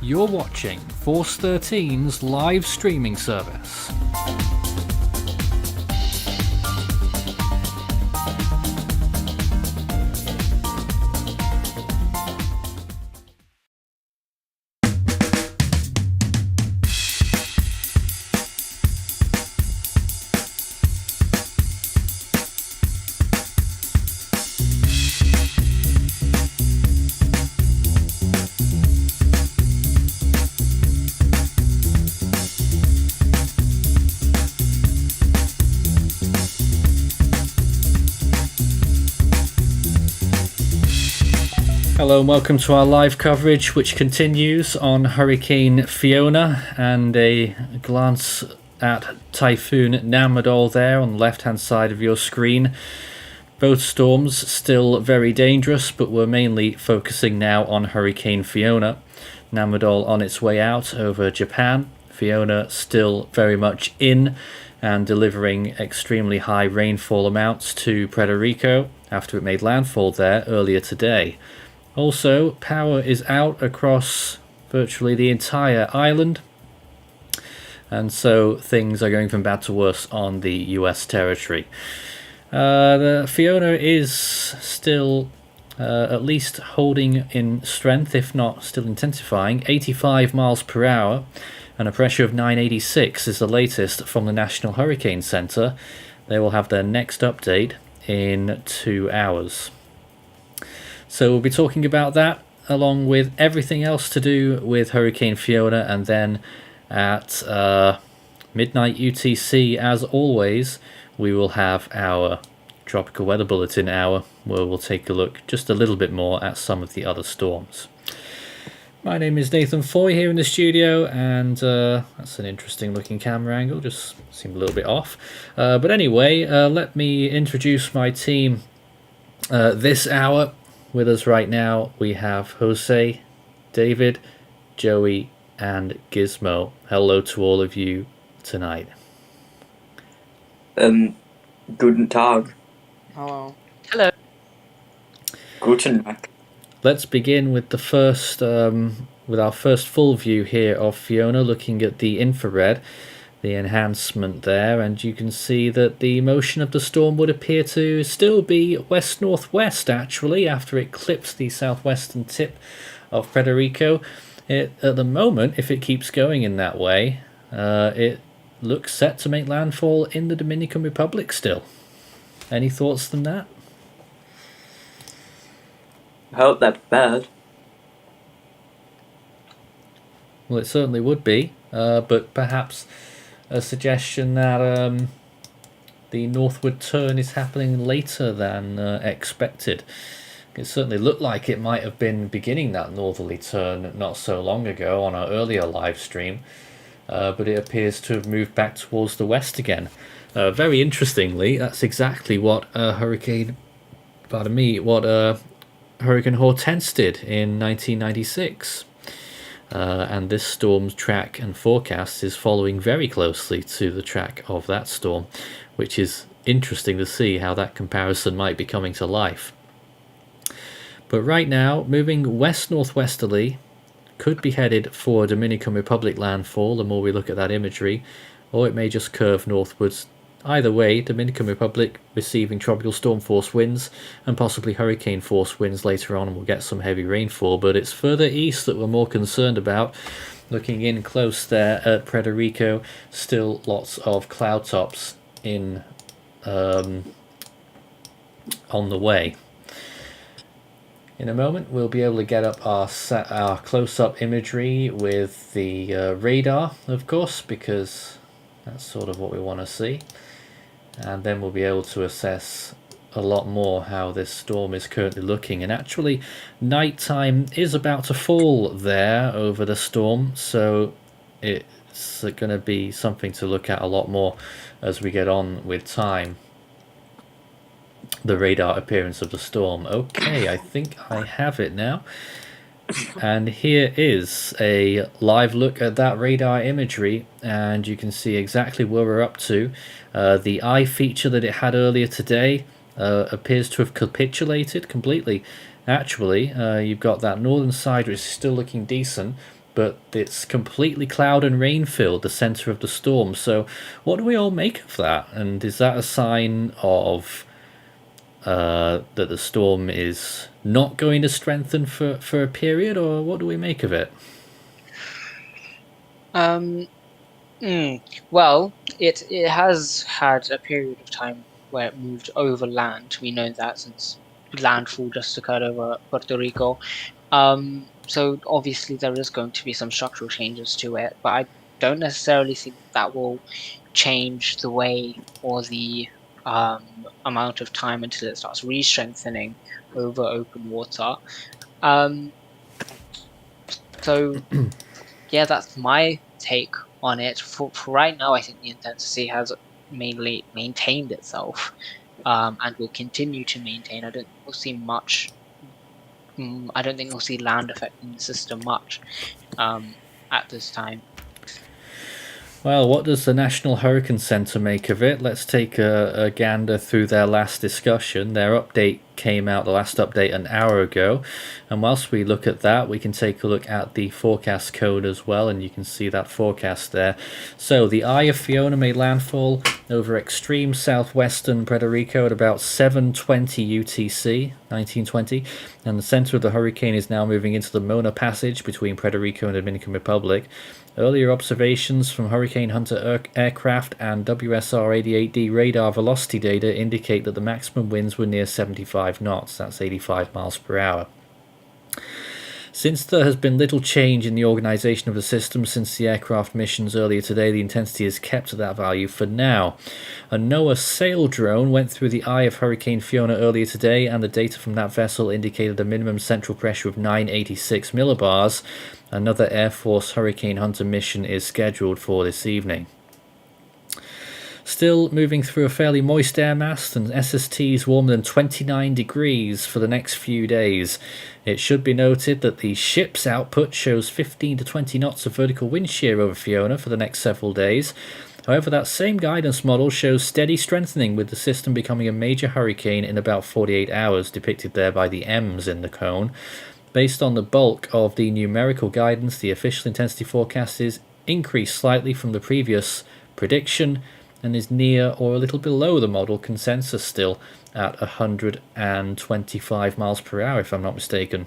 You're watching Force 13's live streaming service. Hello and welcome to our live coverage, which continues on Hurricane Fiona, and a glance at Typhoon Namadol there on the left hand side of your screen. Both storms still very dangerous, but we're mainly focusing now on Hurricane Fiona. Namadol on its way out over Japan, Fiona still very much in and delivering extremely high rainfall amounts to Puerto Rico after it made landfall there earlier today. Also, power is out across virtually the entire island, and so things are going from bad to worse on the US territory. The Fiona is still at least holding in strength, if not still intensifying, 85 miles per hour, and a pressure of 986 is the latest from the National Hurricane Center. They will have their next update in 2 hours. So we'll be talking about that, along with everything else to do with Hurricane Fiona, and then at midnight UTC, as always, we will have our Tropical Weather Bulletin hour, where we'll take a look just a little bit more at some of the other storms. My name is Nathan Foy here in the studio, and that's an interesting looking camera angle, just seemed a little bit off. But anyway, let me introduce my team this hour. With us right now, we have Jose, David, Joey, and Gizmo. Hello to all of you tonight. Guten Tag. Hello. Hello. Guten Tag. Let's begin with the first, with our first full view here of Fiona, looking at the infrared, the enhancement there, and you can see that the motion of the storm would appear to still be west-northwest, actually, after it clipped the southwestern tip of Puerto Rico. At the moment, if it keeps going in that way, it looks set to make landfall in the Dominican Republic still. Any thoughts on that? I hope that's bad. Well, it certainly would be, but perhaps a suggestion that the northward turn is happening later than expected. It certainly looked like it might have been beginning that northerly turn not so long ago on our earlier live stream, but it appears to have moved back towards the west again. Very interestingly, that's exactly what Hurricane Hortense did in 1996. And this storm's track and forecast is following very closely to the track of that storm, which is interesting to see how that comparison might be coming to life. But right now, moving west-northwesterly, could be headed for Dominican Republic landfall the more we look at that imagery, or it may just curve northwards. Either way, Dominican Republic receiving tropical storm force winds and possibly hurricane force winds later on, and we'll get some heavy rainfall, but it's further east that we're more concerned about. Looking in close there at Puerto Rico, still lots of cloud tops in on the way. In a moment we'll be able to get up our close-up imagery with the radar, of course, because that's sort of what we want to see. And then we'll be able to assess a lot more how this storm is currently looking. And actually, nighttime is about to fall there over the storm, so it's going to be something to look at a lot more as we get on with time. The radar appearance of the storm. Okay, I think I have it now. And here is a live look at that radar imagery, and you can see exactly where we're up to. The eye feature that it had earlier today appears to have capitulated completely. Actually, you've got that northern side which is still looking decent, but it's completely cloud and rain filled, the center of the storm. So what do we all make of that? And is that a sign of that the storm is not going to strengthen for a period, or what do we make of it? Well, it has had a period of time where it moved over land. We know that since landfall just occurred over Puerto Rico. So obviously there is going to be some structural changes to it, but I don't necessarily think that will change the way or the amount of time until it starts re-strengthening over open water. So yeah, that's my take on it. For right now, I think the intensity has mainly maintained itself, and will continue to maintain. I don't think we'll see much. I don't think we'll see land affecting the system much at this time. Well, what does the National Hurricane Center make of it? Let's take a gander through their last discussion. Their update came out, the last update, an hour ago. And whilst we look at that, we can take a look at the forecast code as well, and you can see that forecast there. So the eye of Fiona made landfall over extreme southwestern Puerto Rico at about 7:20 UTC, 1920, and the center of the hurricane is now moving into the Mona Passage between Puerto Rico and the Dominican Republic. Earlier observations from Hurricane Hunter aircraft and WSR-88D radar velocity data indicate that the maximum winds were near 75 knots, that's 85 miles per hour. Since there has been little change in the organisation of the system since the aircraft missions earlier today, the intensity is kept at that value for now. A NOAA sail drone went through the eye of Hurricane Fiona earlier today, and the data from that vessel indicated a minimum central pressure of 986 millibars. Another Air Force Hurricane Hunter mission is scheduled for this evening. Still moving through a fairly moist air mass, and SSTs warmer than 29 degrees for the next few days. It should be noted that the ship's output shows 15 to 20 knots of vertical wind shear over Fiona for the next several days. However, that same guidance model shows steady strengthening, with the system becoming a major hurricane in about 48 hours, depicted there by the M's in the cone. Based on the bulk of the numerical guidance, the official intensity forecast is increased slightly from the previous prediction, and is near or a little below the model consensus still at 125 miles per hour, if I'm not mistaken.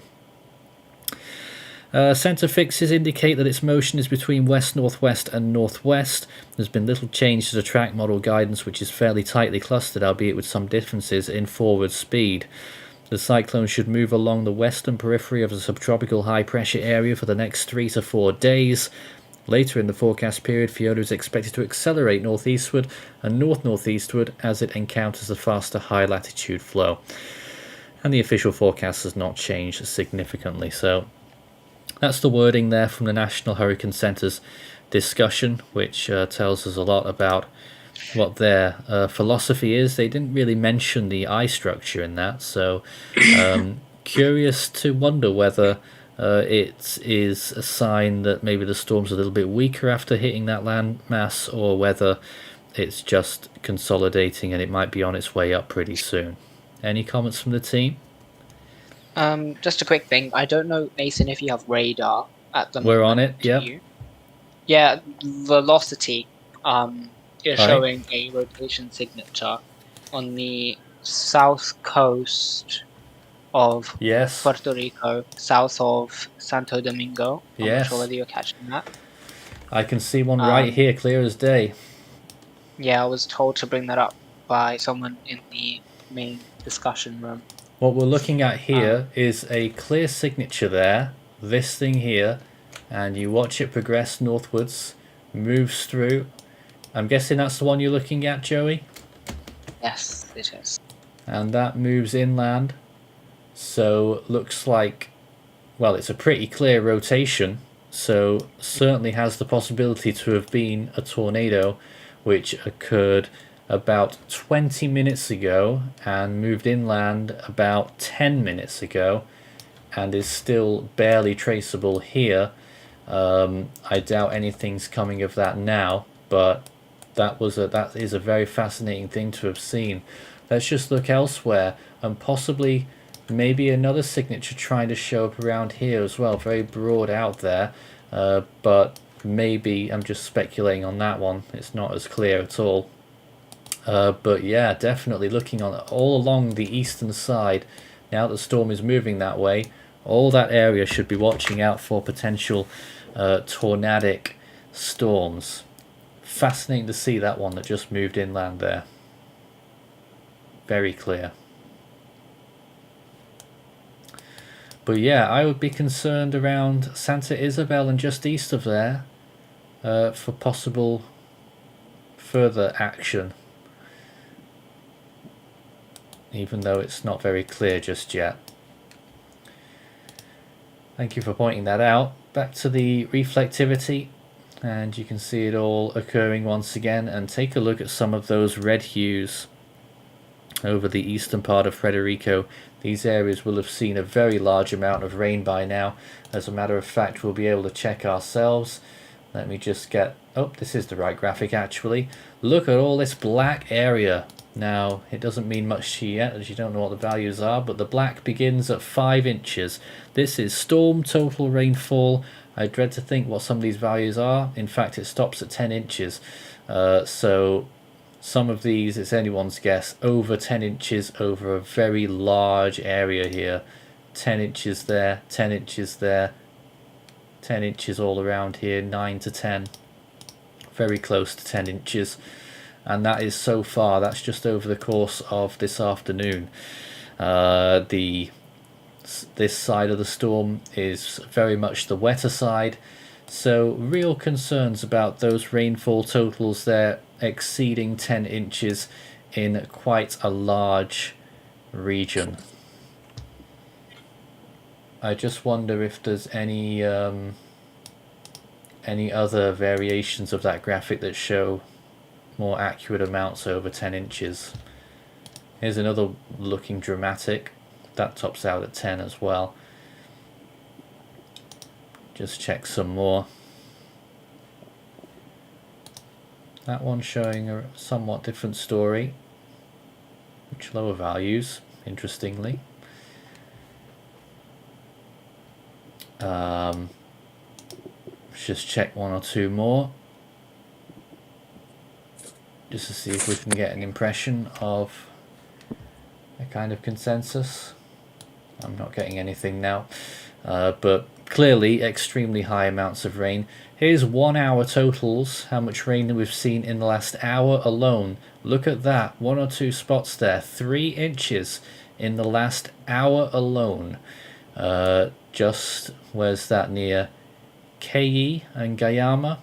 Centre fixes indicate that its motion is between west-northwest and northwest. There's been little change to the track model guidance, which is fairly tightly clustered, albeit with some differences in forward speed. The cyclone should move along the western periphery of the subtropical high-pressure area for the next 3 to 4 days. Later in the forecast period, Fiona is expected to accelerate northeastward and north-northeastward as it encounters the faster high-latitude flow. And the official forecast has not changed significantly. So that's the wording there from the National Hurricane Center's discussion, which tells us a lot about what their philosophy is. They didn't really mention the eye structure in that, so curious to wonder whether it is a sign that maybe the storm's a little bit weaker after hitting that land mass, or whether it's just consolidating and it might be on its way up pretty soon. Any comments from the team? Just a quick thing. I don't know, Nathan, if you have radar at the moment. We're on it, yeah. Yeah, velocity is Right. showing a rotation signature on the south coast of Yes. Puerto Rico, south of Santo Domingo. I'm not Yes. sure whether you're catching that. I can see one right here, clear as day. Yeah, I was told to bring that up by someone in the main discussion room. What we're looking at here is a clear signature there, this thing here, and you watch it progress northwards, moves through. I'm guessing that's the one you're looking at, Joey? Yes, it is. And that moves inland. So looks like, well, it's a pretty clear rotation, so certainly has the possibility to have been a tornado which occurred about 20 minutes ago and moved inland about 10 minutes ago and is still barely traceable here. I doubt anything's coming of that now, but that is a very fascinating thing to have seen. Let's just look elsewhere, and possibly maybe another signature trying to show up around here as well, very broad out there. but maybe I'm just speculating on that one. It's not as clear at all. But yeah, definitely looking on all along the eastern side, now that the storm is moving that way, all that area should be watching out for potential tornadic storms. Fascinating to see that one that just moved inland there. Very clear. But yeah, I would be concerned around Santa Isabel and just east of there for possible further action, even though it's not very clear just yet. Thank you for pointing that out. Back to the reflectivity, and you can see it all occurring once again, and take a look at some of those red hues over the eastern part of Puerto Rico. These areas will have seen a very large amount of rain by now. As a matter of fact, we'll be able to check ourselves. Let me just get... oh, this is the right graphic actually. Look at all this black area. Now, it doesn't mean much to you yet, as you don't know what the values are, but the black begins at 5 inches. This is storm total rainfall. I dread to think what some of these values are. In fact, it stops at 10 inches. So some of these, it's anyone's guess, over 10 inches over a very large area here. 10 inches there, 10 inches there, 10 inches all around here, 9 to 10. Very close to 10 inches. And that is so far, that's just over the course of this afternoon. This side of the storm is very much the wetter side, so real concerns about those rainfall totals there exceeding 10 inches in quite a large region. I just wonder if there's any other variations of that graphic that show more accurate amounts over 10 inches. Here's another looking dramatic. That tops out at 10 as well. Just check some more. That one showing a somewhat different story. Much lower values, interestingly. Let's just check one or two more, just to see if we can get an impression of a kind of consensus. I'm not getting anything now, but clearly extremely high amounts of rain. Here's 1 hour totals, how much rain we've seen in the last hour alone. Look at that, 1 or 2 spots there, 3 inches in the last hour alone. Just, where's that, near KE and Guyama?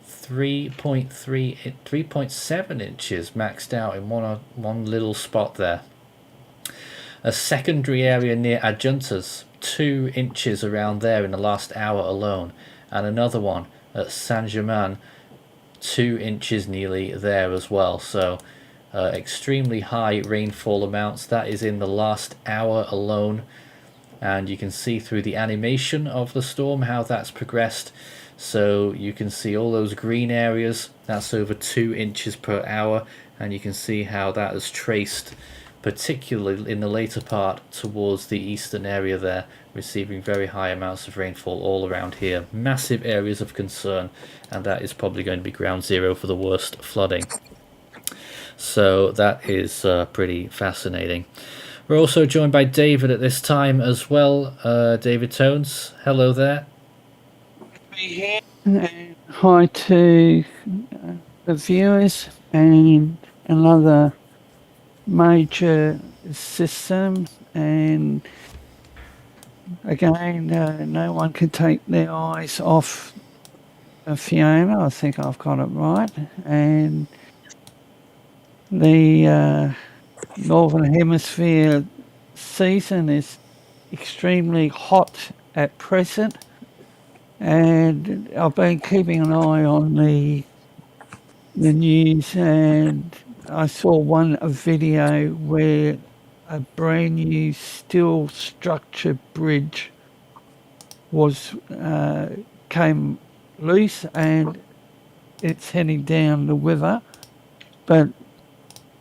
3.7 inches maxed out in one little spot there. A secondary area near Adjuntas, 2 inches around there in the last hour alone, and another one at San Germain, 2 inches nearly there as well. So extremely high rainfall amounts. That is in the last hour alone, and you can see through the animation of the storm how that's progressed. So you can see all those green areas, that's over 2 inches per hour, and you can see how that is traced, particularly in the later part towards the eastern area there, receiving very high amounts of rainfall all around here. Massive areas of concern, and that is probably going to be ground zero for the worst flooding. So that is pretty fascinating. We're also joined by David at this time as well. David Tones, hello there. Hi to the viewers, and another major system, and again no one can take their eyes off Fiona. I think I've got it right, and the Northern Hemisphere season is extremely hot at present, and I've been keeping an eye on the news, and I saw a video where a brand new steel structure bridge was came loose, and it's heading down the river, but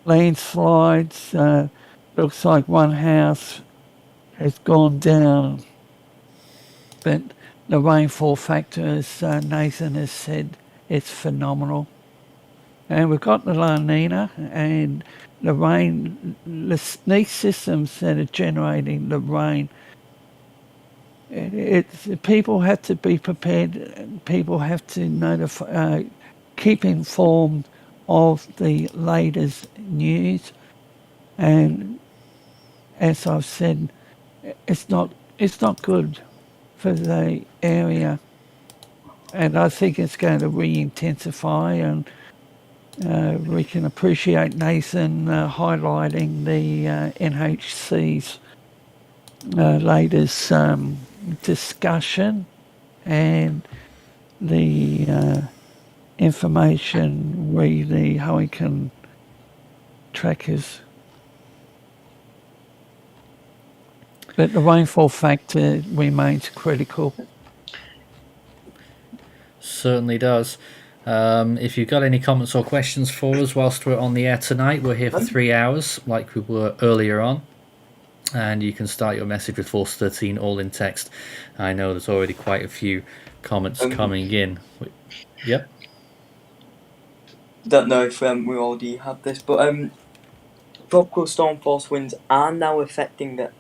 landslides, looks like one house has gone down, but the rainfall factor, as Nathan has said, it's phenomenal. And we've got the La Nina and the rain, these systems that are generating the rain. People have to be prepared. People have to notify, keep informed of the latest news. And as I've said, it's not good for the area, and I think it's going to re-intensify. And we can appreciate Nathan highlighting the NHC's latest discussion and the information the hurricane trackers. But the rainfall factor remains critical. Certainly does. If you've got any comments or questions for us whilst we're on the air tonight, we're here for 3 hours like we were earlier on. And you can start your message with Force 13 all in text. I know there's already quite a few comments coming in. Yep. Don't know if we already have this, but tropical storm force winds are now affecting the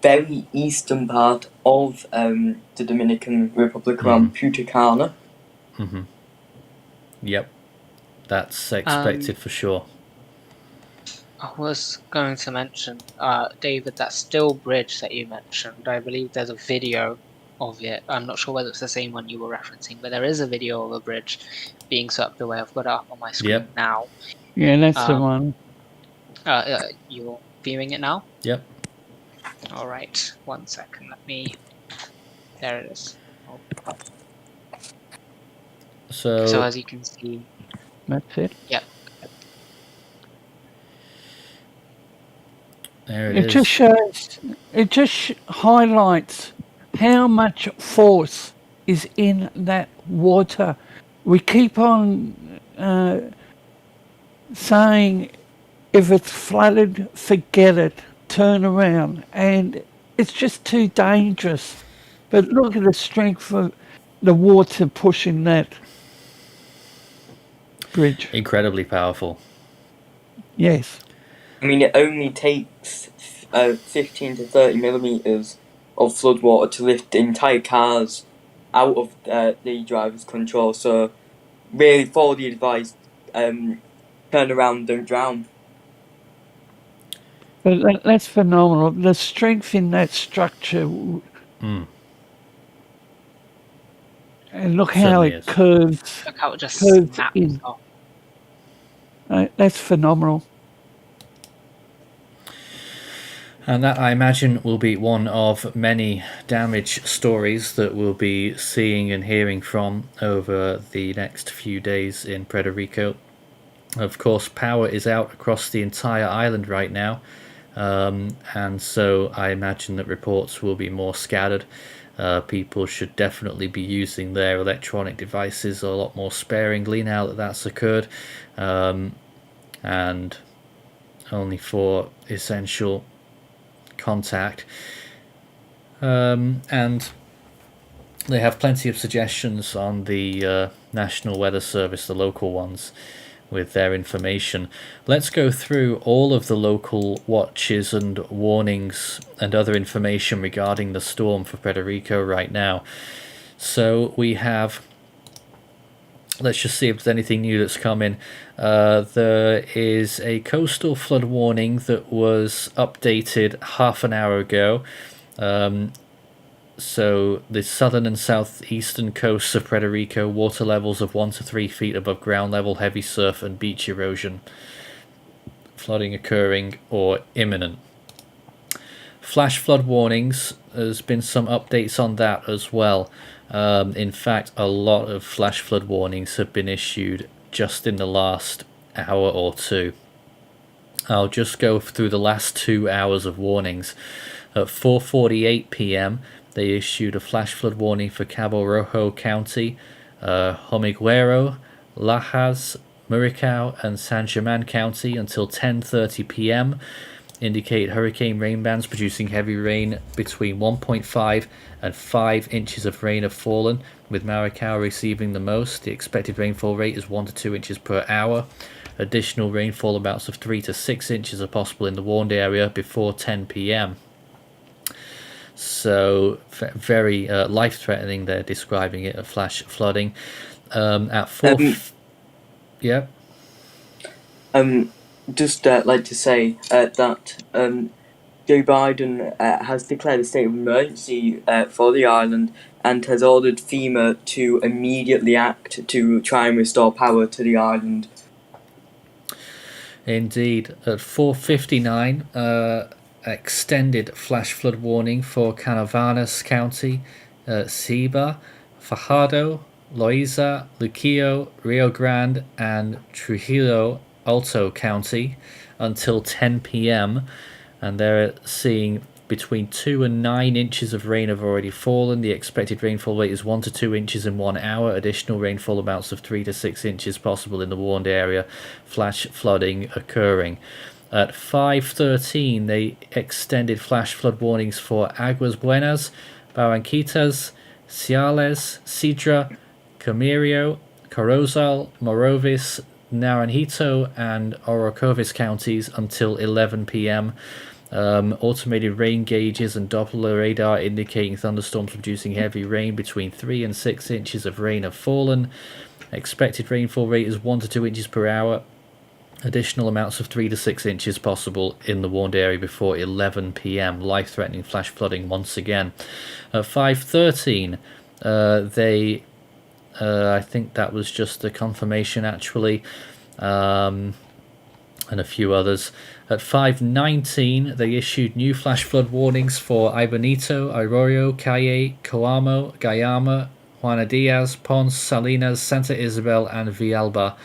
very eastern part of the Dominican Republic around Punta Cana. Mm-hmm. Yep, that's expected for sure. I was going to mention, David, that still bridge that you mentioned. I believe there's a video of it. I'm not sure whether it's the same one you were referencing, but there is a video of a bridge being swept away. I've got it up on my screen now. Yeah, that's the one. You're viewing it now? Yep. All right. 1 second. Let me. There it is. So as you can see. That's it. Yep. There it just shows. It just highlights how much force is in that water. We keep on saying, if it's flooded, forget it, turn around, and it's just too dangerous. But look at the strength of the water pushing that bridge. Incredibly powerful. Yes. I mean, it only takes 15 to 30 millimeters of floodwater to lift entire cars out of the driver's control. So, really, follow the advice. Turn around, don't drown. But that's phenomenal. The strength in that structure. And look how it curves. Look how it just curves snaps in. off. That's phenomenal. And that, I imagine, will be one of many damage stories that we'll be seeing and hearing from over the next few days in Puerto Rico. Of course, power is out across the entire island right now, and so I imagine that reports will be more scattered. People should definitely be using their electronic devices a lot more sparingly now that that's occurred, and only for essential contact. And they have plenty of suggestions on the National Weather Service, the local ones, with their information. Let's go through all of the local watches and warnings and other information regarding the storm for Puerto Rico right now. So we have, let's just see if there's anything new that's come in. There is a coastal flood warning that was updated half an hour ago. So the southern and southeastern coasts of Puerto Rico, water levels of 1 to 3 feet above ground level, heavy surf and beach erosion. Flooding occurring or imminent. Flash flood warnings, there's been some updates on that as well. In fact, a lot of flash flood warnings have been issued just in the last hour or two. I'll just go through the last 2 hours of warnings. At 4:48 p.m. they issued a flash flood warning for Cabo Rojo County, Homiguero, Lajas, Muricao and San Germán County until 10:30 p.m. indicate hurricane rain bands producing heavy rain between 1.5 and 5 inches of rain have fallen, with Maracay receiving the most. The expected rainfall rate is 1 to 2 inches per hour. Additional rainfall amounts of 3 to 6 inches are possible in the warned area before 10 p.m. So very life-threatening. They're describing it, a flash flooding. At 4, yeah. Just like to say that Joe Biden has declared a state of emergency for the island and has ordered FEMA to immediately act to try and restore power to the island. Indeed. At 4:59, extended flash flood warning for Canavanas County, Ciba, Fajardo, Loiza, Luquillo, Rio Grande, and Trujillo Alto County until 10 p.m. and they're seeing between 2 and 9 inches of rain have already fallen. The expected rainfall rate is 1 to 2 inches in 1 hour. Additional rainfall amounts of 3 to 6 inches possible in the warned area. Flash flooding occurring. At 5:13, they extended flash flood warnings for Aguas Buenas, Barranquitas, Ciales, Sidra, Camarillo, Corozal, Morovis, Naranjito, and Orocovis counties until 11 p.m. Automated rain gauges and Doppler radar indicating thunderstorms producing heavy rain between 3 and 6 inches of rain have fallen. Expected rainfall rate is 1 to 2 inches per hour. Additional amounts of 3 to 6 inches possible in the warned area before 11 p.m. Life-threatening flash flooding once again. At 5:13, I think that was just a confirmation actually, and a few others. At 5:19, they issued new flash flood warnings for Ibanito, Arroyo, Calle, Coamo, Guayama, Juana Diaz, Ponce, Salinas, Santa Isabel, and Villalba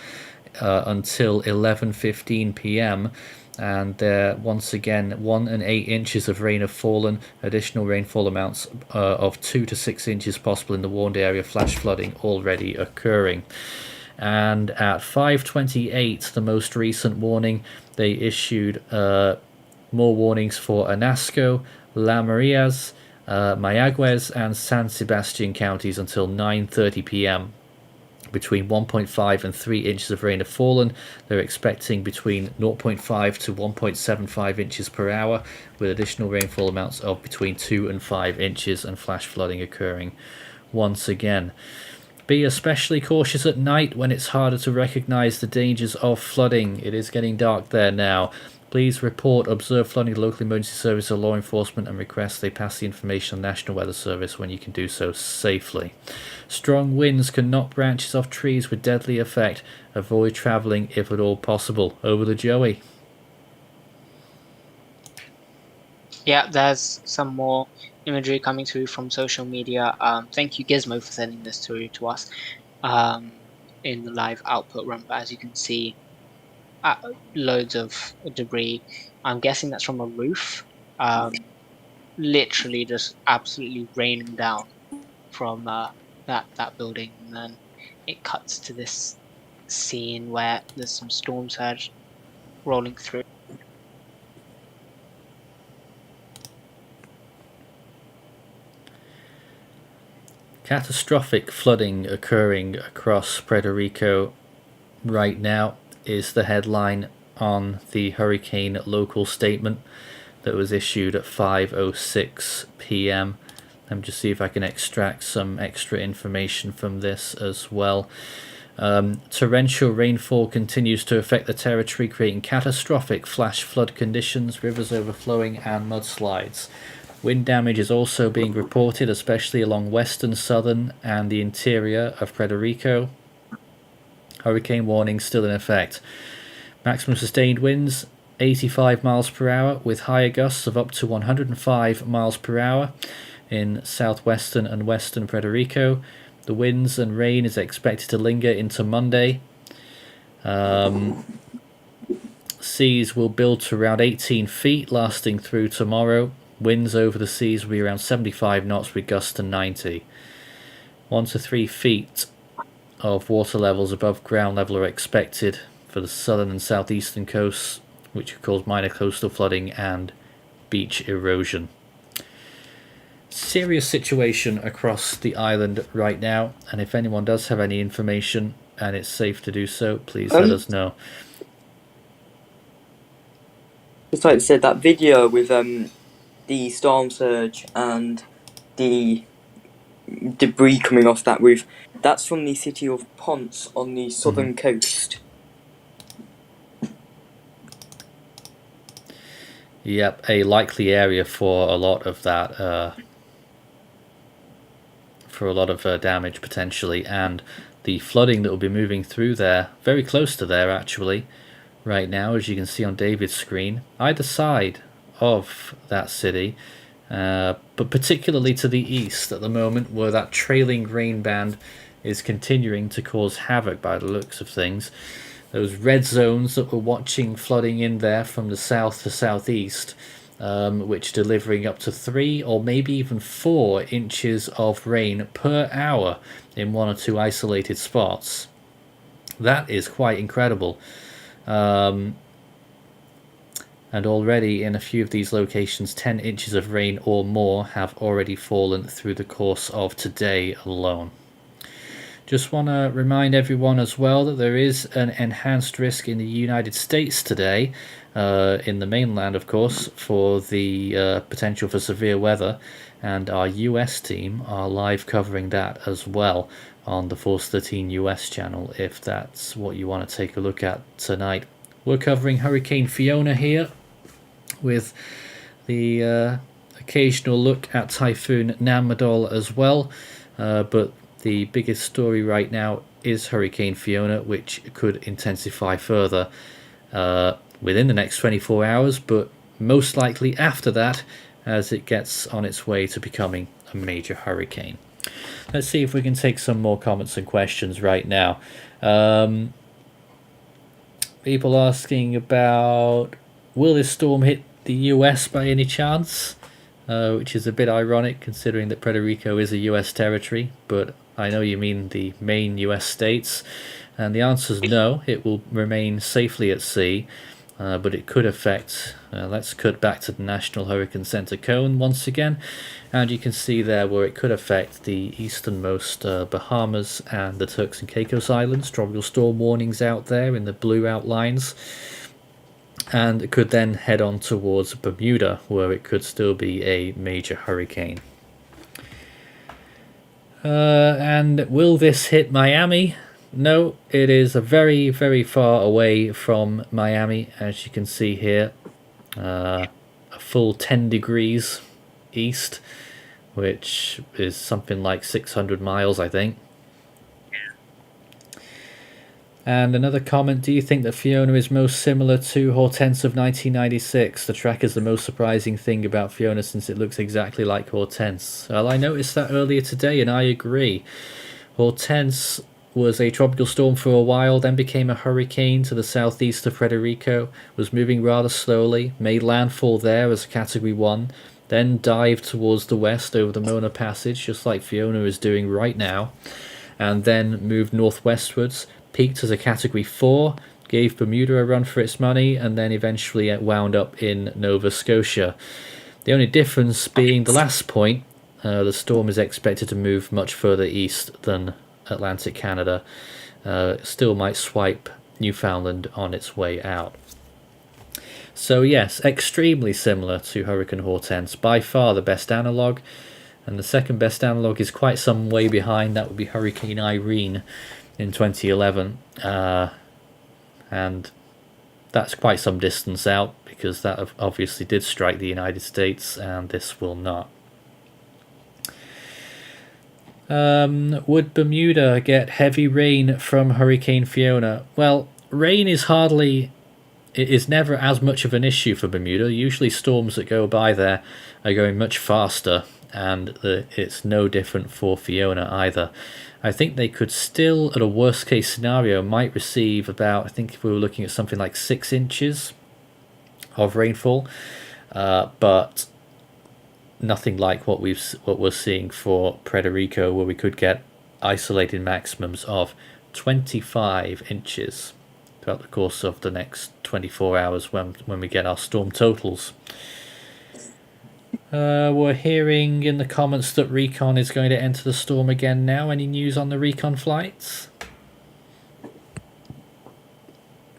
until 11:15 p.m. And once again, 1 and 8 inches of rain have fallen. Additional rainfall amounts of 2 to 6 inches possible in the warned area. Flash flooding already occurring. And at 5:28, the most recent warning, they issued more warnings for Anasco, La Marias, Mayagüez, and San Sebastian counties until 9:30 p.m. Between 1.5 and 3 inches of rain have fallen. They're expecting between 0.5 to 1.75 inches per hour, with additional rainfall amounts of between 2 and 5 inches and flash flooding occurring once again. Be especially cautious at night when it's harder to recognize the dangers of flooding. It is getting dark there now. Please report observed flooding to local emergency service or law enforcement and request they pass the information on the National Weather Service when you can do so safely. Strong winds can knock branches off trees with deadly effect. Avoid travelling if at all possible. Over to Joey. Yeah, there's some more imagery coming through from social media. Thank you, Gizmo, for sending this through to us in the live output run. But as you can see, loads of debris. I'm guessing that's from a roof. Literally just absolutely raining down from that building, and then it cuts to this scene where there's some storm surge rolling through. Catastrophic flooding occurring across Puerto Rico right now is the headline on the hurricane local statement that was issued at 5:06 p.m. Let me just see if I can extract some extra information from this as well. Torrential rainfall continues to affect the territory, creating catastrophic flash flood conditions, rivers overflowing, and mudslides. Wind damage is also being reported, especially along western, southern, and the interior of Puerto Rico. Hurricane warning still in effect. Maximum sustained winds 85 miles per hour with higher gusts of up to 105 miles per hour in southwestern and western Puerto Rico. The winds and rain is expected to linger into Monday. Seas will build to around 18 feet, lasting through tomorrow. Winds over the seas will be around 75 knots with gusts to 90. 1 to 3 feet of water levels above ground level are expected for the southern and southeastern coasts, which could cause minor coastal flooding and beach erosion. Serious situation across the island right now, and if anyone does have any information and it's safe to do so, please let us know. Just like I said, that video with the storm surge and the debris coming off that roof, that's from the city of Ponce on the southern coast. Yep, a likely area for a lot of that, damage potentially, and the flooding that will be moving through there, very close to there actually, right now, as you can see on David's screen, either side of that city, but particularly to the east at the moment, where that trailing rain band is continuing to cause havoc by the looks of things. Those red zones that we're watching flooding in there from the south to southeast, which delivering up to 3 or maybe even 4 inches of rain per hour in 1 or 2 isolated spots. That is quite incredible. And already in a few of these locations, 10 inches of rain or more have already fallen through the course of today alone. Just want to remind everyone as well that there is an enhanced risk in the United States today, in the mainland of course, for the potential for severe weather, and our US team are live covering that as well on the Force 13 US channel, if that's what you want to take a look at tonight. We're covering Hurricane Fiona here, with the occasional look at Typhoon Namadol as well, but the biggest story right now is Hurricane Fiona, which could intensify further within the next 24 hours, but most likely after that, as it gets on its way to becoming a major hurricane. Let's see if we can take some more comments and questions right now. People asking about, will this storm hit the US by any chance? Which is a bit ironic considering that Puerto Rico is a US territory, but I know you mean the main US states, and the answer is no. It will remain safely at sea, but it could affect, let's cut back to the National Hurricane Center cone once again, and you can see there where it could affect the easternmost Bahamas and the Turks and Caicos Islands. Tropical storm warnings out there in the blue outlines, and it could then head on towards Bermuda, where it could still be a major hurricane. And will this hit Miami? No, it is a very, very far away from Miami, as you can see here. A full 10 degrees east, which is something like 600 miles, I think. And another comment, do you think that Fiona is most similar to Hortense of 1996? The track is the most surprising thing about Fiona since it looks exactly like Hortense. Well, I noticed that earlier today and I agree. Hortense was a tropical storm for a while, then became a hurricane to the southeast of Puerto Rico, was moving rather slowly, made landfall there as a Category 1, then dived towards the west over the Mona Passage, just like Fiona is doing right now, and then moved northwestwards, peaked as a Category 4, gave Bermuda a run for its money, and then eventually wound up in Nova Scotia. The only difference being the last point, the storm is expected to move much further east than Atlantic Canada. Still might swipe Newfoundland on its way out. So yes, extremely similar to Hurricane Hortense, by far the best analogue, and the second best analogue is quite some way behind. That would be Hurricane Irene in 2011, and that's quite some distance out because that obviously did strike the United States and this will not. Would Bermuda get heavy rain from Hurricane Fiona? Well, rain is never as much of an issue for Bermuda. Usually storms that go by there are going much faster, and it's no different for Fiona either. I think they could still, at a worst case scenario, might receive about, I think if we were looking at something like 6 inches of rainfall, but nothing like what we're seeing for Puerto Rico, where we could get isolated maximums of 25 inches throughout the course of the next 24 hours when we get our storm totals. We're hearing in the comments that Recon is going to enter the storm again now. Any news on the Recon flights?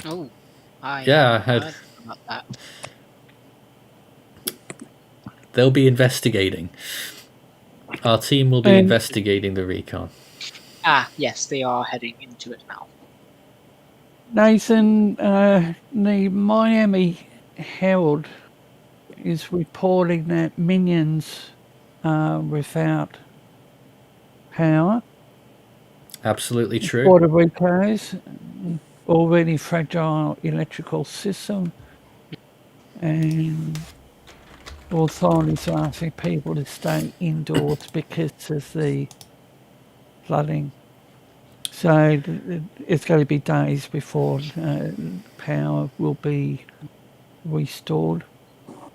Oh, I heard about that. They'll be investigating. Our team will be investigating the Recon. Yes, they are heading into it now. Nathan, the Miami Herald is reporting that minions are without power. Absolutely true. Puerto Rico's already fragile electrical system, and authorities are asking people to stay indoors because of the flooding. So it's going to be days before power will be restored.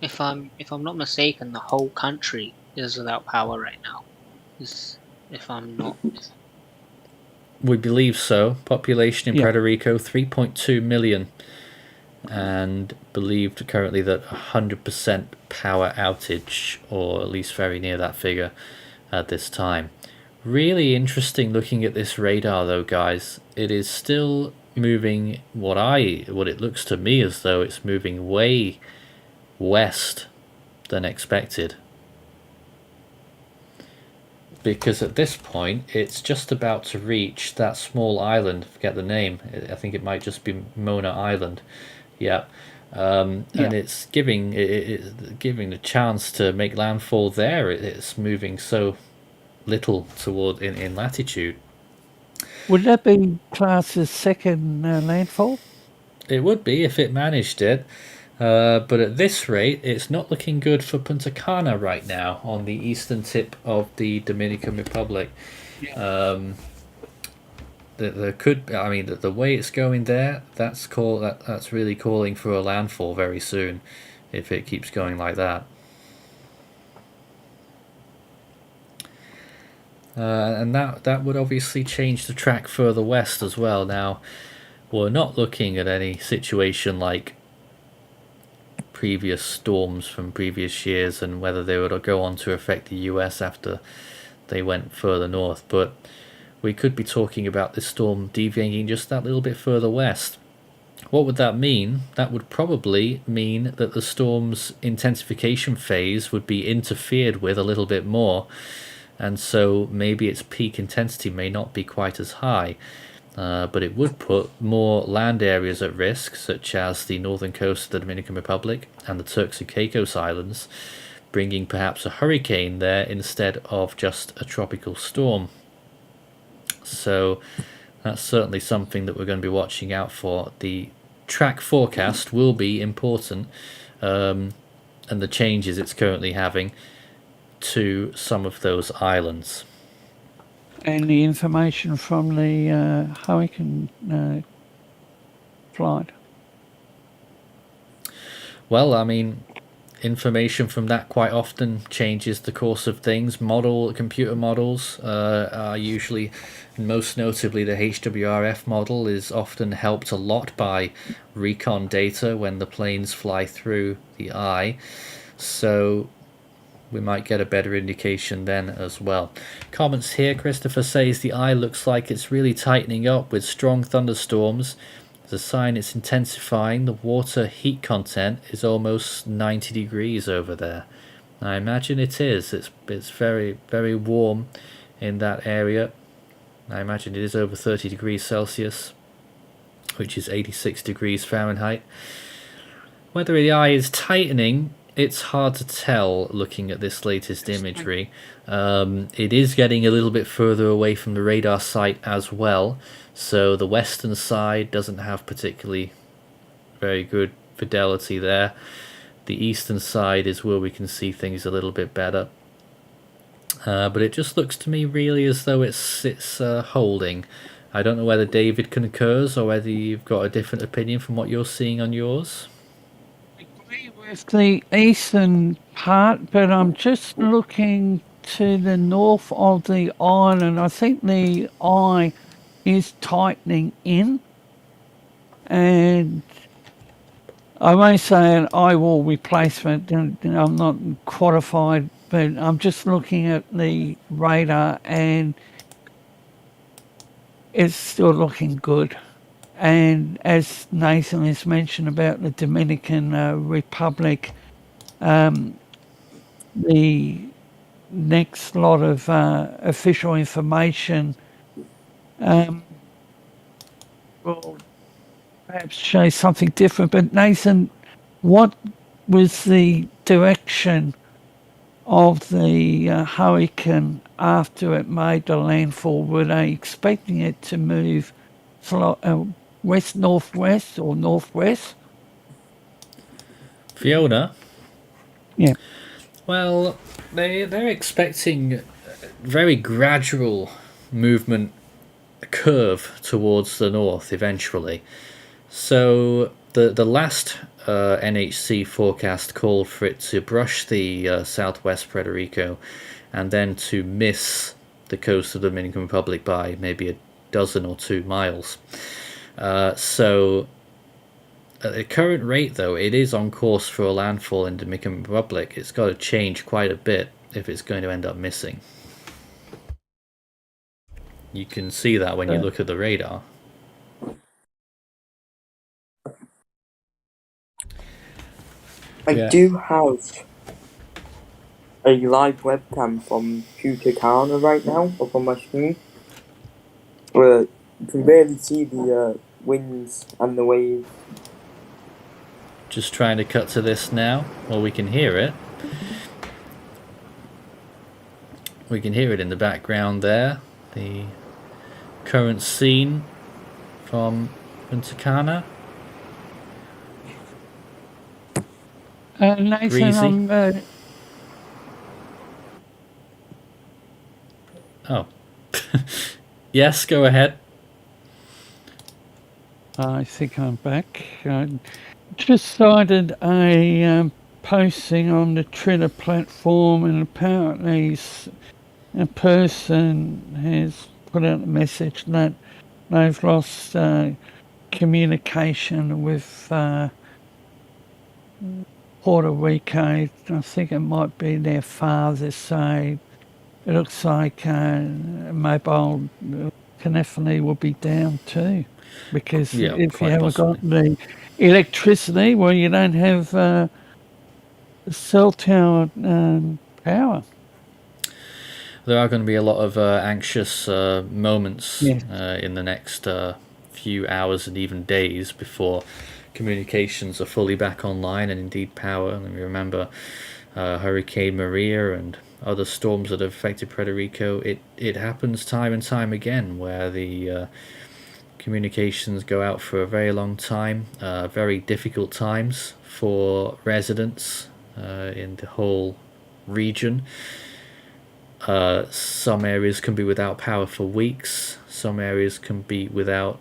If I'm not mistaken, the whole country is without power right now. If I'm not. We believe so. Population in Yeah. Puerto Rico 3.2 million, and believed currently that 100% power outage, or at least very near that figure at this time. Really interesting looking at this radar though, guys. It is still moving what it looks to me as though it's moving way west than expected. Because at this point, it's just about to reach that small island. Forget the name. I think it might just be Mona Island. Yeah. And it's giving the chance to make landfall there. It's moving so little toward in latitude. Would that be classed as second landfall? It would be if it managed it. But at this rate, it's not looking good for Punta Cana right now on the eastern tip of the Dominican Republic. There could, the way it's going there, that's really calling for a landfall very soon, if it keeps going like that. And that would obviously change the track further west as well. Now, we're not looking at any situation like previous storms from previous years and whether they would go on to affect the US after they went further north, but we could be talking about this storm deviating just that little bit further west. What would that mean? That would probably mean that the storm's intensification phase would be interfered with a little bit more, and so maybe its peak intensity may not be quite as high. But it would put more land areas at risk, such as the northern coast of the Dominican Republic and the Turks and Caicos Islands, bringing perhaps a hurricane there instead of just a tropical storm. So that's certainly something that we're going to be watching out for. The track forecast will be important, and the changes it's currently having to some of those islands. And the information from the hurricane flight. Well, information from that quite often changes the course of things. Computer models are usually, most notably the HWRF model, is often helped a lot by recon data when the planes fly through the eye. So we might get a better indication then as well. Comments here, Christopher says the eye looks like it's really tightening up with strong thunderstorms. As a sign it's intensifying. The water heat content is almost 90 degrees over there. I imagine it is. It's very, very warm in that area. I imagine it is over 30 degrees Celsius, which is 86 degrees Fahrenheit. Whether the eye is tightening, it's hard to tell looking at this latest imagery. It is getting a little bit further away from the radar site as well, so the western side doesn't have particularly very good fidelity there. The eastern side is where we can see things a little bit better. But it just looks to me really as though it's holding. I don't know whether David concurs or whether you've got a different opinion from what you're seeing on yours. With the eastern part, but I'm just looking to the north of the island. I think the eye is tightening in. and I won't say an eyewall replacement. I'm not qualified, but I'm just looking at the radar, and it's still looking good. And as Nathan has mentioned about the Dominican Republic, the next lot of official information will perhaps show something different. But Nathan, what was the direction of the hurricane after it made the landfall? Were they expecting it to move west-northwest or northwest? Fiona? Yeah. Well, they're expecting very gradual movement curve towards the north eventually. So the last NHC forecast called for it to brush the southwest Puerto Rico and then to miss the coast of the Dominican Republic by maybe a dozen or 2 miles. So at the current rate, though, it is on course for a landfall in Dominican Republic. It's got to change quite a bit if it's going to end up missing. You can see that when you look at the radar. I do have a live webcam from Punta Cana right now up on my screen, where you can barely see the winds and the waves. Just trying to cut to this now. Well, we can hear it. We can hear it in the background there. The current scene from Punta Cana. Nathan, Oh. Yes, go ahead. I think I'm back. I just started a posting on the Twitter platform, and apparently a person has put out a message that they've lost communication with Puerto Rico. I think it might be their father, so it looks like mobile telephony will be down too, because Yeah, if you quite haven't got possibly. the electricity, well, you don't have cell tower power. There are going to be a lot of anxious moments Yes. in the next few hours and even days before communications are fully back online and indeed power. And we remember Hurricane Maria and other storms that have affected Puerto Rico. It happens time and time again where the communications go out for a very long time, very difficult times for residents in the whole region. Some areas can be without power for weeks. Some areas can be without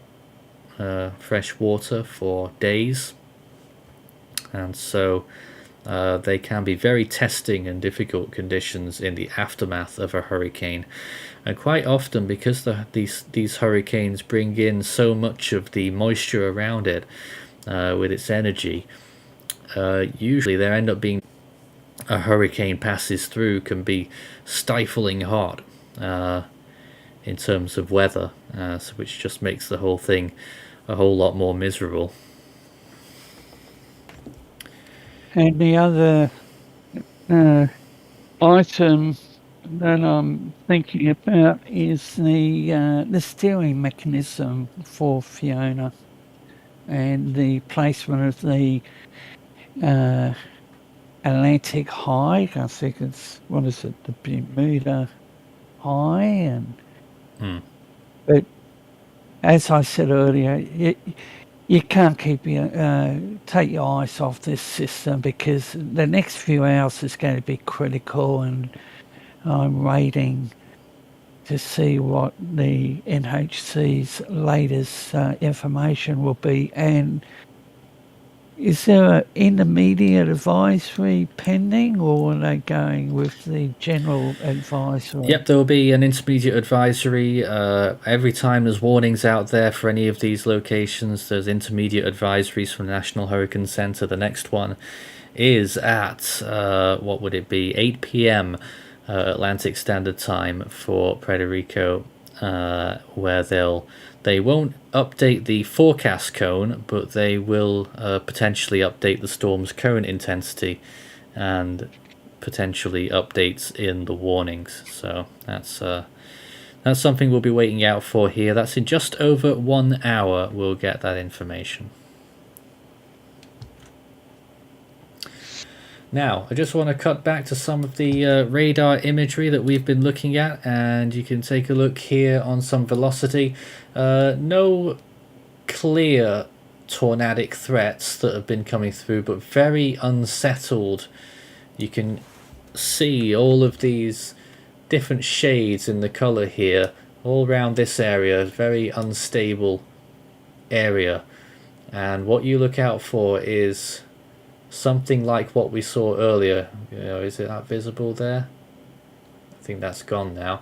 fresh water for days. And so they can be very testing and difficult conditions in the aftermath of a hurricane. And quite often, because these hurricanes bring in so much of the moisture around it with its energy, usually there end up being a hurricane passes through can be stifling hot in terms of weather, so which just makes the whole thing a whole lot more miserable. And the other item that I'm thinking about is the steering mechanism for Fiona and the placement of the Atlantic High. I think it's, what is it, the Bermuda High, and but as I said earlier, you can't take your eyes off this system, because the next few hours is going to be critical, and I'm waiting to see what the NHC's latest information will be. And Is there an intermediate advisory pending, or are they going with the general advisory? Yep, there will be an intermediate advisory. Every time there's warnings out there for any of these locations, there's intermediate advisories from the National Hurricane Center. The next one is at, what would it be, 8 p.m. Atlantic Standard Time for Puerto Rico, where they won't update the forecast cone, but they will potentially update the storm's current intensity and potentially updates in the warnings. So that's something we'll be waiting out for here. That's in just over 1 hour we'll get that information. Now, I just want to cut back to some of the radar imagery that we've been looking at, and you can take a look here on some velocity. No clear tornadic threats that have been coming through, but very unsettled. You can see all of these different shades in the color here, all around this area. Very unstable area, and what you look out for is something like what we saw earlier. Is it that visible there? I think that's gone now.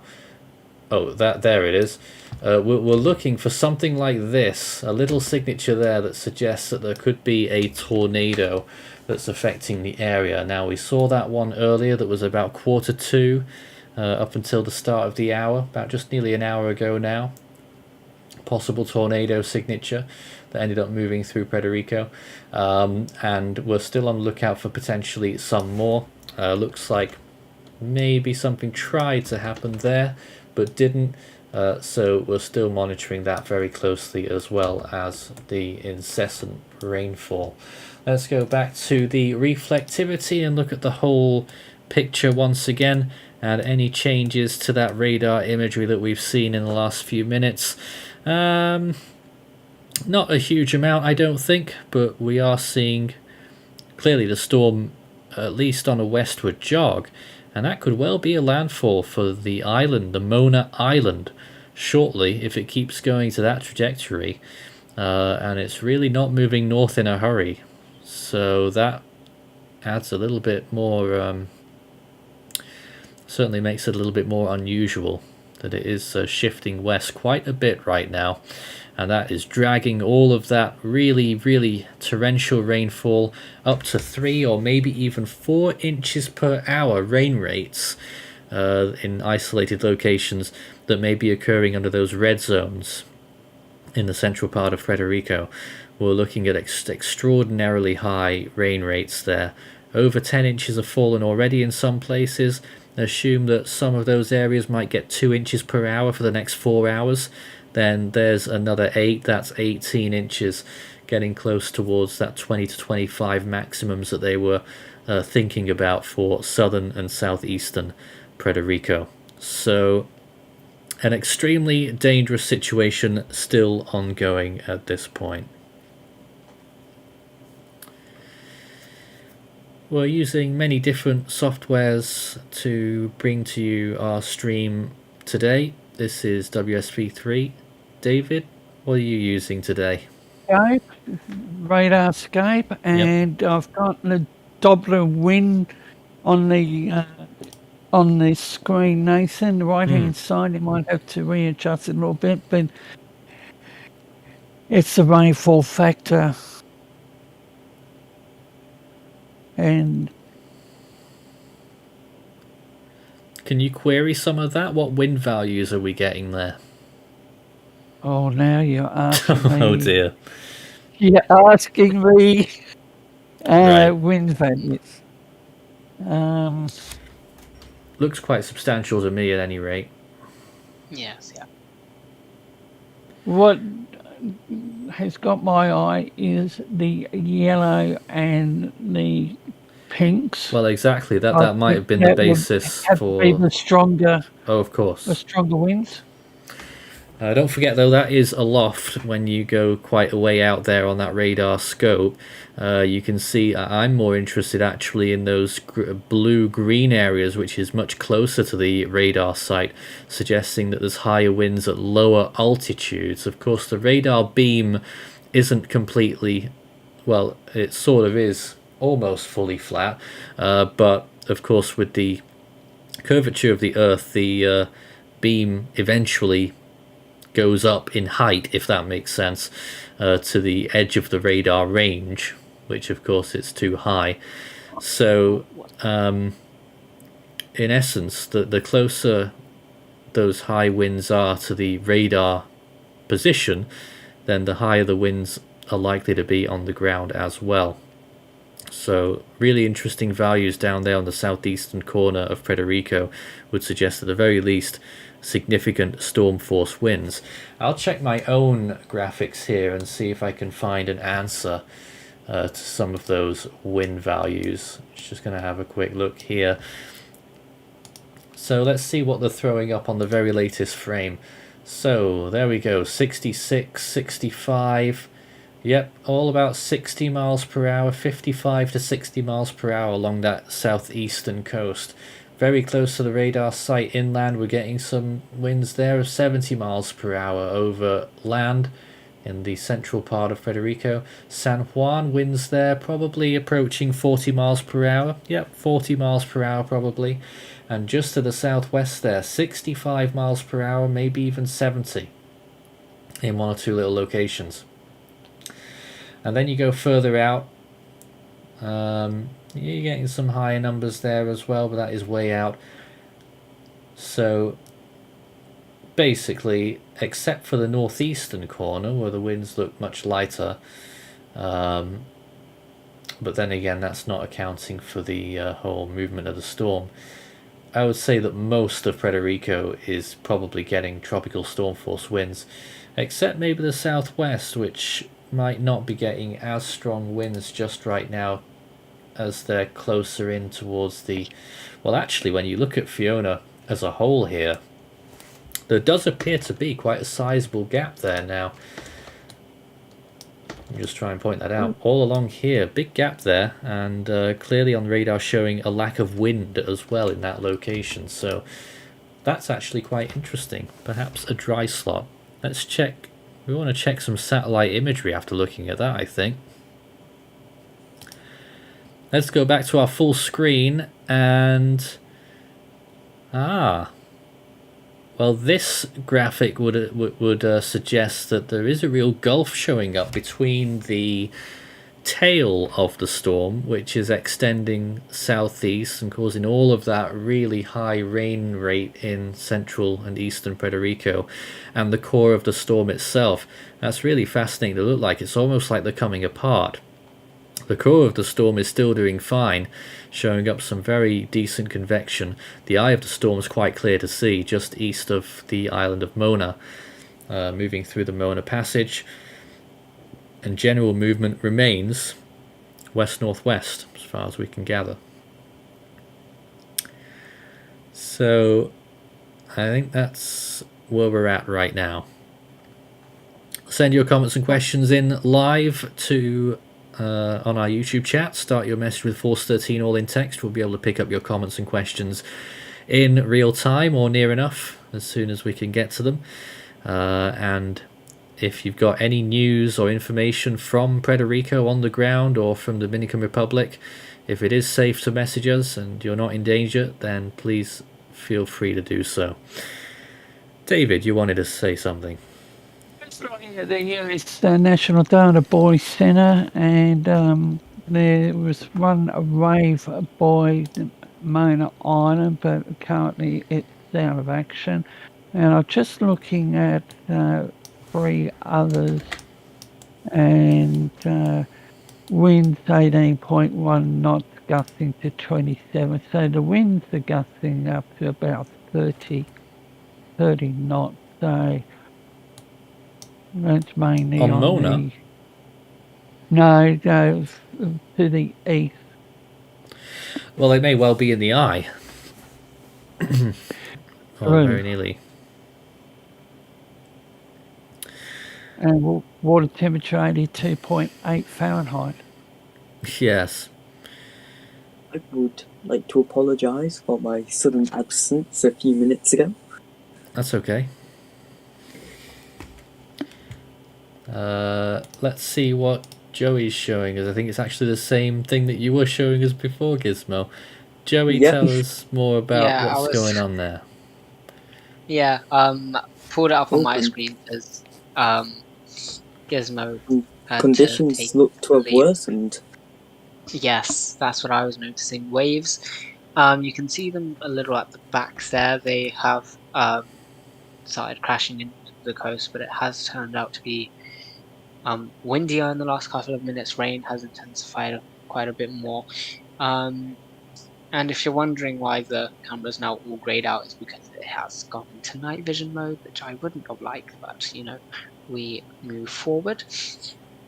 Oh, there it is. We're looking for something like this, a little signature there that suggests that there could be a tornado that's affecting the area. Now, we saw that one earlier that was about 1:45 up until the start of the hour, about just nearly an hour ago now. Possible tornado signature that ended up moving through Puerto Rico, and we're still on the lookout for potentially some more. Looks like maybe something tried to happen there but didn't, so we're still monitoring that very closely, as well as the incessant rainfall. Let's go back to the reflectivity and look at the whole picture once again, and any changes to that radar imagery that we've seen in the last few minutes. Not a huge amount, I don't think, but we are seeing clearly the storm at least on a westward jog, and that could well be a landfall for the island, the Mona Island, shortly if it keeps going to that trajectory, and it's really not moving north in a hurry, so that adds a little bit more, certainly makes it a little bit more unusual that it is shifting west quite a bit right now, and that is dragging all of that really torrential rainfall up to 3 or maybe even 4 inches per hour rain rates in isolated locations that may be occurring under those red zones in the central part of Puerto Rico. We're looking at extraordinarily high rain rates there. Over 10 inches have fallen already in some places. Assume that some of those areas might get 2 inches per hour for the next 4 hours. Then there's another 8, that's 18 inches, getting close towards that 20 to 25 maximums that they were thinking about for southern and southeastern Puerto Rico. So an extremely dangerous situation still ongoing at this point. We're using many different softwares to bring to you our stream today. This is WSV3. David, what are you using today? Skype, radar Skype, and yep. I've got the Doppler wind on the screen, Nathan. The right-hand side, you might have to readjust it a little bit, but it's the rainfall factor. And can you query some of that? What wind values are we getting there? Oh, now you're asking me. Oh dear. You're asking me right. Wind values. Looks quite substantial to me at any rate. Yes, yeah. What has got my eye is the yellow and the pinks. Well, exactly. That might have been the basis for the stronger. Oh, of course. The stronger winds. Don't forget, though, that is aloft. When you go quite a way out there on that radar scope, you can see I'm more interested actually in those blue-green areas, which is much closer to the radar site, suggesting that there's higher winds at lower altitudes. Of course, the radar beam isn't completely well, it sort of is almost fully flat, but of course with the curvature of the Earth, the beam eventually goes up in height, if that makes sense, to the edge of the radar range, which of course it's too high. So in essence, the closer those high winds are to the radar position, then the higher the winds are likely to be on the ground as well. So really interesting values down there on the southeastern corner of Puerto Rico would suggest at the very least significant storm force winds. I'll check my own graphics here and see if I can find an answer to some of those wind values. Just going to have a quick look here. So let's see what they're throwing up on the very latest frame. So there we go, 66, 65. Yep, all about 60 miles per hour, 55 to 60 miles per hour along that southeastern coast. Very close to the radar site inland, we're getting some winds there of 70 miles per hour over land in the central part of Puerto Rico. San Juan, winds there probably approaching 40 miles per hour. Yep, 40 miles per hour probably. And just to the southwest there, 65 miles per hour, maybe even 70 in one or two little locations. And then you go further out, you're getting some higher numbers there as well, but that is way out. So basically, except for the northeastern corner where the winds look much lighter, but then again that's not accounting for the whole movement of the storm, I would say that most of Puerto Rico is probably getting tropical storm force winds, except maybe the southwest, which might not be getting as strong winds just right now as they're closer in towards the... Well, actually, when you look at Fiona as a whole here, there does appear to be quite a sizable gap there now. I'll just try and point that out. All along here, big gap there, and clearly on radar showing a lack of wind as well in that location. So that's actually quite interesting. Perhaps a dry slot. Let's check. We want to check some satellite imagery after looking at that, I think. Let's go back to our full screen and... Well, this graphic would suggest that there is a real gulf showing up between the tail of the storm, which is extending southeast and causing all of that really high rain rate in central and eastern Puerto Rico, and the core of the storm itself. That's really fascinating to look like. It's almost like they're coming apart. The core of the storm is still doing fine, showing up some very decent convection. The eye of the storm is quite clear to see, just east of the island of Mona, moving through the Mona Passage. And general movement remains west-northwest, as far as we can gather. So, I think that's where we're at right now. Send your comments and questions in live to... on our YouTube chat. Start your message with Force 13 all in text. We'll be able to pick up your comments and questions in real time or near enough as soon as we can get to them. And if you've got any news or information from Puerto Rico on the ground or from the Dominican Republic, if it is safe to message us and you're not in danger, then please feel free to do so. David, you wanted to say something. The US National Data Buoy Centre, and there was one rave buoy Mona Island, but currently it's out of action. And I'm just looking at 3 others, and winds 18.1 knots gusting to 27. So the winds are gusting up to about 30 knots. So that's mainly on Mona? No, to the east. Well, they may well be in the eye. Very nearly. And water temperature 82.8 Fahrenheit. Yes. I would like to apologise for my sudden absence a few minutes ago. That's okay. Let's see what Joey's showing us. I think it's actually the same thing that you were showing us before, Gizmo. Joey, Yep. tell us more about Yeah, what's going on there. Yeah, pulled it up on my Okay. screen because Gizmo had to Conditions take look to have leave. worsened. Yes, that's what I was noticing. Waves, you can see them a little at the back there. They have started crashing into the coast, but it has turned out to be windier in the last couple of minutes. Rain has intensified quite a bit more. And if you're wondering why the camera's now all grayed out, it's because it has gone into night vision mode, which I wouldn't have liked, but we move forward.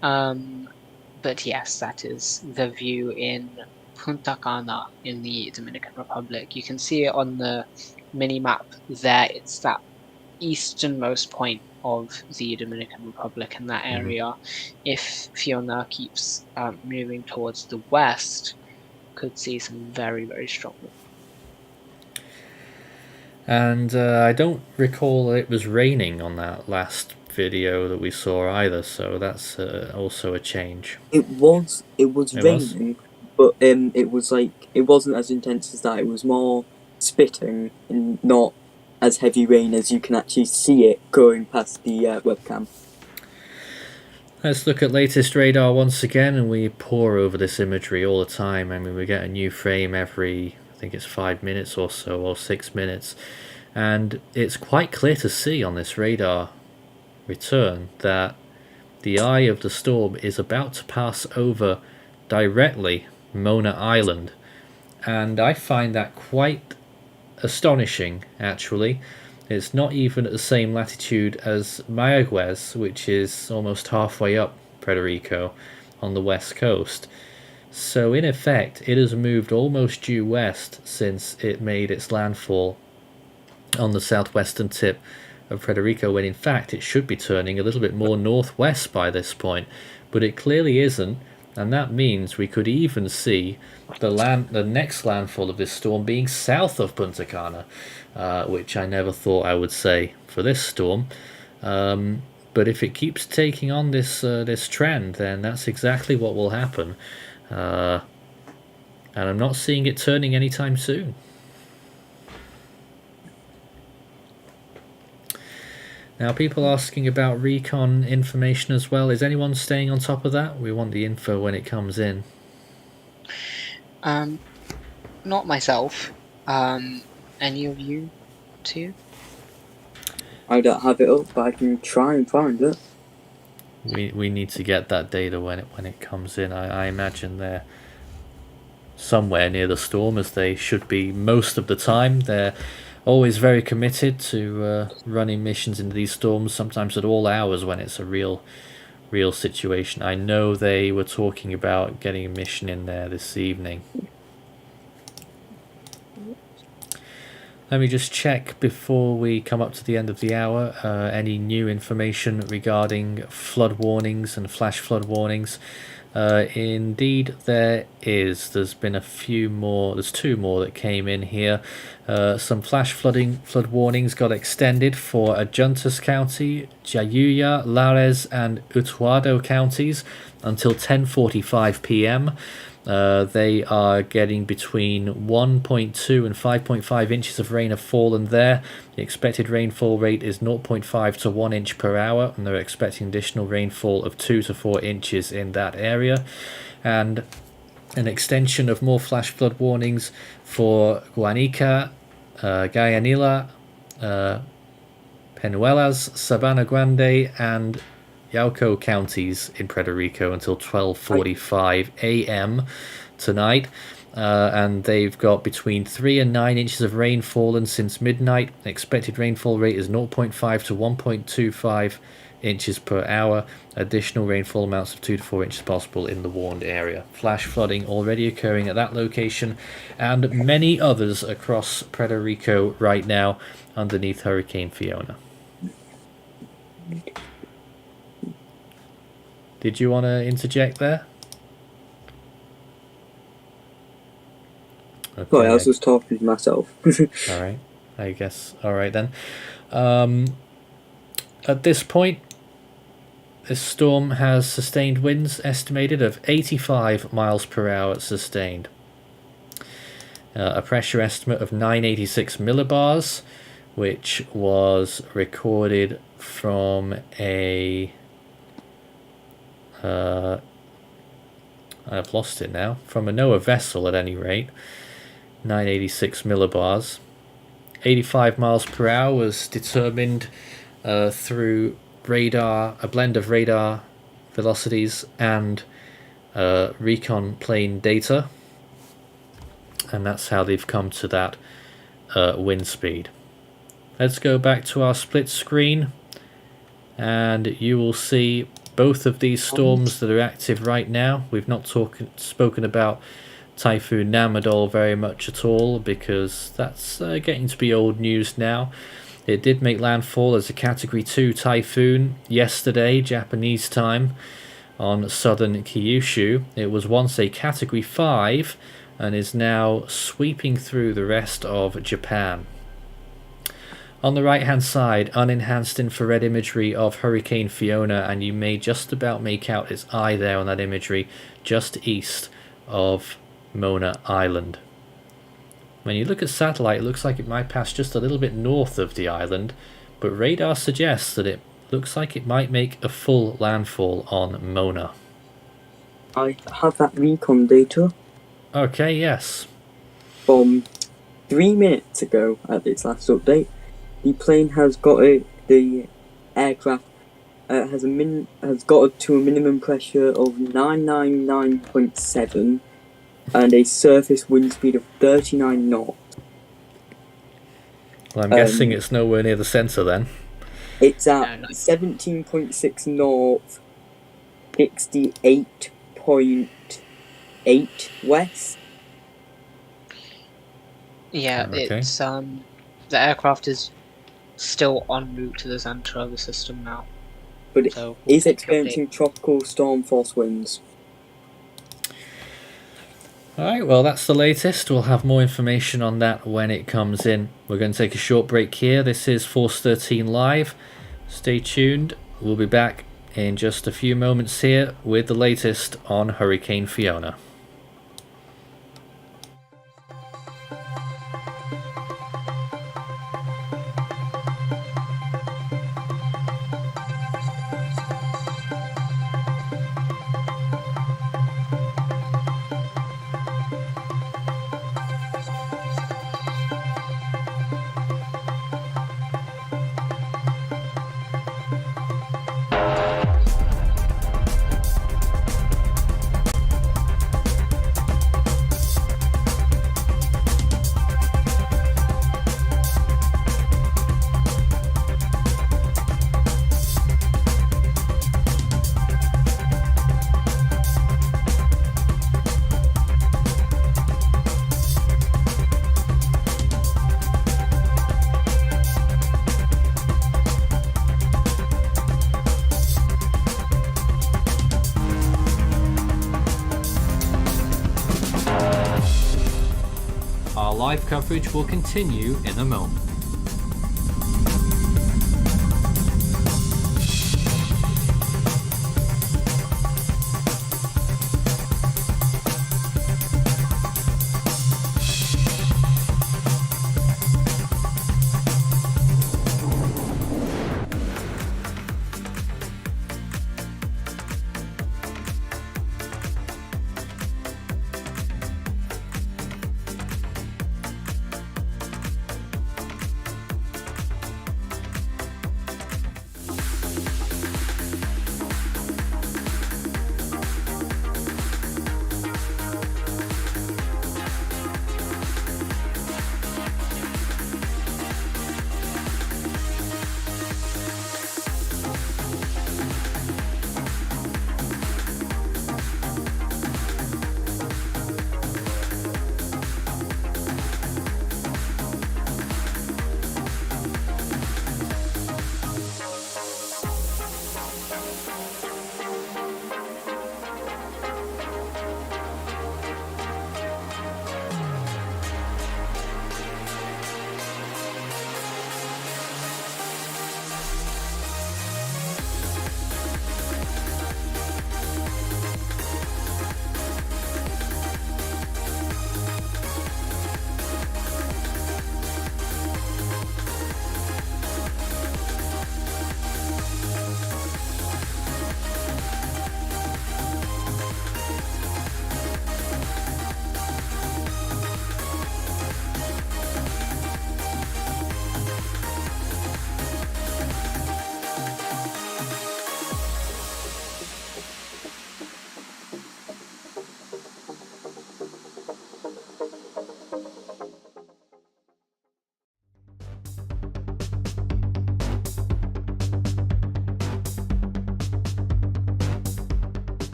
But yes, that is the view in Punta Cana in the Dominican Republic. You can see it on the mini map there. It's that easternmost point of the Dominican Republic in that area. If Fiona keeps moving towards the west, could see some very, very strong. And I don't recall it was raining on that last video that we saw either, so that's also a change. It was It was? raining, but it was like it wasn't as intense as that. It was more spitting and not as heavy rain as you can actually see it going past the webcam. Let's look at latest radar once again, and we pore over this imagery all the time. I mean, we get a new frame every, I think it's 5 minutes or so, or 6 minutes, and it's quite clear to see on this radar return that the eye of the storm is about to pass over directly Mona Island, and I find that quite astonishing, actually. It's not even at the same latitude as Mayaguez, which is almost halfway up Puerto Rico on the west coast. So in effect, it has moved almost due west since it made its landfall on the southwestern tip of Puerto Rico, when in fact it should be turning a little bit more northwest by this point, but it clearly isn't, and that means we could even see the next landfall of this storm being south of Punta Cana, which I never thought I would say for this storm. But if it keeps taking on this trend, then that's exactly what will happen. And I'm not seeing it turning anytime soon. Now, people asking about recon information as well. Is anyone staying on top of that? We want the info when it comes in. Not myself. Any of you two? I don't have it up, but I can try and find it. We need to get that data when it comes in. I imagine they're somewhere near the storm, as they should be most of the time. They're always very committed to running missions into these storms, sometimes at all hours when it's a real situation. I know they were talking about getting a mission in there this evening. Let me just check before we come up to the end of the hour any new information regarding flood warnings and flash flood warnings. Indeed there is. There's been a few more. There's two more that came in here. Some flash flood warnings got extended for Adjuntas County, Jayuya, Lares and Utuado counties until 10:45 p.m. They are getting between 1.2 and 5.5 inches of rain have fallen there. The expected rainfall rate is 0.5 to 1 inch per hour, and they're expecting additional rainfall of 2 to 4 inches in that area. And an extension of more flash flood warnings for Guanica, Guayanilla, Penuelas, Sabana Grande, and Yauco counties in Puerto Rico until 12:45 a.m. tonight. And they've got between 3 and 9 inches of rain fallen since midnight. The expected rainfall rate is 0.5 to 1.25 inches per hour. Additional rainfall amounts of 2 to 4 inches possible in the warned area. Flash flooding already occurring at that location and many others across Puerto Rico right now underneath Hurricane Fiona. Did you want to interject there? Okay. Sorry, I was just talking to myself. All right, I guess. All right then. At this point, This storm has sustained winds estimated of 85 miles per hour sustained. A pressure estimate of 986 millibars, which was recorded from a... I've lost it now. From a NOAA vessel at any rate. 986 millibars. 85 miles per hour was determined through radar, a blend of radar velocities and recon plane data, and that's how they've come to that wind speed. Let's go back to our split screen, and you will see both of these storms that are active right now. We've not spoken about Typhoon Namadol very much at all, because that's getting to be old news now. It did make landfall as a Category 2 typhoon yesterday, Japanese time, on southern Kyushu. It was once a Category 5 and is now sweeping through the rest of Japan. On the right hand side, unenhanced infrared imagery of Hurricane Fiona, and you may just about make out its eye there on that imagery, just east of Mona Island. When you look at satellite, it looks like it might pass just a little bit north of the island, but radar suggests that it looks like it might make a full landfall on Mona. I have that recon data. Okay, yes. From 3 minutes ago at its last update, the plane has got the aircraft has got to a minimum pressure of 999.7 and a surface wind speed of 39 knots. Well, I'm guessing it's nowhere near the centre then. It's at 17.6 north, 68.8 west. Yeah, Okay. it's the aircraft is still en route to the centre of the system now. But it So is experiencing tropical storm force winds. Alright, well that's the latest. We'll have more information on that when it comes in. We're going to take a short break here. This is Force 13 Live. Stay tuned. We'll be back in just a few moments here with the latest on Hurricane Fiona. Our live coverage will continue in a moment.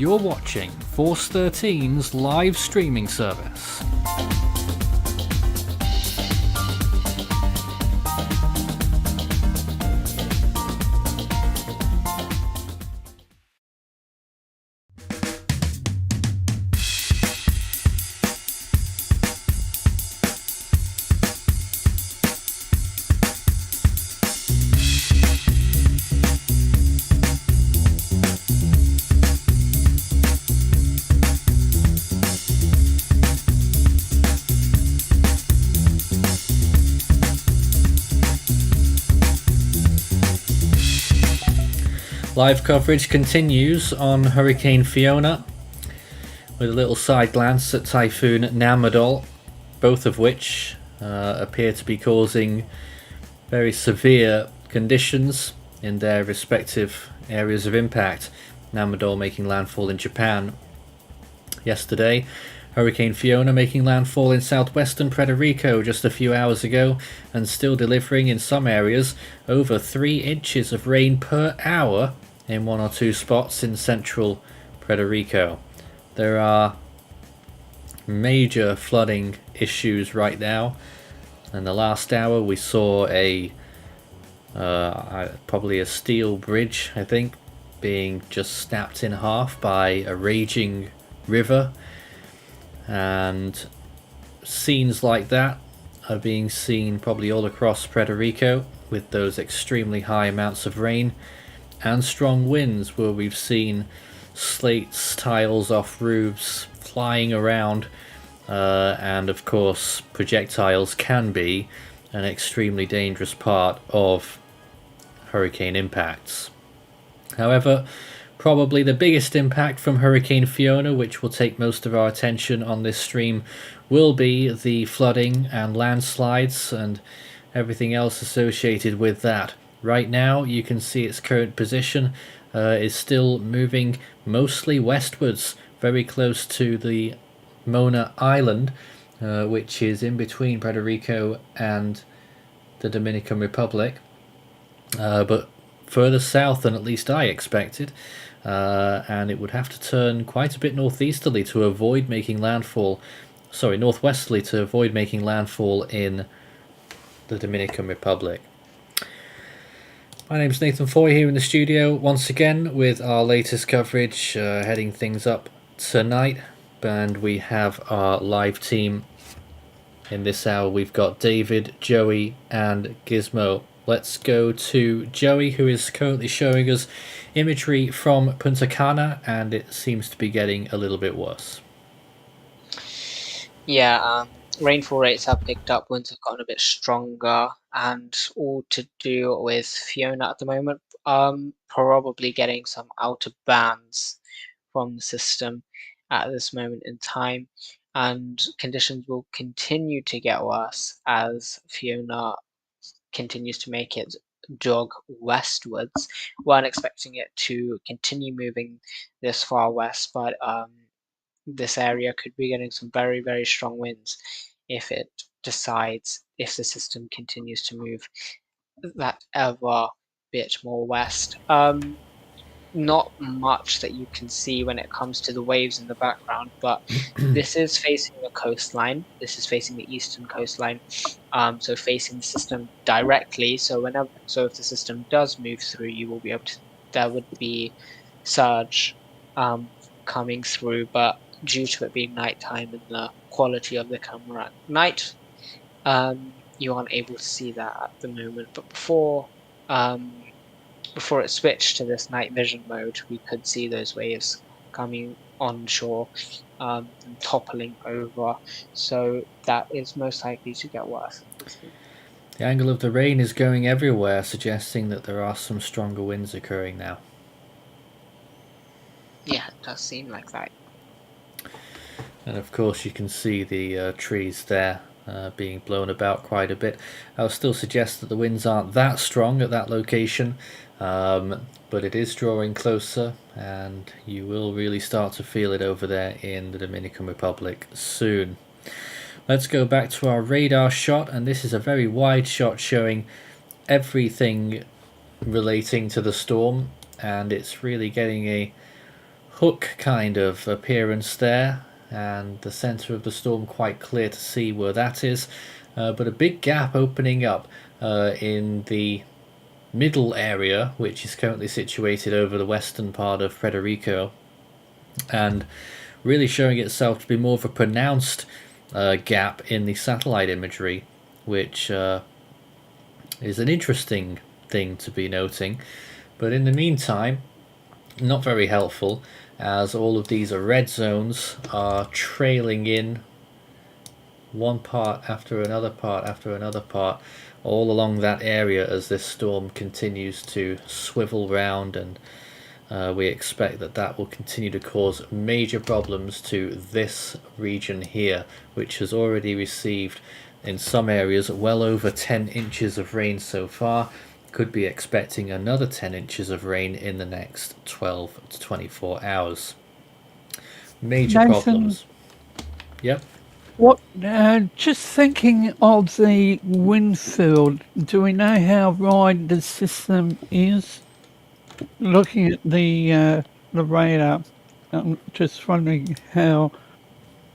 You're watching Force 13's live streaming service. Live coverage continues on Hurricane Fiona, with a little side glance at Typhoon Namadol, both of which appear to be causing very severe conditions in their respective areas of impact. Namadol making landfall in Japan yesterday, Hurricane Fiona making landfall in southwestern Puerto Rico just a few hours ago, and still delivering in some areas over 3 inches of rain per hour in 1 or 2 spots in central Puerto Rico. There are major flooding issues right now. In the last hour we saw probably a steel bridge, I think, being just snapped in half by a raging river, and scenes like that are being seen probably all across Puerto Rico with those extremely high amounts of rain and strong winds, where we've seen slates, tiles off roofs flying around, and of course projectiles can be an extremely dangerous part of hurricane impacts. However, probably the biggest impact from Hurricane Fiona, which will take most of our attention on this stream, will be the flooding and landslides and everything else associated with that. Right now you can see its current position is still moving mostly westwards, very close to the Mona Island, which is in between Puerto Rico and the Dominican Republic, but further south than at least I expected, and it would have to turn quite a bit northeasterly to avoid making landfall, northwesterly to avoid making landfall in the Dominican Republic. My name's Nathan Foy here in the studio once again with our latest coverage, heading things up tonight, and we have our live team in this hour. We've got David, Joey and Gizmo. Let's go to Joey, who is currently showing us imagery from Punta Cana, and it seems to be getting a little bit worse. Yeah, rainfall rates have picked up, winds have gotten a bit stronger, and all to do with Fiona at the moment. Probably getting some outer bands from the system at this moment in time, and conditions will continue to get worse as Fiona continues to make its jog westwards. Weren't expecting it to continue moving this far west, but this area could be getting some very, very strong winds if it decides, if the system continues to move that ever bit more west. Not much that you can see when it comes to the waves in the background, but this is facing the coastline. This is facing the eastern coastline, so facing the system directly. So if the system does move through, you will be able to. There would be surge coming through, but due to it being nighttime and the quality of the camera at night, you aren't able to see that at the moment. But before it switched to this night vision mode, we could see those waves coming onshore and toppling over. So that is most likely to get worse. The angle of the rain is going everywhere, suggesting that there are some stronger winds occurring now. Yeah, it does seem like that. And of course you can see the trees there being blown about quite a bit. I'll still suggest that the winds aren't that strong at that location, but it is drawing closer, and you will really start to feel it over there in the Dominican Republic soon. Let's go back to our radar shot, and this is a very wide shot showing everything relating to the storm, and it's really getting a hook kind of appearance there, and the center of the storm quite clear to see where that is, but a big gap opening up in the middle area, which is currently situated over the western part of Puerto Rico, and really showing itself to be more of a pronounced gap in the satellite imagery, which is an interesting thing to be noting. But in the meantime, not very helpful, as all of these red zones are trailing in one part after another part after another part all along that area as this storm continues to swivel round, and we expect that that will continue to cause major problems to this region here, which has already received in some areas well over 10 inches of rain so far. Could be expecting another 10 inches of rain in the next 12 to 24 hours. Major Nathan, problems. Yep. What? Just thinking of the wind field, do we know how wide the system is? Looking at the radar, I'm just wondering how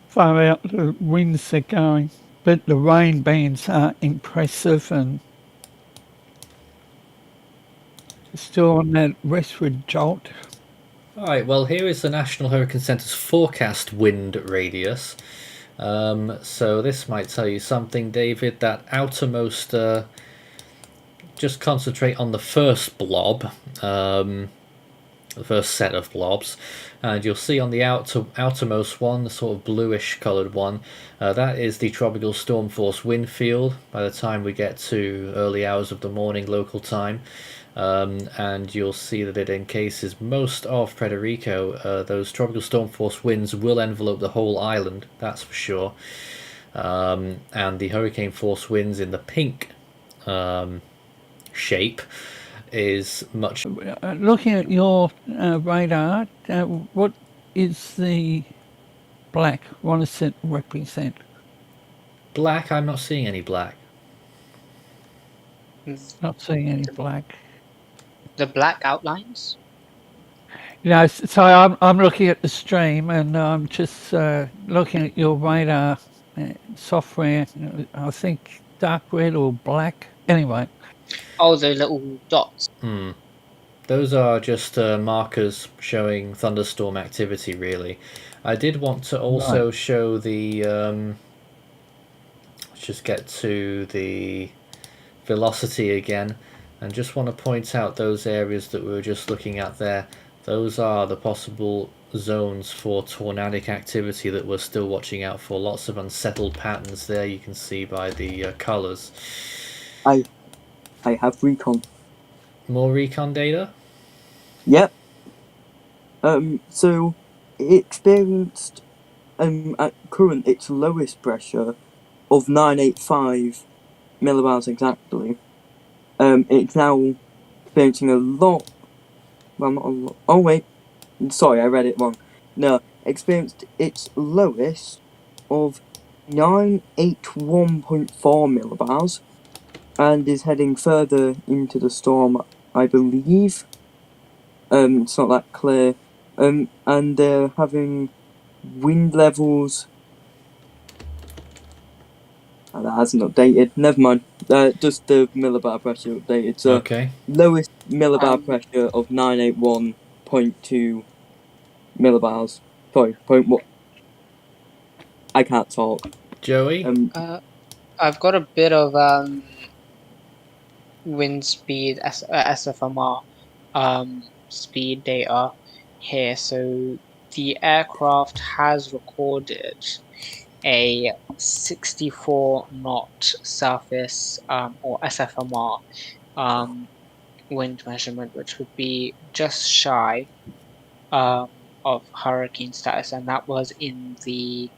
far out the winds are going. But the rain bands are impressive and still on that westward jolt. Alright, well here is the National Hurricane Centre's forecast wind radius. So this might tell you something, David. That outermost, just concentrate on the first blob, the first set of blobs, and you'll see on the outermost one, the sort of bluish coloured one, that is the tropical storm force wind field by the time we get to early hours of the morning local time. And you'll see that it encases most of Puerto Rico. Those tropical storm force winds will envelope the whole island, that's for sure. And the hurricane force winds in the pink shape is much... Looking at your radar, what is the black? What does it represent? Black? I'm not seeing any black. Not seeing any black. The black outlines? No, so I'm looking at the stream and I'm just looking at your radar software. I think dark red or black. Anyway. Oh, the little dots. Those are just markers showing thunderstorm activity, really. I did want to also show the... let's just get to the velocity again. And just want to point out those areas that we were just looking at there. Those are the possible zones for tornadic activity that we're still watching out for. Lots of unsettled patterns there, you can see by the colours. I have recon. More recon data? Yep. So it experienced at current its lowest pressure of 985 millibars exactly. It's now experiencing a lot. Well, not a lot. Oh wait, sorry, I read it wrong. No, experienced its lowest of 981.4 millibars, and is heading further into the storm, I believe. It's not that clear. And they're having wind levels. Oh, that hasn't updated. Never mind. Just the millibar pressure updated. So okay. Lowest millibar pressure of 981.2 millibars. Sorry, point what? I can't talk. Joey? I've got a bit of wind speed SFMR speed data here. So the aircraft has recorded a 64 knot surface or SFMR wind measurement, which would be just shy of hurricane status, and that was in the,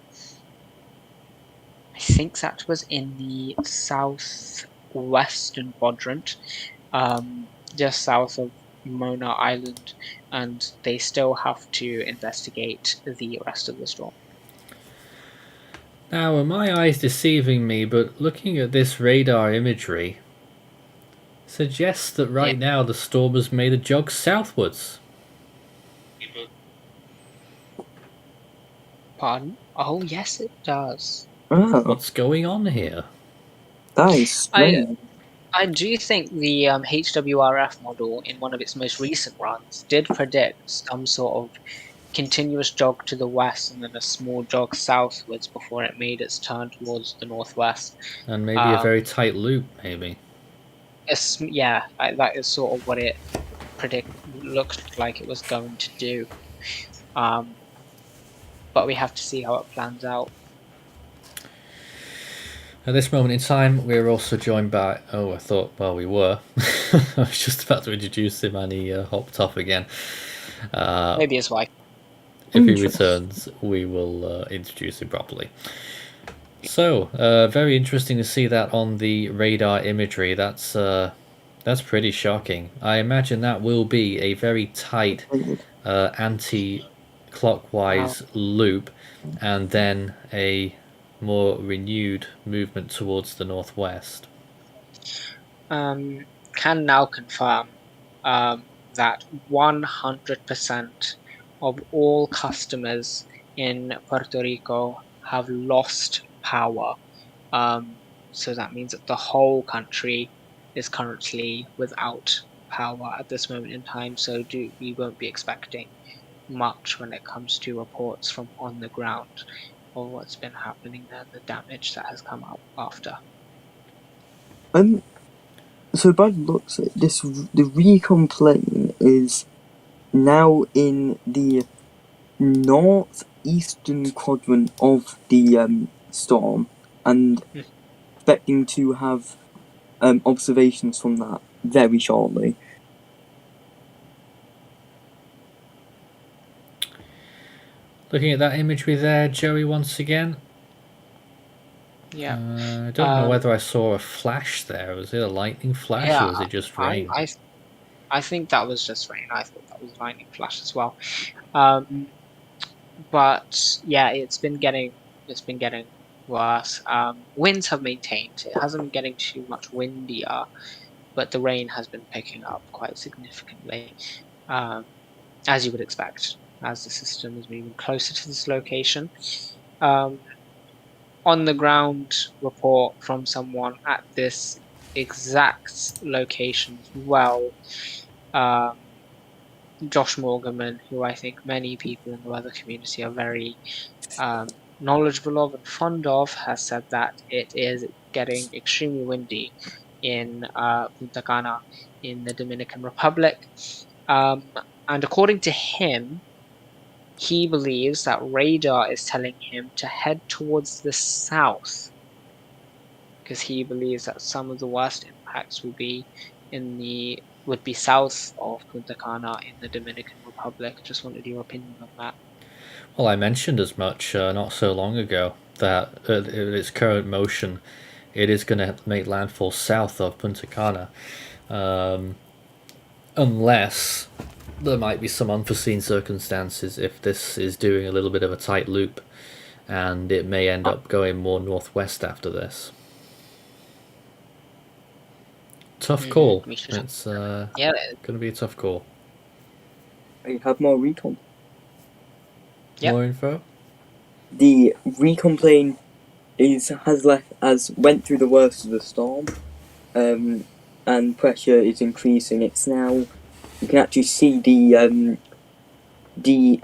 I think that was in the southwestern quadrant, just south of Mona Island, and they still have to investigate the rest of the storm. Now, are my eyes deceiving me, but looking at this radar imagery suggests that right now the storm has made a jog southwards. Pardon? Oh, yes, it does. Oh, What's going on here? that is strange. I do think the HWRF model in one of its most recent runs did predict some sort of continuous jog to the west and then a small jog southwards before it made its turn towards the northwest. And maybe a very tight loop, maybe. Yeah, that is sort of what it looked like it was going to do. But we have to see how it plans out. At this moment in time, we're also joined by... Oh, I thought... Well, we were. I was just about to introduce him and he hopped off again. Maybe it's why. If he returns, we will introduce him properly. So, very interesting to see that on the radar imagery. That's pretty shocking. I imagine that will be a very tight anti-clockwise loop, and then a more renewed movement towards the northwest. Can now confirm that 100% of all customers in Puerto Rico have lost power. So that means that the whole country is currently without power at this moment in time. So we won't be expecting much when it comes to reports from on the ground of what's been happening there, the damage that has come up after. So by the looks of it, the recon plane is now in the northeastern quadrant of the storm, and expecting to have observations from that very shortly. Looking at that imagery there, Joey, once again. Yeah. I don't know whether I saw a flash there. Was it a lightning flash, or was it just rain? I think that was just rain. I thought that was lightning flash as well. But yeah, it's been getting worse. Winds have maintained. It hasn't been getting too much windier, but the rain has been picking up quite significantly, as you would expect, as the system is moving closer to this location. On the ground report from someone at this exact location as well, Josh Morganman, who I think many people in the weather community are very knowledgeable of and fond of, has said that it is getting extremely windy in Punta Cana in the Dominican Republic. And according to him, he believes that radar is telling him to head towards the south, because he believes that some of the worst impacts would be south of Punta Cana in the Dominican Republic. Just wanted your opinion on that. Well, I mentioned as much not so long ago that its current motion, it is going to make landfall south of Punta Cana, unless there might be some unforeseen circumstances if this is doing a little bit of a tight loop, and it may end up going more northwest after this. Tough call. It's going to be a tough call. I have more recon. Yep. More info? The recon plane went through the worst of the storm, and pressure is increasing. It's now, you can actually see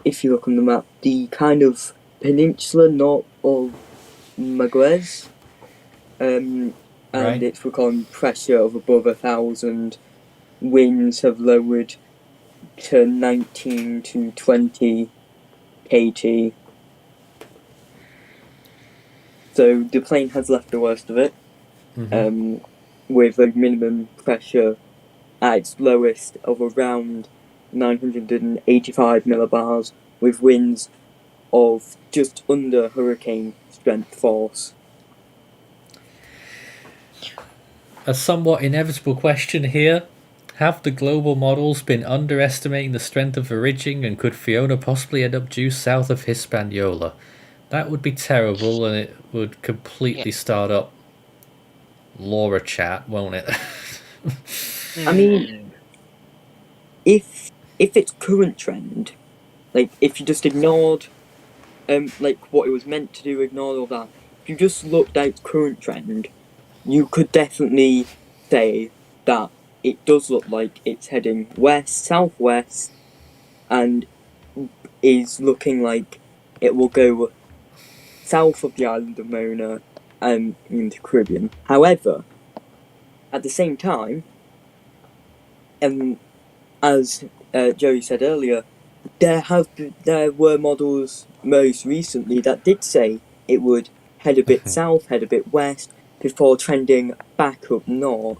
if you look on the map, the kind of peninsula north of Maguez, and Right. it's recording pressure of above 1,000. Winds have lowered to 19 to 20 kT. So the plane has left the worst of it, with a minimum pressure at its lowest of around 985 millibars, with winds of just under hurricane strength force. A somewhat inevitable question here. Have the global models been underestimating the strength of the ridging, and could Fiona possibly end up due south of Hispaniola? That would be terrible, and it would completely start up Laura chat, won't it? I mean, if its current trend, like if you just ignored like what it was meant to do, ignore all that. If you just looked at its current trend, you could definitely say that it does look like it's heading southwest, and is looking like it will go south of the island of Mona in the Caribbean. However, at the same time, as Joey said earlier, there were models most recently that did say it would head a bit south, head a bit west, before trending back up north.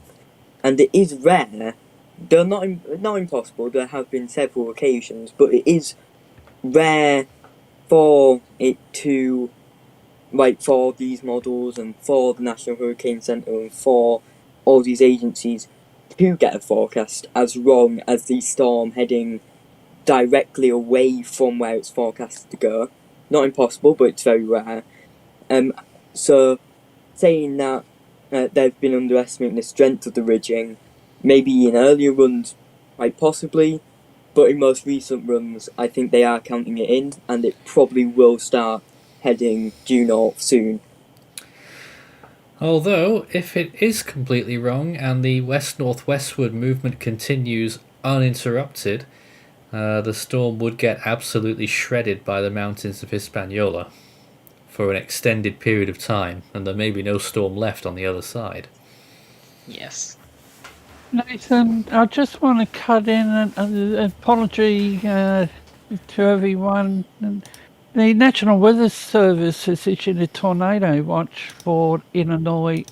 And it is rare. They're not impossible. There have been several occasions, but it is rare for it to, like, for these models and for the National Hurricane Centre and for all these agencies to get a forecast as wrong as the storm heading directly away from where it's forecasted to go. Not impossible, but it's very rare. So saying that they've been underestimating the strength of the ridging, maybe in earlier runs, quite possibly, but in most recent runs, I think they are counting it in, and it probably will start heading due north soon. Although, if it is completely wrong and the west-northwestward movement continues uninterrupted, the storm would get absolutely shredded by the mountains of Hispaniola for an extended period of time, and there may be no storm left on the other side. Yes. Nathan, I just want to cut in an apology to everyone. The National Weather Service has issued a tornado watch for Illinois,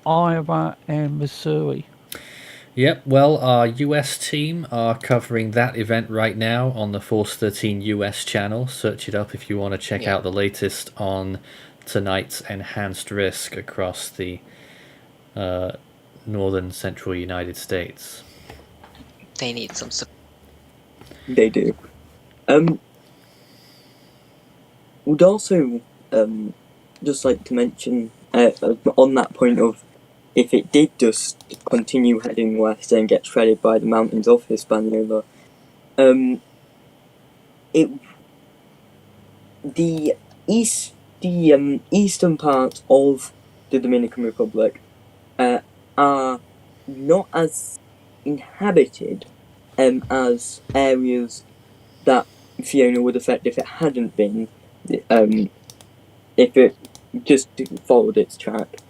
Iowa, and Missouri. Yep, well, our US team are covering that event right now on the Force 13 US channel. Search it up if you want to check out the latest on tonight's enhanced risk across the northern central United States. They need some support. They do. Would also just like to mention on that point of, if it did just continue heading west and get shredded by the mountains of Hispaniola, the eastern part of the Dominican Republic are not as inhabited as areas that Fiona would affect if it hadn't been, if it just followed its track.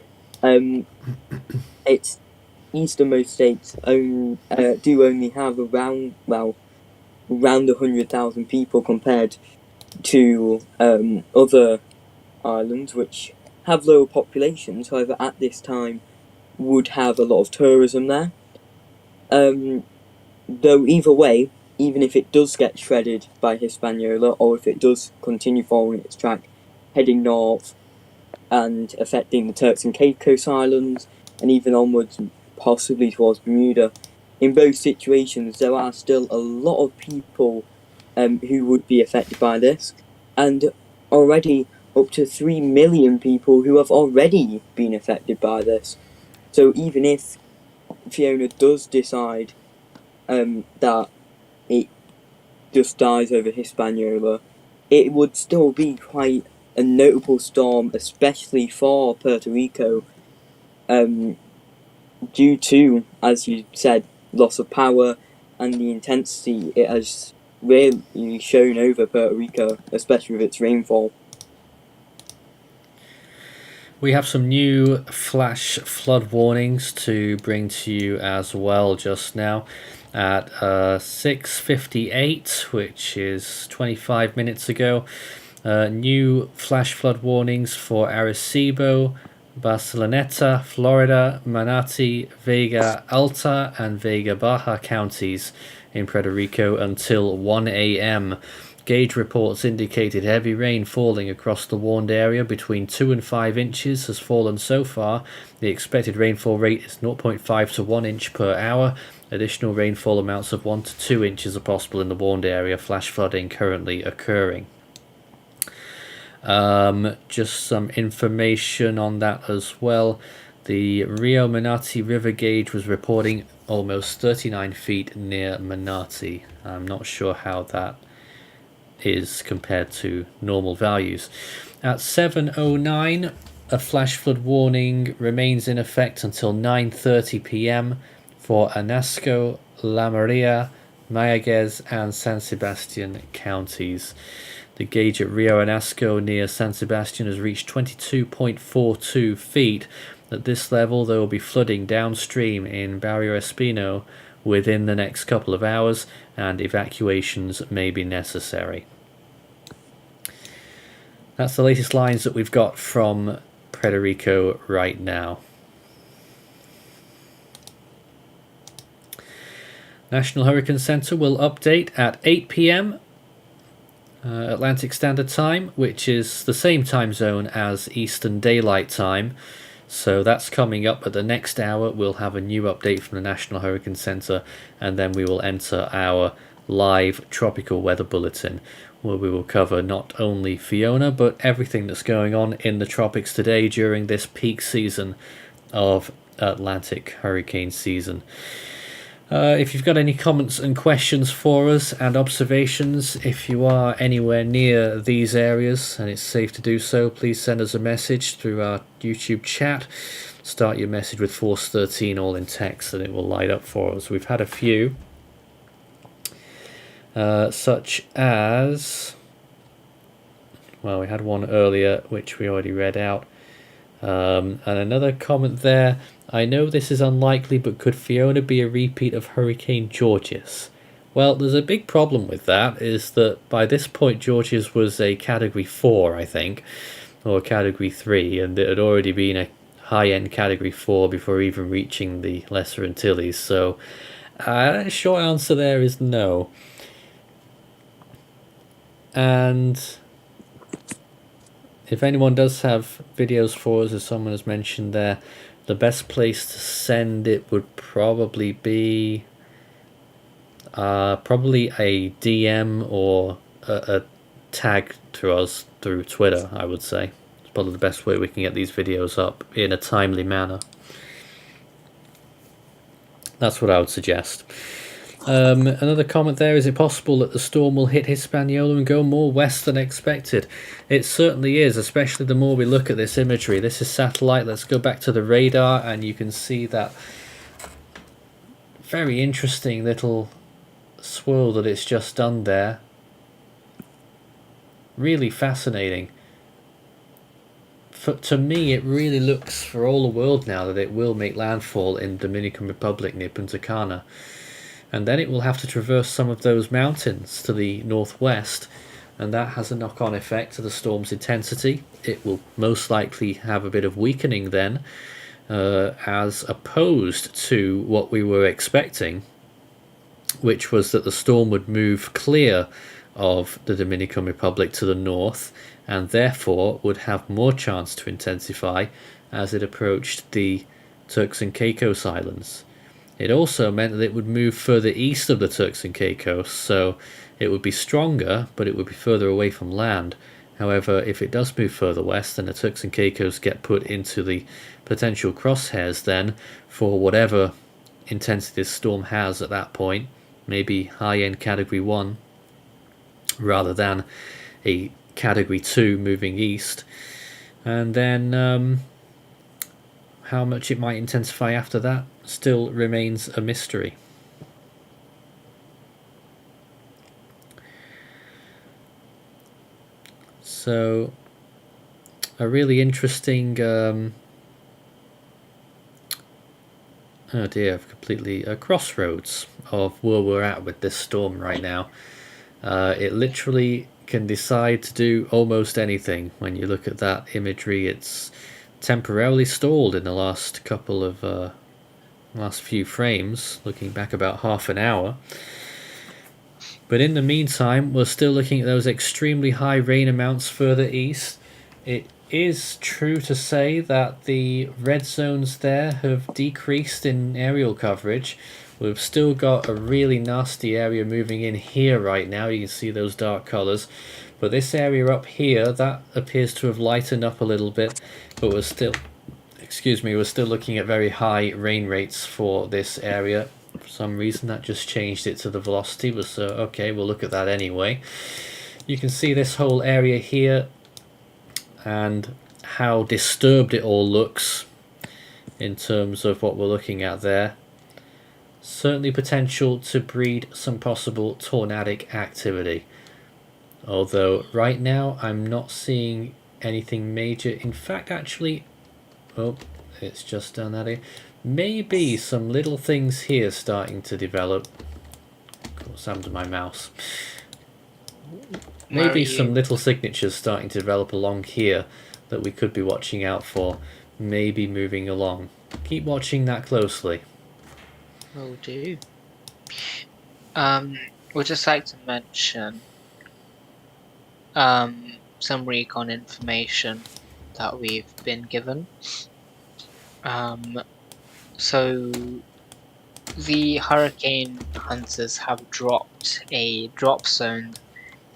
Its easternmost states do only have around 100,000 people compared to other islands which have lower populations, however at this time would have a lot of tourism there. Though either way, even if it does get shredded by Hispaniola, or if it does continue following its track, heading north and affecting the Turks and Caicos Islands, and even onwards, possibly towards Bermuda, in both situations there are still a lot of people who would be affected by this, and already up to 3 million people who have already been affected by this. So even if Fiona does decide that it just dies over Hispaniola, it would still be quite a notable storm, especially for Puerto Rico, due to, as you said, loss of power and the intensity it has really shown over Puerto Rico, especially with its rainfall. We have some new flash flood warnings to bring to you as well just now. At 6:58, which is 25 minutes ago, new flash flood warnings for Arecibo, Barceloneta, Florida, Manatee, Vega Alta, and Vega Baja counties in Puerto Rico until 1 a.m. Gauge reports indicated heavy rain falling across the warned area between 2 and 5 inches has fallen so far. The expected rainfall rate is 0.5 to 1 inch per hour. Additional rainfall amounts of 1 to 2 inches are possible in the warned area. Flash flooding currently occurring. Just some information on that as well. The Rio Manatee River gauge was reporting almost 39 feet near Manatee. I'm not sure how that is compared to normal values. At 7:09, a flash flood warning remains in effect until 9:30 p.m. for Anasco, La Maria, Mayaguez and San Sebastian counties. The gauge at Rio Anasco near San Sebastian has reached 22.42 feet. At this level, there will be flooding downstream in Barrio Espino within the next couple of hours, and evacuations may be necessary. That's the latest lines that we've got from Puerto Rico right now. National Hurricane Center will update at 8 p.m. Atlantic Standard Time, which is the same time zone as Eastern Daylight Time. So that's coming up at the next hour. We'll have a new update from the National Hurricane Center, and then we will enter our live tropical weather bulletin, where we will cover not only Fiona but everything that's going on in the tropics today during this peak season of Atlantic hurricane season. If you've got any comments and questions for us and observations, if you are anywhere near these areas and it's safe to do so, please send us a message through our YouTube chat. Start your message with Force 13 all in text and it will light up for us. We've had a few, such as, well, we had one earlier which we already read out, and another comment there. I know this is unlikely, but could Fiona be a repeat of Hurricane Georges? Well, there's a big problem with that, is that by this point Georges was a Category 4, I think, or Category 3, and it had already been a high-end Category 4 before even reaching the Lesser Antilles, so short answer there is no. And if anyone does have videos for us, as someone has mentioned there, the best place to send it would probably be probably a DM or a tag to us through Twitter, I would say. It's probably the best way we can get these videos up in a timely manner. That's what I would suggest. Another comment there, is it possible that the storm will hit Hispaniola and go more west than expected? It certainly is, especially the more we look at this imagery. This is satellite. Let's go back to the radar and you can see that very interesting little swirl that it's just done there. Really fascinating. To me, it really looks for all the world now that it will make landfall in Dominican Republic near Punta Cana. And then it will have to traverse some of those mountains to the northwest, and that has a knock-on effect to the storm's intensity. It will most likely have a bit of weakening then, as opposed to what we were expecting, which was that the storm would move clear of the Dominican Republic to the north, and therefore would have more chance to intensify as it approached the Turks and Caicos Islands. It also meant that it would move further east of the Turks and Caicos, so it would be stronger, but it would be further away from land. However, if it does move further west, then the Turks and Caicos get put into the potential crosshairs then for whatever intensity this storm has at that point, maybe high-end Category 1, rather than a Category 2 moving east. And then how much it might intensify after that still remains a mystery. So a really interesting oh dear, I've completely a crossroads of where we're at with this storm right now. It literally can decide to do almost anything. When you look at that imagery, it's temporarily stalled in the last couple of last few frames, looking back about half an hour. But in the meantime, we're still looking at those extremely high rain amounts further east. It is true to say that the red zones there have decreased in aerial coverage. We've still got a really nasty area moving in here right now. You can see those dark colours. But this area up here, that appears to have lightened up a little bit. But we're still, we're still looking at very high rain rates for this area. For some reason that just changed it to the velocity, but so okay, we'll look at that anyway. You can see this whole area here and how disturbed it all looks in terms of what we're looking at there. Certainly potential to breed some possible tornadic activity. Although right now I'm not seeing anything major. In fact, actually, oh, it's just done that here. Maybe some little things here starting to develop. What's happened to my mouse? Maybe some little signatures starting to develop along here that we could be watching out for. Maybe moving along. Keep watching that closely. Will do. Would just like to mention some recon information that we've been given. So the hurricane hunters have dropped a drop zone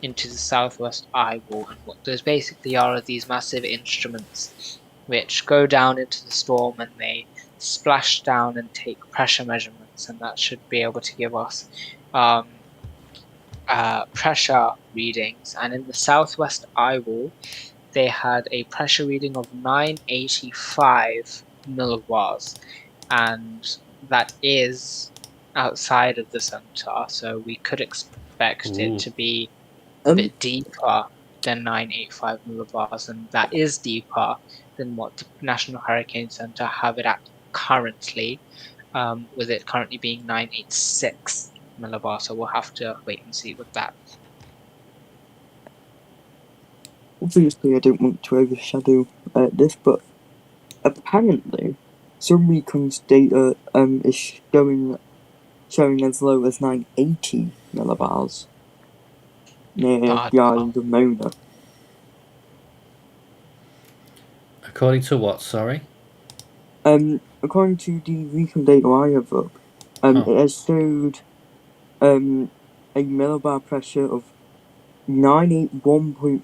into the southwest eyewall, and what those basically are these massive instruments which go down into the storm and they splash down and take pressure measurements, and that should be able to give us pressure readings. And in the southwest eyewall they had a pressure reading of 985 millibars, and that is outside of the center, so we could expect it to be a bit deeper than 985 millibars, and that is deeper than what the National Hurricane Center have it at currently, with it currently being 986 millibars, so we'll have to wait and see with that. Obviously, I don't want to overshadow this, but apparently, some recon's data is showing as low as 980 millibars near the island of Mona. According to what, sorry? According to the recon data I have up, it has showed a millibar pressure of 981.4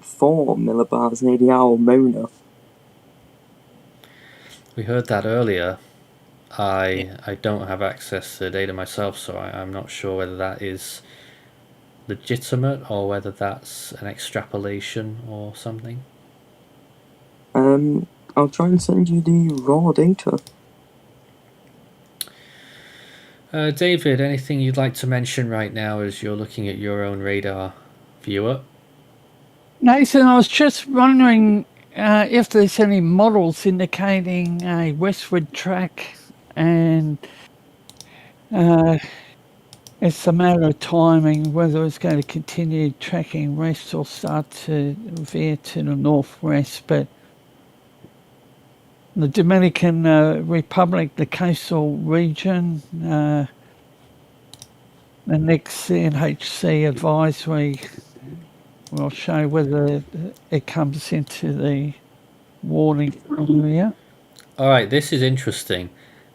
millibars near the Isle of Mona. We heard that earlier. I don't have access to the data myself, so I'm not sure whether that is legitimate or whether that's an extrapolation or something. I'll try and send you the raw data. David, anything you'd like to mention right now as you're looking at your own radar viewer? Nathan, I was just wondering if there's any models indicating a westward track, and it's a matter of timing whether it's going to continue tracking west or start to veer to the northwest. But the Dominican Republic, the coastal region, the next NHC advisory will show whether it comes into the warning area. All right, this is interesting.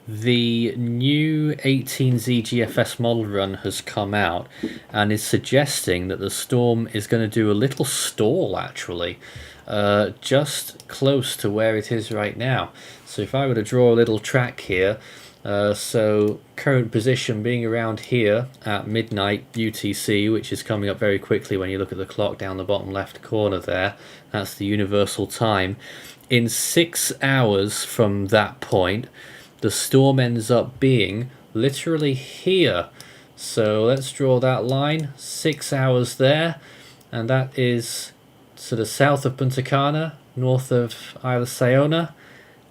The new 18Z GFS model run has come out and is suggesting that the storm is going to do a little stall, actually, just close to where it is right now. So if I were to draw a little track here, so current position being around here at midnight UTC, which is coming up very quickly when you look at the clock down the bottom left corner there, that's the universal time. In 6 hours from that point, the storm ends up being literally here. So let's draw that line, 6 hours there, and that is to the south of Punta Cana, north of Isla Sayona,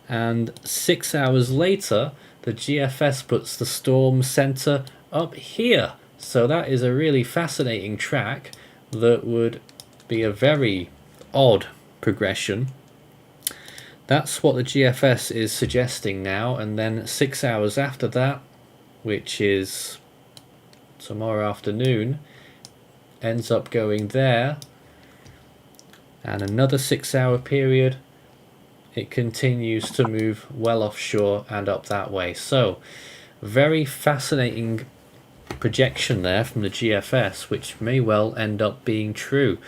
and 6 hours later the GFS puts the storm center up here. So that is a really fascinating track that would be a very odd progression. That's what the GFS is suggesting now, and then 6 hours after that, which is tomorrow afternoon, ends up going there, and another 6 hour period it continues to move well offshore and up that way. So very fascinating projection there from the GFS, which may well end up being true.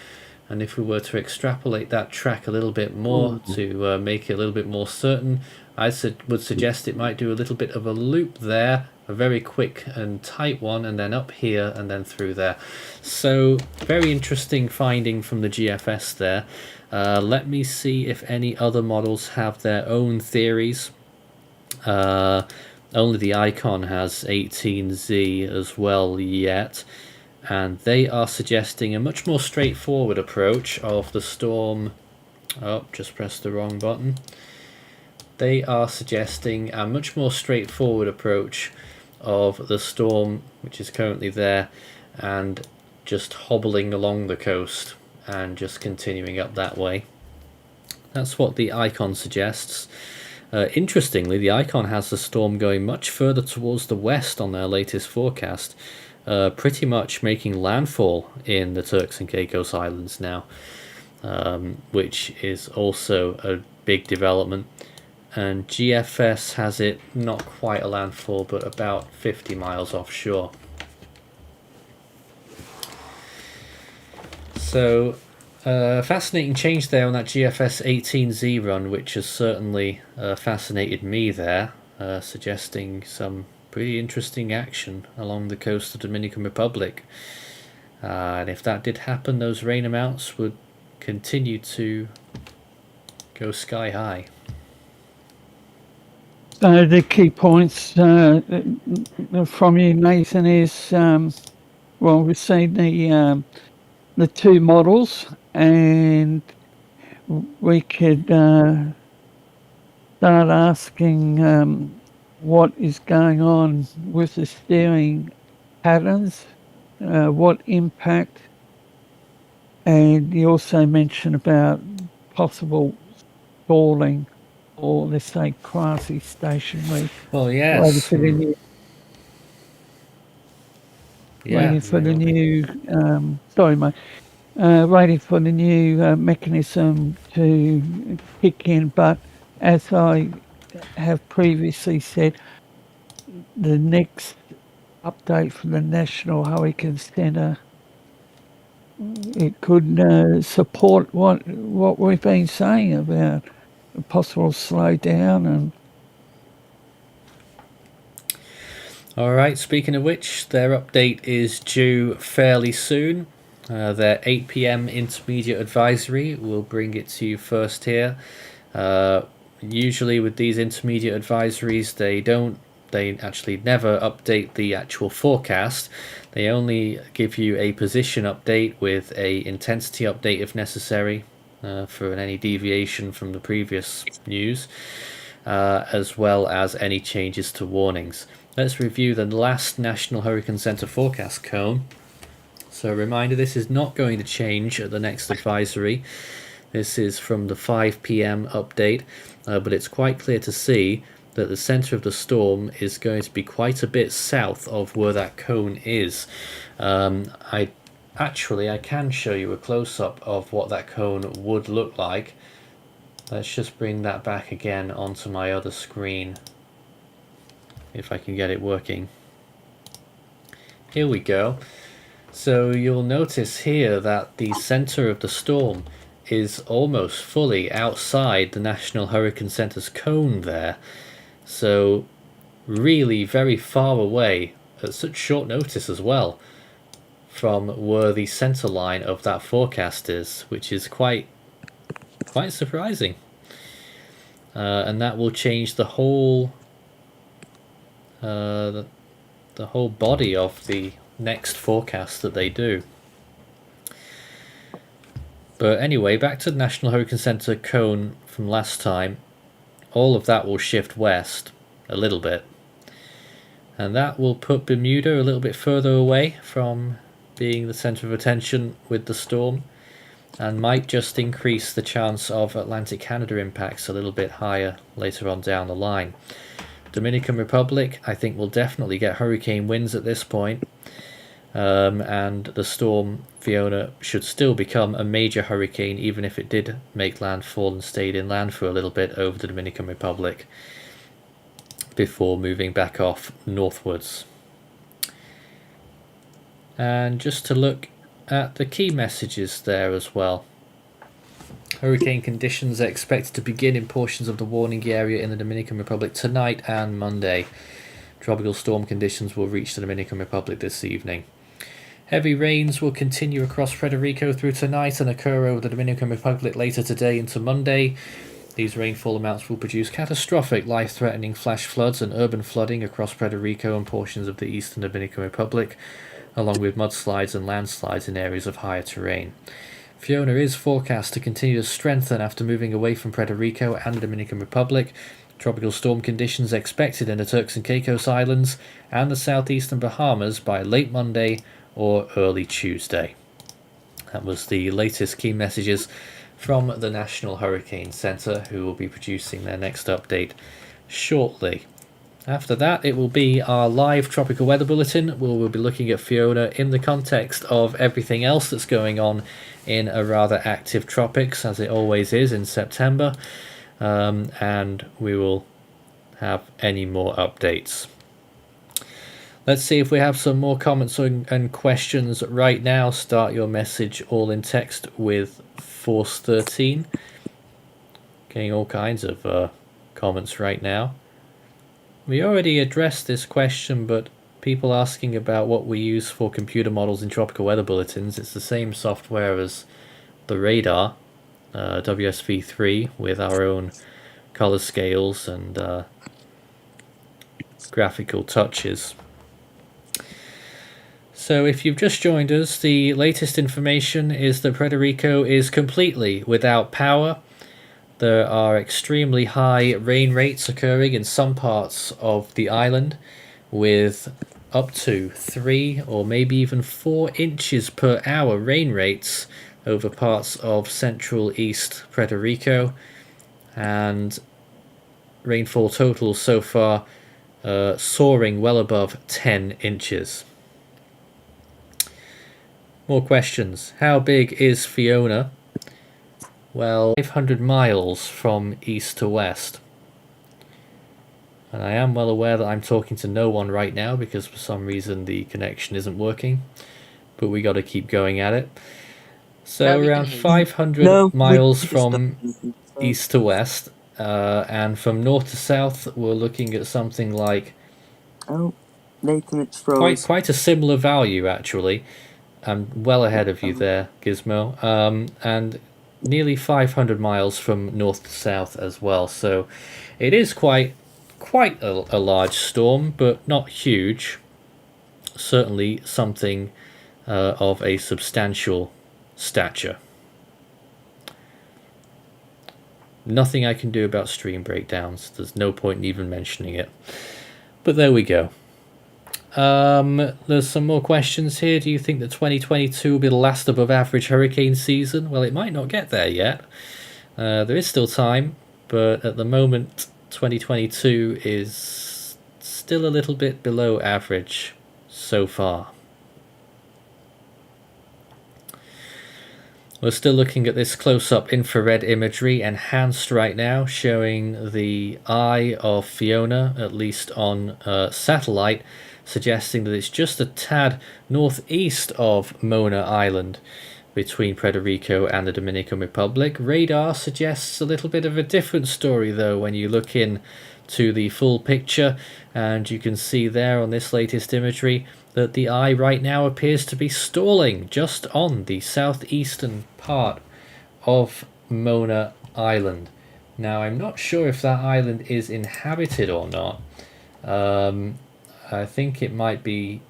And if we were to extrapolate that track a little bit more to make it a little bit more certain, I would suggest it might do a little bit of a loop there a very quick and tight one, and then up here and then through there. So very interesting finding from the GFS there. Let me see if any other models have their own theories. Only the Icon has 18Z as well yet, and they are suggesting a much more straightforward approach of the storm. Oh, just pressed the wrong button. They are suggesting a much more straightforward approach of the storm, which is currently there, and just hobbling along the coast and just continuing up that way. That's what the Icon suggests. Interestingly, the Icon has the storm going much further towards the west on their latest forecast, pretty much making landfall in the Turks and Caicos Islands now, which is also a big development. And GFS has it not quite a landfall, but about 50 miles offshore. So fascinating change there on that GFS 18Z run, which has certainly fascinated me there, suggesting some pretty interesting action along the coast of the Dominican Republic. And if that did happen, those rain amounts would continue to go sky high. So the key points from you, Nathan, is well, we've seen the two models, and we could start asking what is going on with the steering patterns, what impact, and you also mentioned about possible stalling, or let's say quasi-stationary. Well, yes. Waiting for the new, waiting for the new sorry, mate. Waiting for the new mechanism to kick in, but as I have previously said, the next update from the National Hurricane Centre, it could support what we've been saying about a possible slowdown. And all right, speaking of which, their update is due fairly soon. Their 8 p.m. intermediate advisory will bring it to you first here. Usually with these intermediate advisories, they actually never update the actual forecast. They only give you a position update with a intensity update if necessary, for any deviation from the previous news, as well as any changes to warnings. Let's review the last National Hurricane Center forecast cone. So a reminder, this is not going to change at the next advisory. This is from the 5 p.m. update, but it's quite clear to see that the center of the storm is going to be quite a bit south of where that cone is. I can show you a close-up of what that cone would look like. Let's just bring that back again onto my other screen, if I can get it working. Here we go. So you'll notice here that the center of the storm is almost fully outside the National Hurricane Center's cone there. So really very far away at such short notice as well from where the center line of that forecast is, which is quite surprising. And that will change the whole the whole body of the next forecast that they do. But anyway, back to the National Hurricane Center cone from last time. All of that will shift west a little bit, and that will put Bermuda a little bit further away from being the center of attention with the storm, and might just increase the chance of Atlantic Canada impacts a little bit higher later on down the line. Dominican Republic, I think, will definitely get hurricane winds at this point, and the storm Fiona should still become a major hurricane, even if it did make landfall and stayed inland for a little bit over the Dominican Republic before moving back off northwards. And just to look at the key messages there as well. Hurricane conditions are expected to begin in portions of the warning area in the Dominican Republic tonight and Monday. Tropical storm conditions will reach the Dominican Republic this evening. Heavy rains will continue across Puerto Rico through tonight and occur over the Dominican Republic later today into Monday. These rainfall amounts will produce catastrophic, life-threatening flash floods and urban flooding across Puerto Rico and portions of the eastern Dominican Republic, along with mudslides and landslides in areas of higher terrain. Fiona is forecast to continue to strengthen after moving away from Puerto Rico and the Dominican Republic. Tropical storm conditions expected in the Turks and Caicos Islands and the southeastern Bahamas by late Monday or early Tuesday. That was the latest key messages from the National Hurricane Center, who will be producing their next update shortly. After that, it will be our live tropical weather bulletin, where we'll be looking at Fiona in the context of everything else that's going on in a rather active tropics, as it always is in September, and we will have any more updates. Let's see if we have some more comments and questions right now. Start your message all in text with Force 13. Getting all kinds of comments right now. We already addressed this question, but people asking about what we use for computer models in tropical weather bulletins. It's the same software as the radar, WSV3, with our own color scales and graphical touches. So if you've just joined us, the latest information is that Puerto Rico is completely without power. There are extremely high rain rates occurring in some parts of the island, with up to 3 or maybe even 4 inches per hour rain rates over parts of central east Puerto Rico, and rainfall totals so far soaring well above 10 inches. More questions. How big is Fiona? Well, 500 miles from east to west. And I am well aware that I'm talking to no one right now because for some reason the connection isn't working. But we got to keep going at it. So around 500 miles from east to west. And from north to south, we're looking at something like... Oh, Nathan, it's froze. Quite a similar value, actually. I'm well ahead of you there, Gizmo. And nearly 500 miles from north to south as well. So it is quite a large storm, but not huge. Certainly something of a substantial stature. Nothing I can do about stream breakdowns. There's no point in even mentioning it. But there we go. There's some more questions here. Do you think that 2022 will be the last above average hurricane season? Well, it might not get there yet. There is still time, but at the moment 2022 is still a little bit below average so far. We're still looking at this close-up infrared imagery enhanced right now, showing the eye of Fiona, at least on satellite, suggesting that it's just a tad northeast of Mona Island between Puerto Rico and the Dominican Republic. Radar suggests a little bit of a different story though when you look in to the full picture, and you can see there on this latest imagery that the eye right now appears to be stalling just on the southeastern part of Mona Island. Now I'm not sure if that island is inhabited or not. I think it might be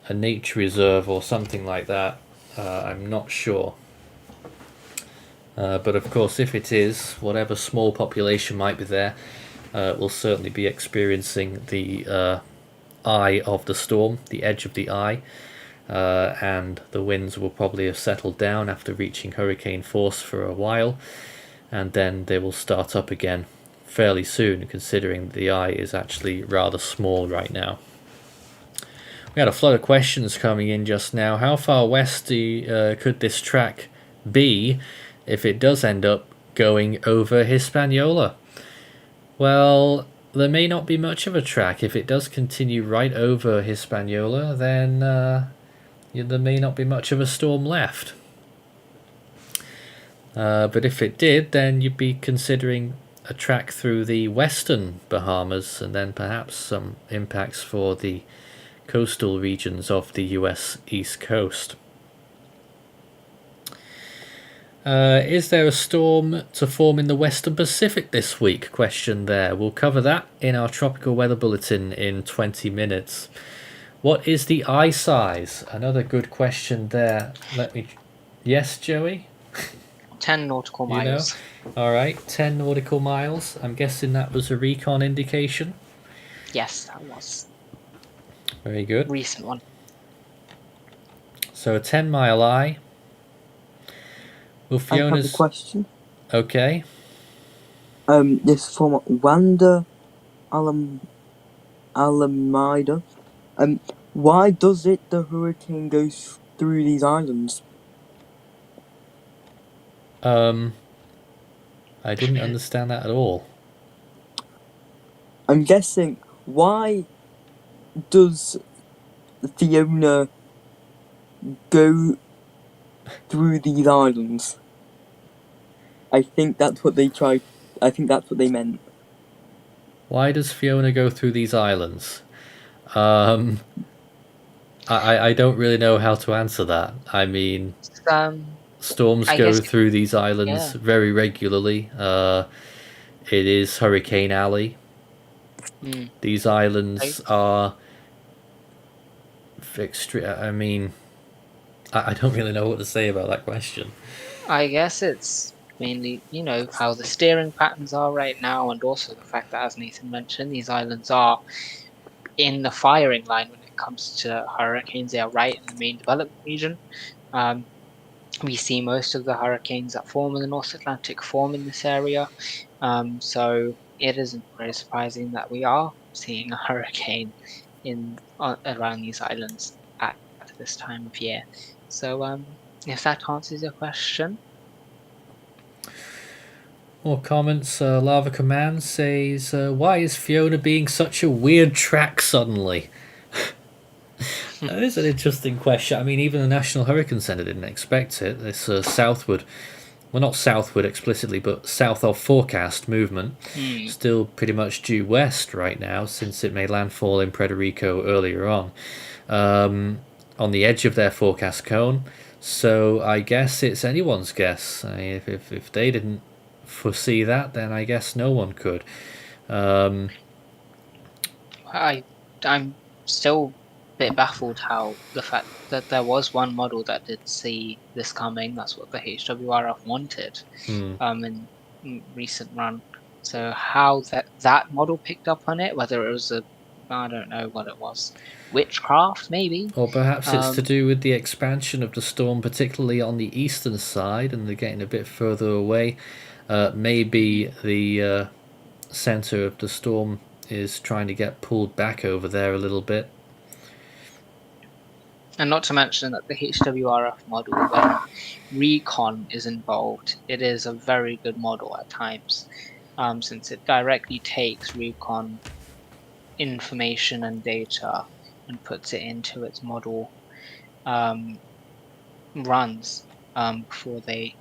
a nature reserve or something like that. I'm not sure. But of course, if it is, whatever small population might be there will certainly be experiencing the eye of the storm, the edge of the eye, and the winds will probably have settled down after reaching hurricane force for a while, and then they will start up again fairly soon, considering the eye is actually rather small right now. We had a flood of questions coming in just now. How far west could this track be if it does end up going over Hispaniola? Well, there may not be much of a track. If it does continue right over Hispaniola, then there may not be much of a storm left. But if it did, then you'd be considering a track through the western Bahamas, and then perhaps some impacts for the coastal regions of the US East Coast. Is there a storm to form in the Western Pacific this week? Question there. We'll cover that in our tropical weather bulletin in 20 minutes. What is the eye size? Another good question there. Yes, Joey? 10 nautical miles. All right, 10 nautical miles. I'm guessing that was a recon indication. Yes, that was. Very good. Recent one. So a 10-mile eye. Will Fiona's... I have a question. Okay. This from Wanda Alameda. Why does the hurricane go through these islands? I didn't understand that at all. I'm guessing, why does Fiona go through these islands? I think that's what they meant. Why does Fiona go through these islands? I don't really know how to answer that. I mean, storms go through these islands very regularly. It is Hurricane Alley. These islands are I mean, I don't really know what to say about that question. I guess it's mainly, how the steering patterns are right now, and also the fact that, as Nathan mentioned, these islands are in the firing line when it comes to hurricanes. They are right in the main development region. We see most of the hurricanes that form in the North Atlantic form in this area. So it isn't very surprising that we are seeing a hurricane around these islands at this time of year. So if that answers your question. More comments. Lava Command says, why is Fiona being such a weird track suddenly? That is an interesting question. I mean, even the National Hurricane Center didn't expect it. This southward, well, not southward explicitly, but south of forecast movement, still pretty much due west right now, since it made landfall in Puerto Rico earlier on the edge of their forecast cone. So I guess it's anyone's guess. If they didn't foresee that, then I guess no one could. I'm still a bit baffled how the fact that there was one model that did see this coming. That's what the HWRF wanted in recent run. So how that model picked up on it, whether it was I don't know what it was, witchcraft maybe, or perhaps it's to do with the expansion of the storm, particularly on the eastern side, and they're getting a bit further away. Maybe the center of the storm is trying to get pulled back over there a little bit. And not to mention that the HWRF model, when recon is involved, it is a very good model at times, since it directly takes recon information and data and puts it into its model runs before they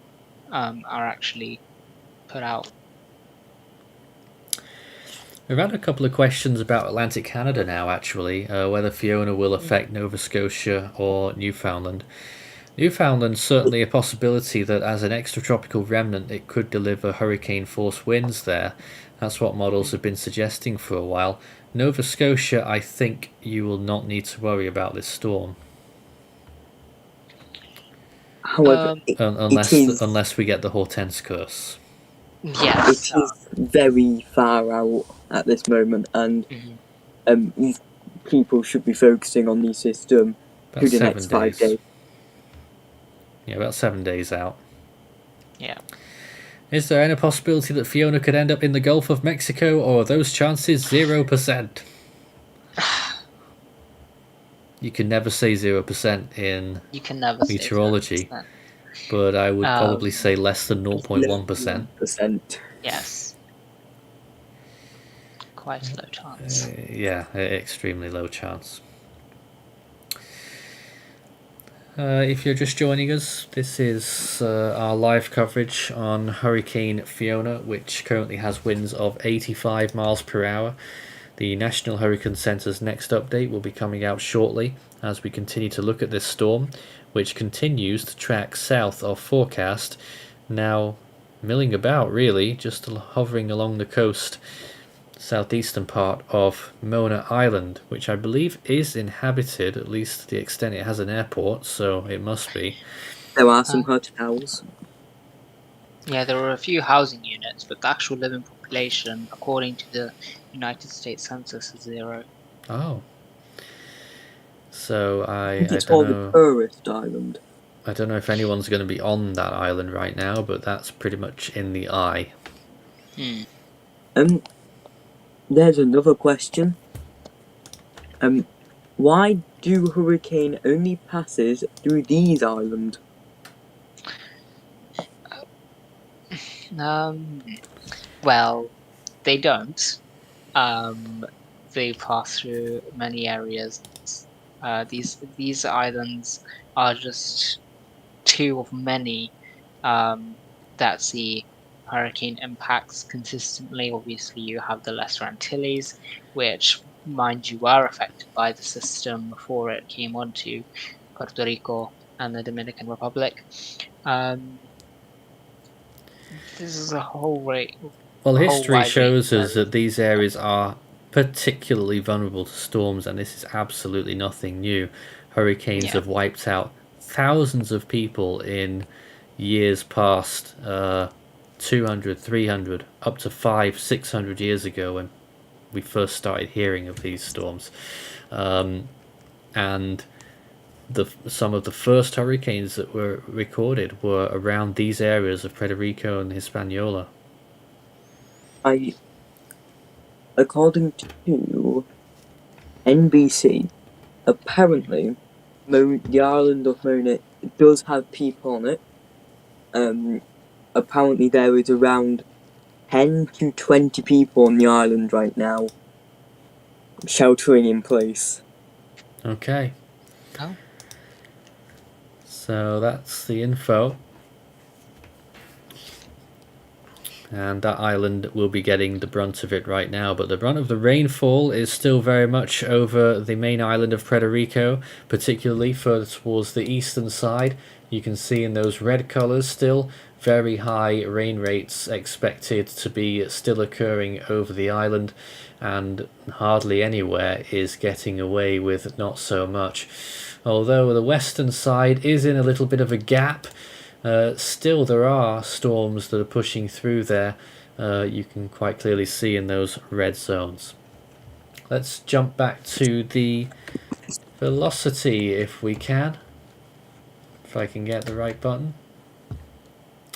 are actually put out. We've had a couple of questions about Atlantic Canada now, actually, whether Fiona will affect Nova Scotia or Newfoundland. Newfoundland's certainly a possibility that as an extratropical remnant it could deliver hurricane force winds there. That's what models have been suggesting for a while. Nova Scotia, I think you will not need to worry about this storm. However, unless we get the Hortense curse. Yes. It is very far out at this moment, and people should be focusing on the system through the next 5 days. Yeah, about 7 days out. Yeah. Is there any possibility that Fiona could end up in the Gulf of Mexico, or are those chances 0%? You can never say 0% in meteorology, but I would probably say less than 0.1%. Yes. Quite a low chance. Yeah, extremely low chance. If you're just joining us, this is our live coverage on Hurricane Fiona, which currently has winds of 85 miles per hour. The National Hurricane Centre's next update will be coming out shortly as we continue to look at this storm, which continues to track south of forecast, now milling about really, just hovering along the coast southeastern part of Mona Island, which I believe is inhabited, at least to the extent it has an airport, so it must be. There are some hotels. Yeah, there were a few housing units, but the actual living population, according to the United States Census, is 0. Oh. So I It's don't called know. a tourist island. I don't know if anyone's going to be on that island right now, but that's pretty much in the eye. There's another question. Why do hurricane only passes through these islands? Well, they don't. They pass through many areas. These islands are just two of many that see hurricane impacts consistently. Obviously, you have the Lesser Antilles, which, mind you, are affected by the system before it came onto Puerto Rico and the Dominican Republic. This is a whole rate. Well, history shows us that these areas are particularly vulnerable to storms, and this is absolutely nothing new. Hurricanes have wiped out thousands of people in years past, 200, 300, up to 500, 600 years ago when we first started hearing of these storms. And some of the first hurricanes that were recorded were around these areas of Puerto Rico and Hispaniola. According to NBC, apparently the island of Mona does have people on it. Apparently there is around 10 to 20 people on the island right now, sheltering in place. Okay. Oh. So that's the info. And that island will be getting the brunt of it right now, but the brunt of the rainfall is still very much over the main island of Puerto Rico, particularly further towards the eastern side. You can see in those red colours still very high rain rates expected to be still occurring over the island, and hardly anywhere is getting away with not so much. Although the western side is in a little bit of a gap, still there are storms that are pushing through there. You can quite clearly see in those red zones. Let's jump back to the velocity if we can. If I can get the right button.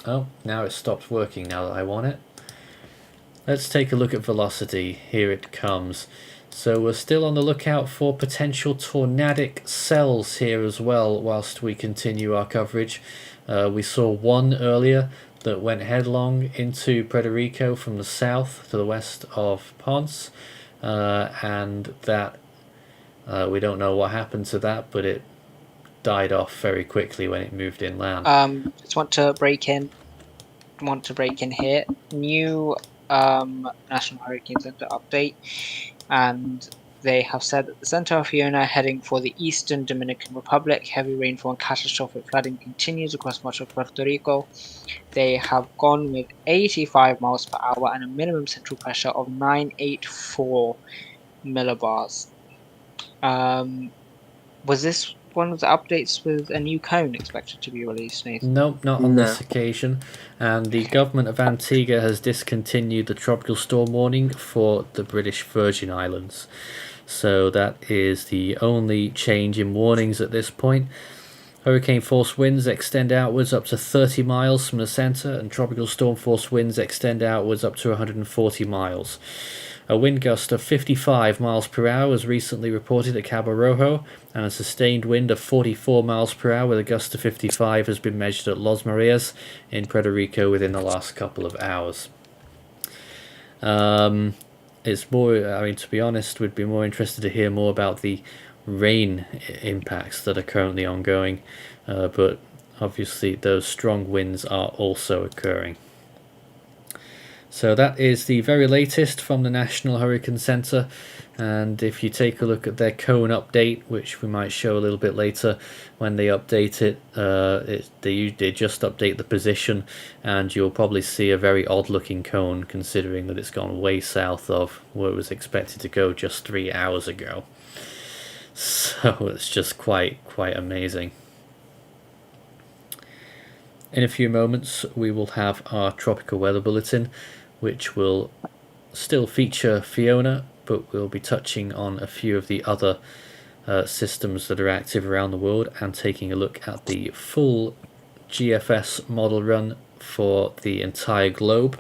Oh, now it stopped working now that I want it. Let's take a look at velocity. Here it comes. So we're still on the lookout for potential tornadic cells here as well whilst we continue our coverage. We saw one earlier that went headlong into Puerto Rico from the south to the west of Ponce, and that we don't know what happened to that, but it died off very quickly when it moved inland. Just want to break in here. New National Hurricane Center update, and they have said that the center of Fiona heading for the eastern Dominican Republic. Heavy rainfall and catastrophic flooding continues across much of Puerto Rico. They have gone with 85 miles per hour and a minimum central pressure of 984 millibars. Was this one of the updates with a new cone expected to be released, Nathan? Nope, not on this occasion. And the government of Antigua has discontinued the tropical storm warning for the British Virgin Islands. So that is the only change in warnings at this point. Hurricane force winds extend outwards up to 30 miles from the centre, and tropical storm force winds extend outwards up to 140 miles. A wind gust of 55 miles per hour was recently reported at Cabo Rojo, and a sustained wind of 44 miles per hour with a gust of 55 has been measured at Los Marias in Puerto Rico within the last couple of hours. It's more, I mean, to be honest, we'd be more interested to hear more about the rain impacts that are currently ongoing, but obviously those strong winds are also occurring. So that is the very latest from the National Hurricane Center, and if you take a look at their cone update, which we might show a little bit later, when they update it, they just update the position, and you'll probably see a very odd looking cone considering that it's gone way south of where it was expected to go just 3 hours ago. So it's just quite amazing. In a few moments we will have our tropical weather bulletin, which will still feature Fiona, but we'll be touching on a few of the other systems that are active around the world and taking a look at the full GFS model run for the entire globe.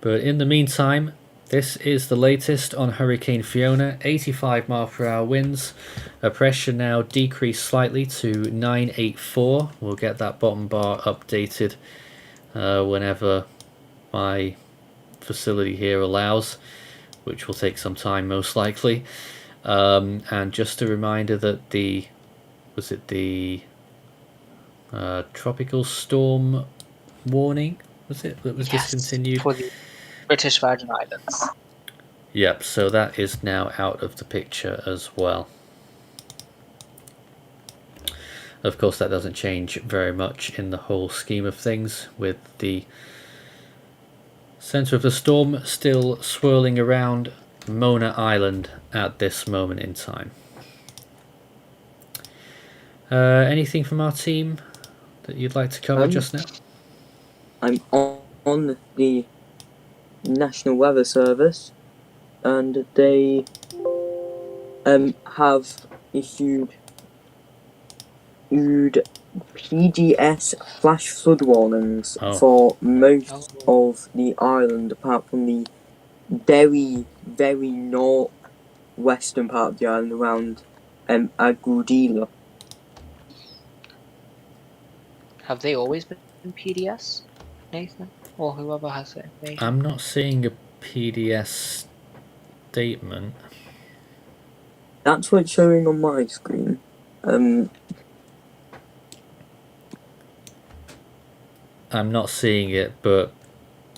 But in the meantime, this is the latest on Hurricane Fiona. 85 mile per hour winds, a pressure now decreased slightly to 984. We'll get that bottom bar updated whenever my facility here allows, which will take some time most likely. And just a reminder that the tropical storm warning, was it, that was discontinued? For the British Virgin Islands. Yep, so that is now out of the picture as well. Of course, that doesn't change very much in the whole scheme of things, with the centre of the storm still swirling around Mona Island at this moment in time. Anything from our team that you'd like to cover just now? I'm on the National Weather Service, and they have issued PDS flash flood warnings for most of the island, apart from the very northwestern part of the island around Agudila. Have they always been PDS, Nathan? Or whoever has it? I'm not seeing a PDS statement. That's what's showing on my screen. I'm not seeing it, but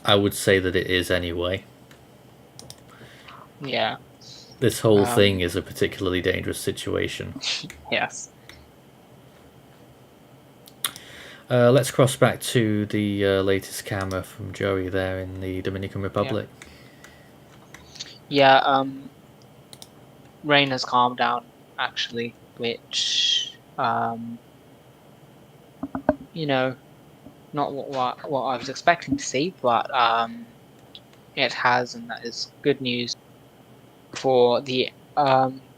I would say that it is anyway. Yeah. This whole thing is a particularly dangerous situation. Yes. Let's cross back to the latest camera from Joey there in the Dominican Republic. Yeah, rain has calmed down, actually, which, you know, not what I was expecting to see, but it has, and that is good news for the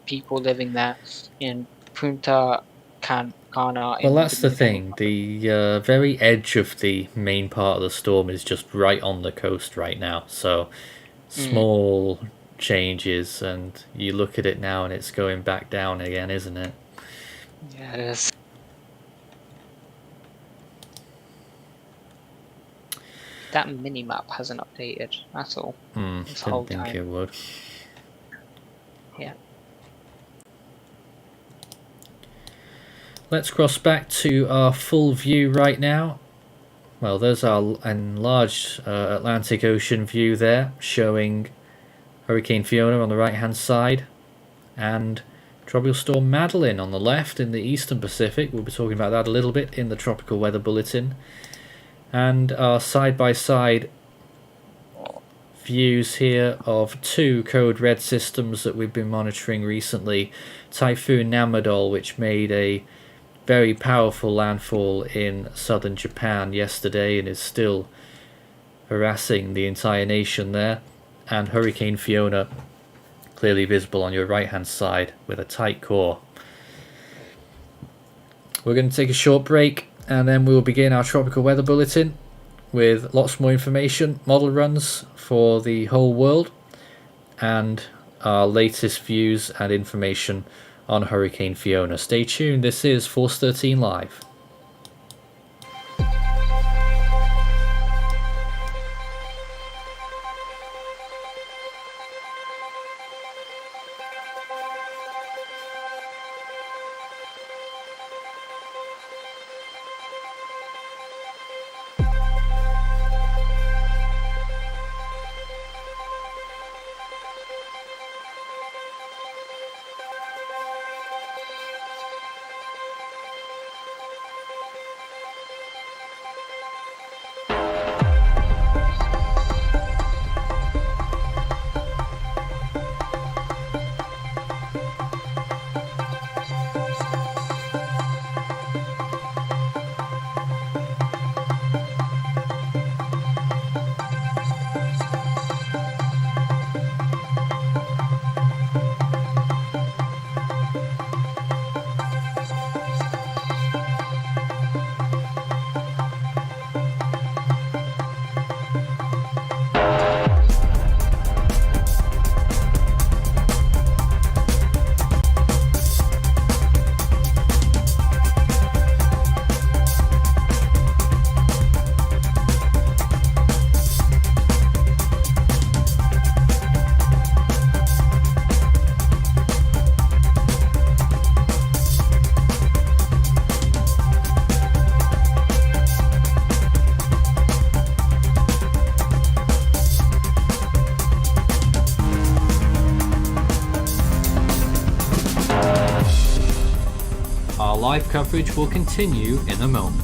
people living there in Punta Cana. Well, that's the thing. The very edge of the main part of the storm is just right on the coast right now. So small changes, and you look at it now, and it's going back down again, isn't it? Yeah, it is. That mini-map hasn't updated at all. Didn't think it would. Yeah. Let's cross back to our full view right now. Well, there's our enlarged Atlantic Ocean view there, showing Hurricane Fiona on the right-hand side, and Tropical Storm Madeline on the left in the eastern Pacific. We'll be talking about that a little bit in the Tropical Weather Bulletin. And our side-by-side views here of two code red systems that we've been monitoring recently. Typhoon Namadol, which made a very powerful landfall in southern Japan yesterday and is still harassing the entire nation there. And Hurricane Fiona, clearly visible on your right-hand side with a tight core. We're going to take a short break, and then we will begin our tropical weather bulletin with lots more information, model runs for the whole world, and our latest views and information on Hurricane Fiona. Stay tuned, this is Force 13 Live. live coverage will continue in a moment.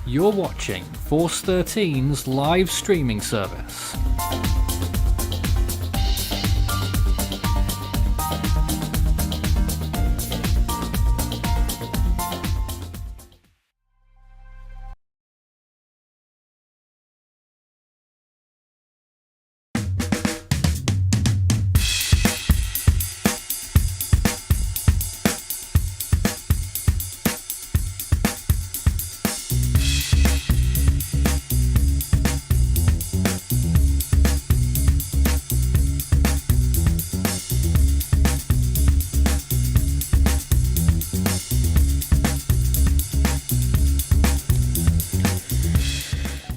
You're watching Force 13's live streaming service.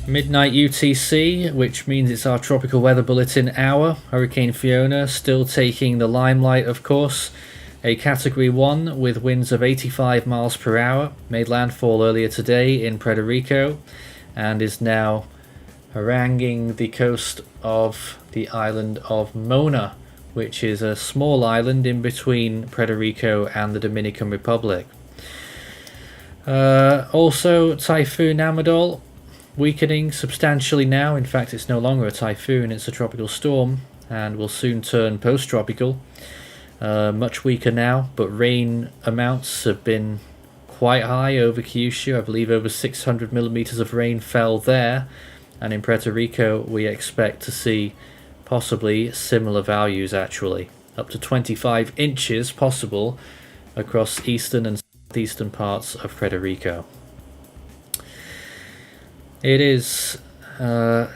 Midnight UTC, which means it's our tropical weather bulletin hour. Hurricane Fiona still taking the limelight, of course. A Category 1 with winds of 85 miles per hour made landfall earlier today in Puerto Rico and is now haranguing the coast of the island of Mona, which is a small island in between Puerto Rico and the Dominican Republic. Also, Typhoon Amador weakening substantially now. In fact, it's no longer a typhoon, it's a tropical storm and will soon turn post-tropical. Much weaker now, but rain amounts have been quite high over Kyushu. I believe over 600 millimeters of rain fell there, and in Puerto Rico we expect to see possibly similar values, actually up to 25 inches possible across eastern and southeastern parts of Puerto Rico. It is 9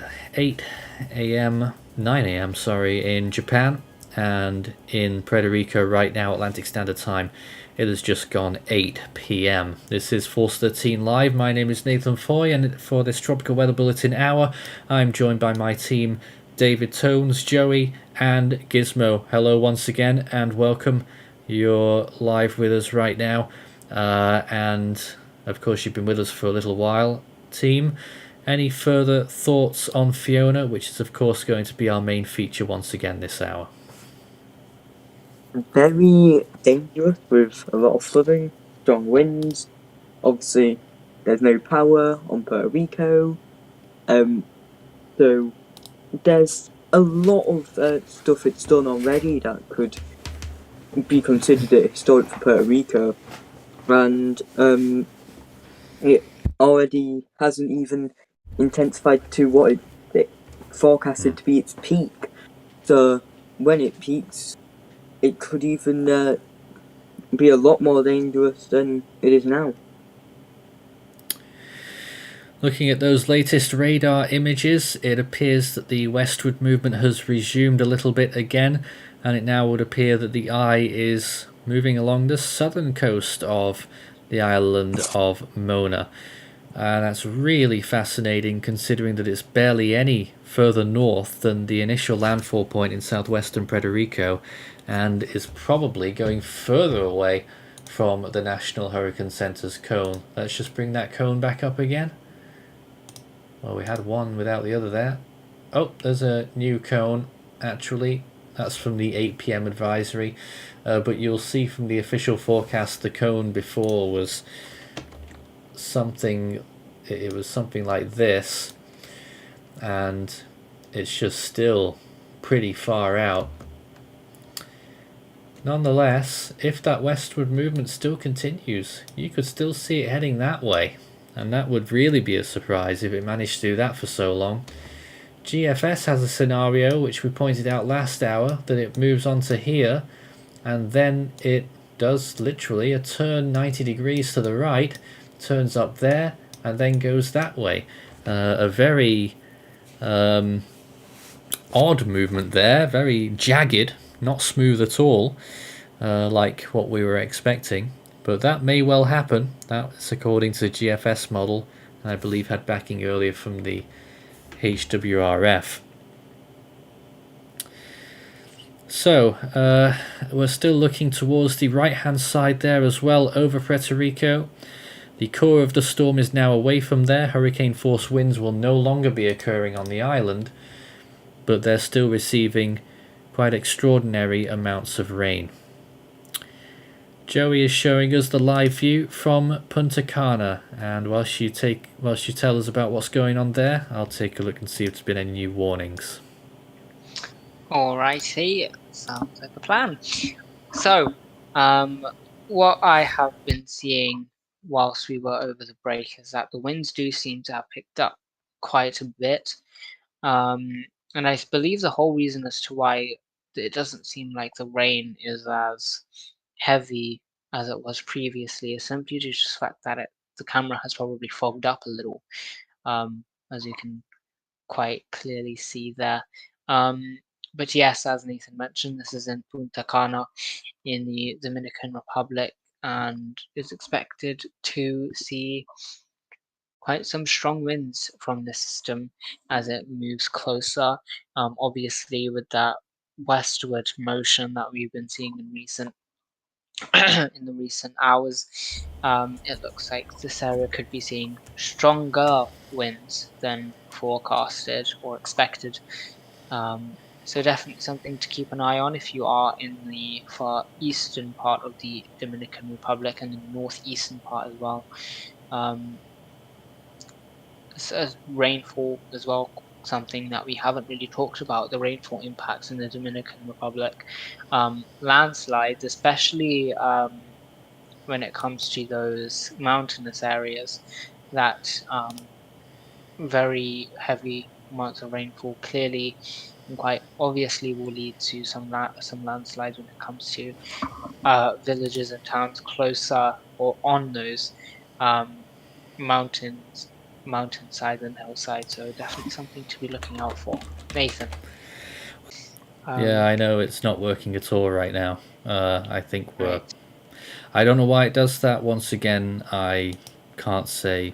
a.m. in Japan, and in Puerto Rico right now, Atlantic Standard Time, it has just gone 8 p.m. This is Force 13 Live. My name is Nathan Foy, and for this Tropical Weather Bulletin hour, I'm joined by my team, David Tones, Joey, and Gizmo. Hello once again, and welcome. You're live with us right now, and of course you've been with us for a little while, team. Any further thoughts on Fiona, which is of course going to be our main feature once again this hour? Very dangerous with a lot of flooding, strong winds. Obviously, there's no power on Puerto Rico. So there's a lot of stuff it's done already that could be considered historic for Puerto Rico, and it already hasn't even intensified to what it forecasted to be its peak. So when it peaks, it could even be a lot more dangerous than it is now. Looking at those latest radar images, it appears that the westward movement has resumed a little bit again, and it now would appear that the eye is moving along the southern coast of the island of Mona. And that's really fascinating considering that it's barely any further north than the initial landfall point in southwestern Puerto Rico, and is probably going further away from the National Hurricane Center's cone. Let's just bring that cone back up again. Well, we had one without the other there. Oh, there's a new cone, actually. That's from the 8 p.m. advisory. But you'll see from the official forecast, the cone before was something... It was something like this. And it's just still pretty far out. Nonetheless, if that westward movement still continues, you could still see it heading that way. And that would really be a surprise if it managed to do that for so long. GFS has a scenario, which we pointed out last hour, that it moves on to here, and then it does literally a turn 90 degrees to the right, turns up there, and then goes that way. A very odd movement there, very jagged, not smooth at all, like what we were expecting. But that may well happen. That's according to the GFS model, and I believe had backing earlier from the HWRF. So, we're still looking towards the right-hand side there as well, over Puerto Rico. The core of the storm is now away from there. Hurricane force winds will no longer be occurring on the island, but they're still receiving quite extraordinary amounts of rain. Joey is showing us the live view from Punta Cana, and whilst you tell us about what's going on there, I'll take a look and see if there's been any new warnings. Alrighty, sounds like a plan. So, what I have been seeing whilst we were over the break is that the winds do seem to have picked up quite a bit, and I believe the whole reason as to why it doesn't seem like the rain is as heavy as it was previously is simply due to the fact that the camera has probably fogged up a little, as you can quite clearly see there. But yes, as Nathan mentioned, this is in Punta Cana in the Dominican Republic, and is expected to see quite some strong winds from the system as it moves closer. Obviously, with that westward motion that we've been seeing in the recent hours, it looks like this area could be seeing stronger winds than forecasted or expected. So definitely something to keep an eye on if you are in the far eastern part of the Dominican Republic and the northeastern part as well. Rainfall as well, something that we haven't really talked about, the rainfall impacts in the Dominican Republic. Landslides, especially when it comes to those mountainous areas, that very heavy amounts of rainfall clearly and quite obviously will lead to some landslides when it comes to villages and towns closer or on those mountainside and hillside. So definitely something to be looking out for. Nathan. Yeah, I know it's not working at all right now. I think we're. Right. I don't know why it does that. Once again, I can't say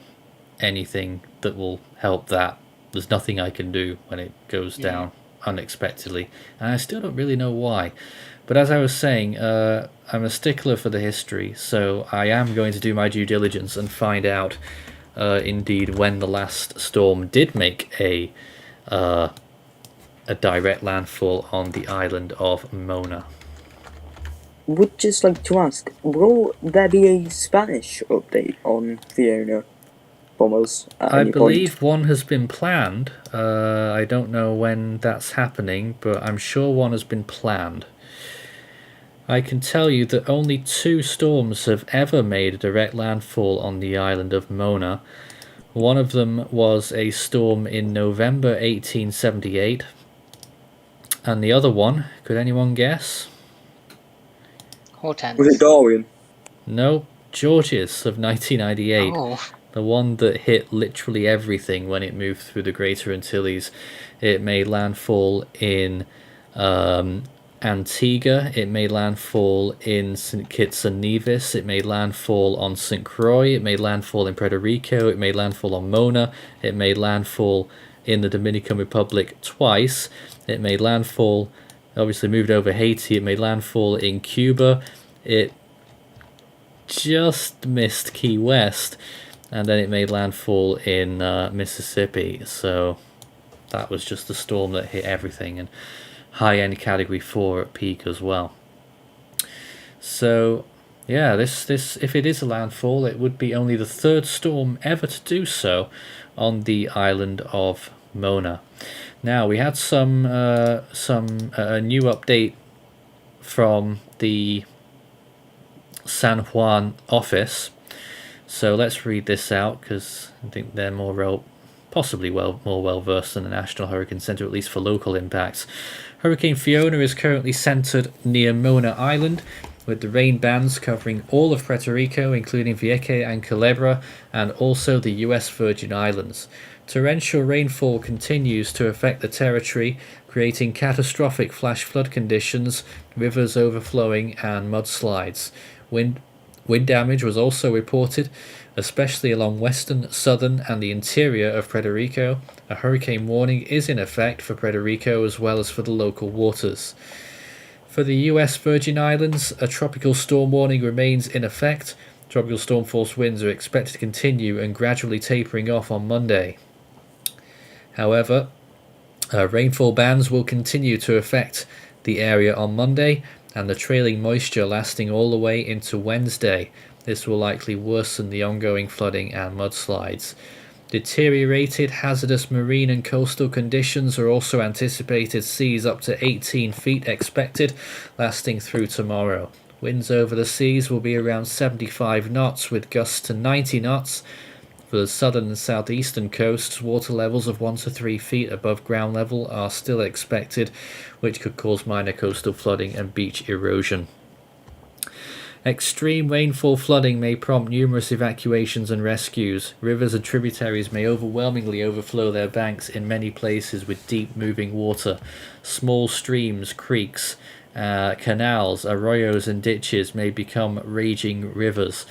anything that will help that. There's nothing I can do when it goes down unexpectedly, and I still don't really know why. But as I was saying, I'm a stickler for the history, so I am going to do my due diligence and find out, indeed, when the last storm did make a direct landfall on the island of Mona. Would just like to ask, will there be a Spanish update on Fiona from us at I any believe point? one has been planned. I don't know when that's happening, but I'm sure one has been planned. I can tell you that only 2 storms have ever made a direct landfall on the island of Mona. One of them was a storm in November 1878, and the other one, could anyone guess? Hortense. Was it Dorian? No, Georges of 1998. Oh, The one that hit literally everything when it moved through the Greater Antilles. It made landfall in Antigua. It made landfall in St. Kitts and Nevis. It made landfall on St. Croix. It made landfall in Puerto Rico. It made landfall on Mona. It made landfall in the Dominican Republic twice. It made landfall, obviously moved over Haiti. It made landfall in Cuba. It just missed Key West, and then it made landfall in Mississippi. So that was just the storm that hit everything, and high-end category 4 at peak as well. So yeah, this if it is a landfall, it would be only the 3rd storm ever to do so on the island of Mona. Now we had some new update from the San Juan office. So let's read this out, because I think they're more well versed than the National Hurricane Center, at least for local impacts. Hurricane Fiona is currently centered near Mona Island, with the rain bands covering all of Puerto Rico, including Vieques and Culebra, and also the US Virgin Islands. Torrential rainfall continues to affect the territory, creating catastrophic flash flood conditions, rivers overflowing, and mudslides. Wind damage was also reported, especially along western, southern, and the interior of Puerto Rico. A hurricane warning is in effect for Puerto Rico as well as for the local waters. For the US Virgin Islands, a tropical storm warning remains in effect. Tropical storm force winds are expected to continue and gradually tapering off on Monday. However, rainfall bands will continue to affect the area on Monday, and the trailing moisture lasting all the way into Wednesday. This will likely worsen the ongoing flooding and mudslides. Deteriorated hazardous marine and coastal conditions are also anticipated. Seas up to 18 feet expected, lasting through tomorrow. Winds over the seas will be around 75 knots with gusts to 90 knots. For the southern and southeastern coasts, water levels of 1 to 3 feet above ground level are still expected, which could cause minor coastal flooding and beach erosion. Extreme rainfall flooding may prompt numerous evacuations and rescues. Rivers and tributaries may overwhelmingly overflow their banks in many places with deep moving water. Small streams, creeks, canals, arroyos and ditches may become raging rivers.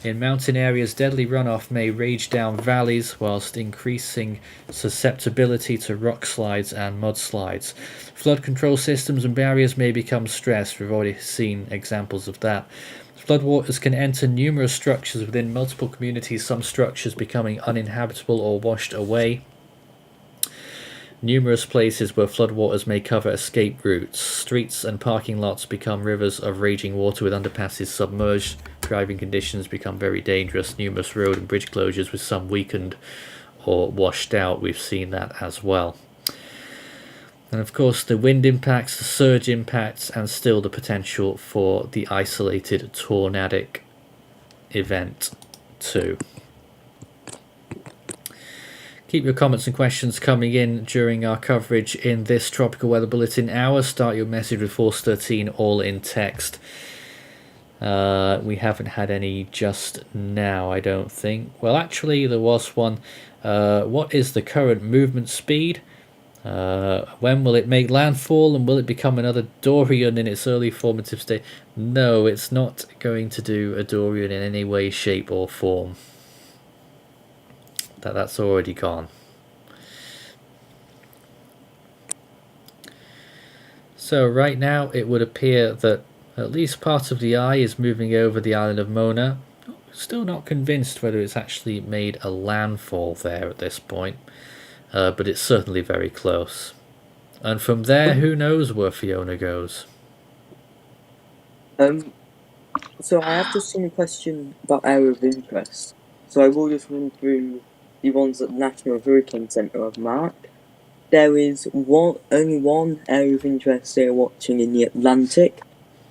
In mountain areas, deadly runoff may rage down valleys whilst increasing susceptibility to rock slides and mudslides. Flood control systems and barriers may become stressed. We've already seen examples of that. Floodwaters can enter numerous structures within multiple communities, some structures becoming uninhabitable or washed away. Numerous places where floodwaters may cover escape routes. Streets and parking lots become rivers of raging water with underpasses submerged. Driving conditions become very dangerous. Numerous road and bridge closures with some weakened or washed out. We've seen that as well. And of course the wind impacts, the surge impacts, and still the potential for the isolated tornadic event too. Keep your comments and questions coming in during our coverage in this Tropical Weather Bulletin hour. Start your message with Force 13 all in text. We haven't had any just now, I don't think. Well, actually, there was one. What is the current movement speed? When will it make landfall, and will it become another Dorian in its early formative state? No, it's not going to do a Dorian in any way, shape or form. That's already gone. So right now it would appear that at least part of the eye is moving over the island of Mona. Still not convinced whether it's actually made a landfall there at this point, but it's certainly very close. And from there, who knows where Fiona goes? So I have just seen a question about area of interest. So I will just run through the ones that the National Hurricane Centre have marked. There is only one area of interest they're watching in the Atlantic,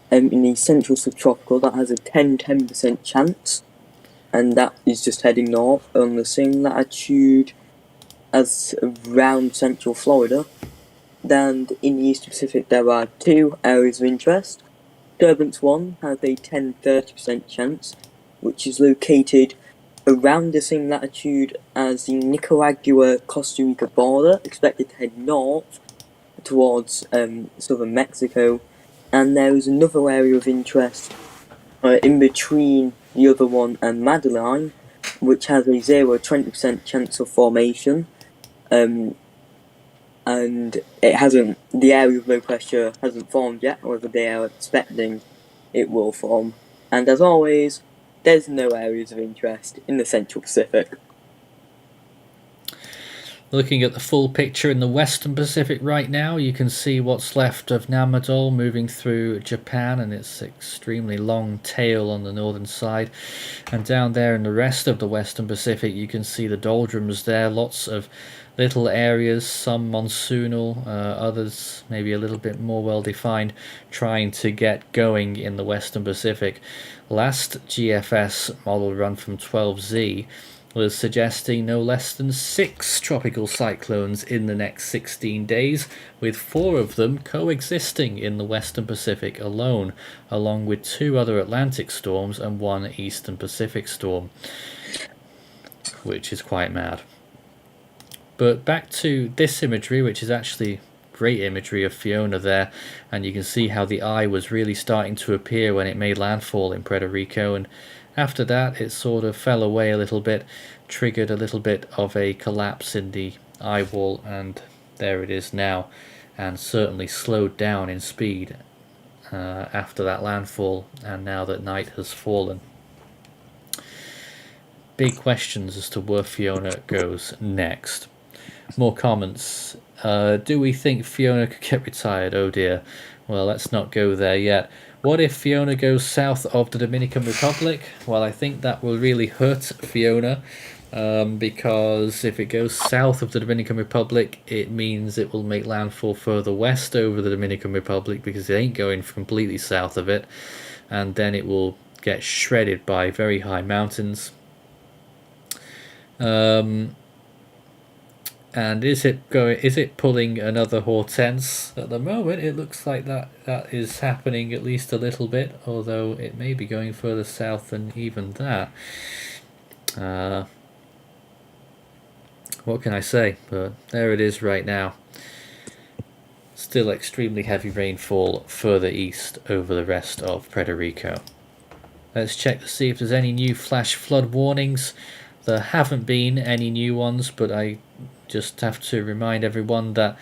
in the central subtropical, that has a 10% chance, and that is just heading north on the same latitude as around central Florida. Then in the East Pacific there are two areas of interest. Disturbance 1 has a 10-30% chance, which is located around the same latitude as the Nicaragua-Costa Rica border, expected to head north towards southern Mexico. And there is another area of interest in between the other one and Madeline, which has a 0-20% chance of formation. And the area of low pressure hasn't formed yet, however they are expecting it will form. And as always, there's no areas of interest in the Central Pacific. Looking at the full picture in the Western Pacific right now, you can see what's left of Namadol moving through Japan and its extremely long tail on the northern side. And down there in the rest of the Western Pacific, you can see the doldrums there, lots of little areas, some monsoonal, others maybe a little bit more well defined, trying to get going in the Western Pacific. Last GFS model run from 12Z was suggesting no less than 6 tropical cyclones in the next 16 days, with 4 of them coexisting in the Western Pacific alone, along with 2 other Atlantic storms and 1 Eastern Pacific storm, which is quite mad. But back to this imagery, which is actually great imagery of Fiona there, and you can see how the eye was really starting to appear when it made landfall in Puerto Rico, and after that it sort of fell away a little bit, triggered a little bit of a collapse in the eye wall, and there it is now, and certainly slowed down in speed after that landfall and now that night has fallen. Big questions as to where Fiona goes next. More comments. Do we think Fiona could get retired? Oh dear. Well, let's not go there yet. What if Fiona goes south of the Dominican Republic? Well, I think that will really hurt Fiona, because if it goes south of the Dominican Republic, it means it will make landfall further west over the Dominican Republic, because it ain't going completely south of it, and then it will get shredded by very high mountains. And is it pulling another Hortense? At the moment it looks like that is happening at least a little bit, although it may be going further south than even that. What can I say? But there it is right now. Still extremely heavy rainfall further east over the rest of Puerto Rico. Let's check to see if there's any new flash flood warnings. There haven't been any new ones, but I just have to remind everyone that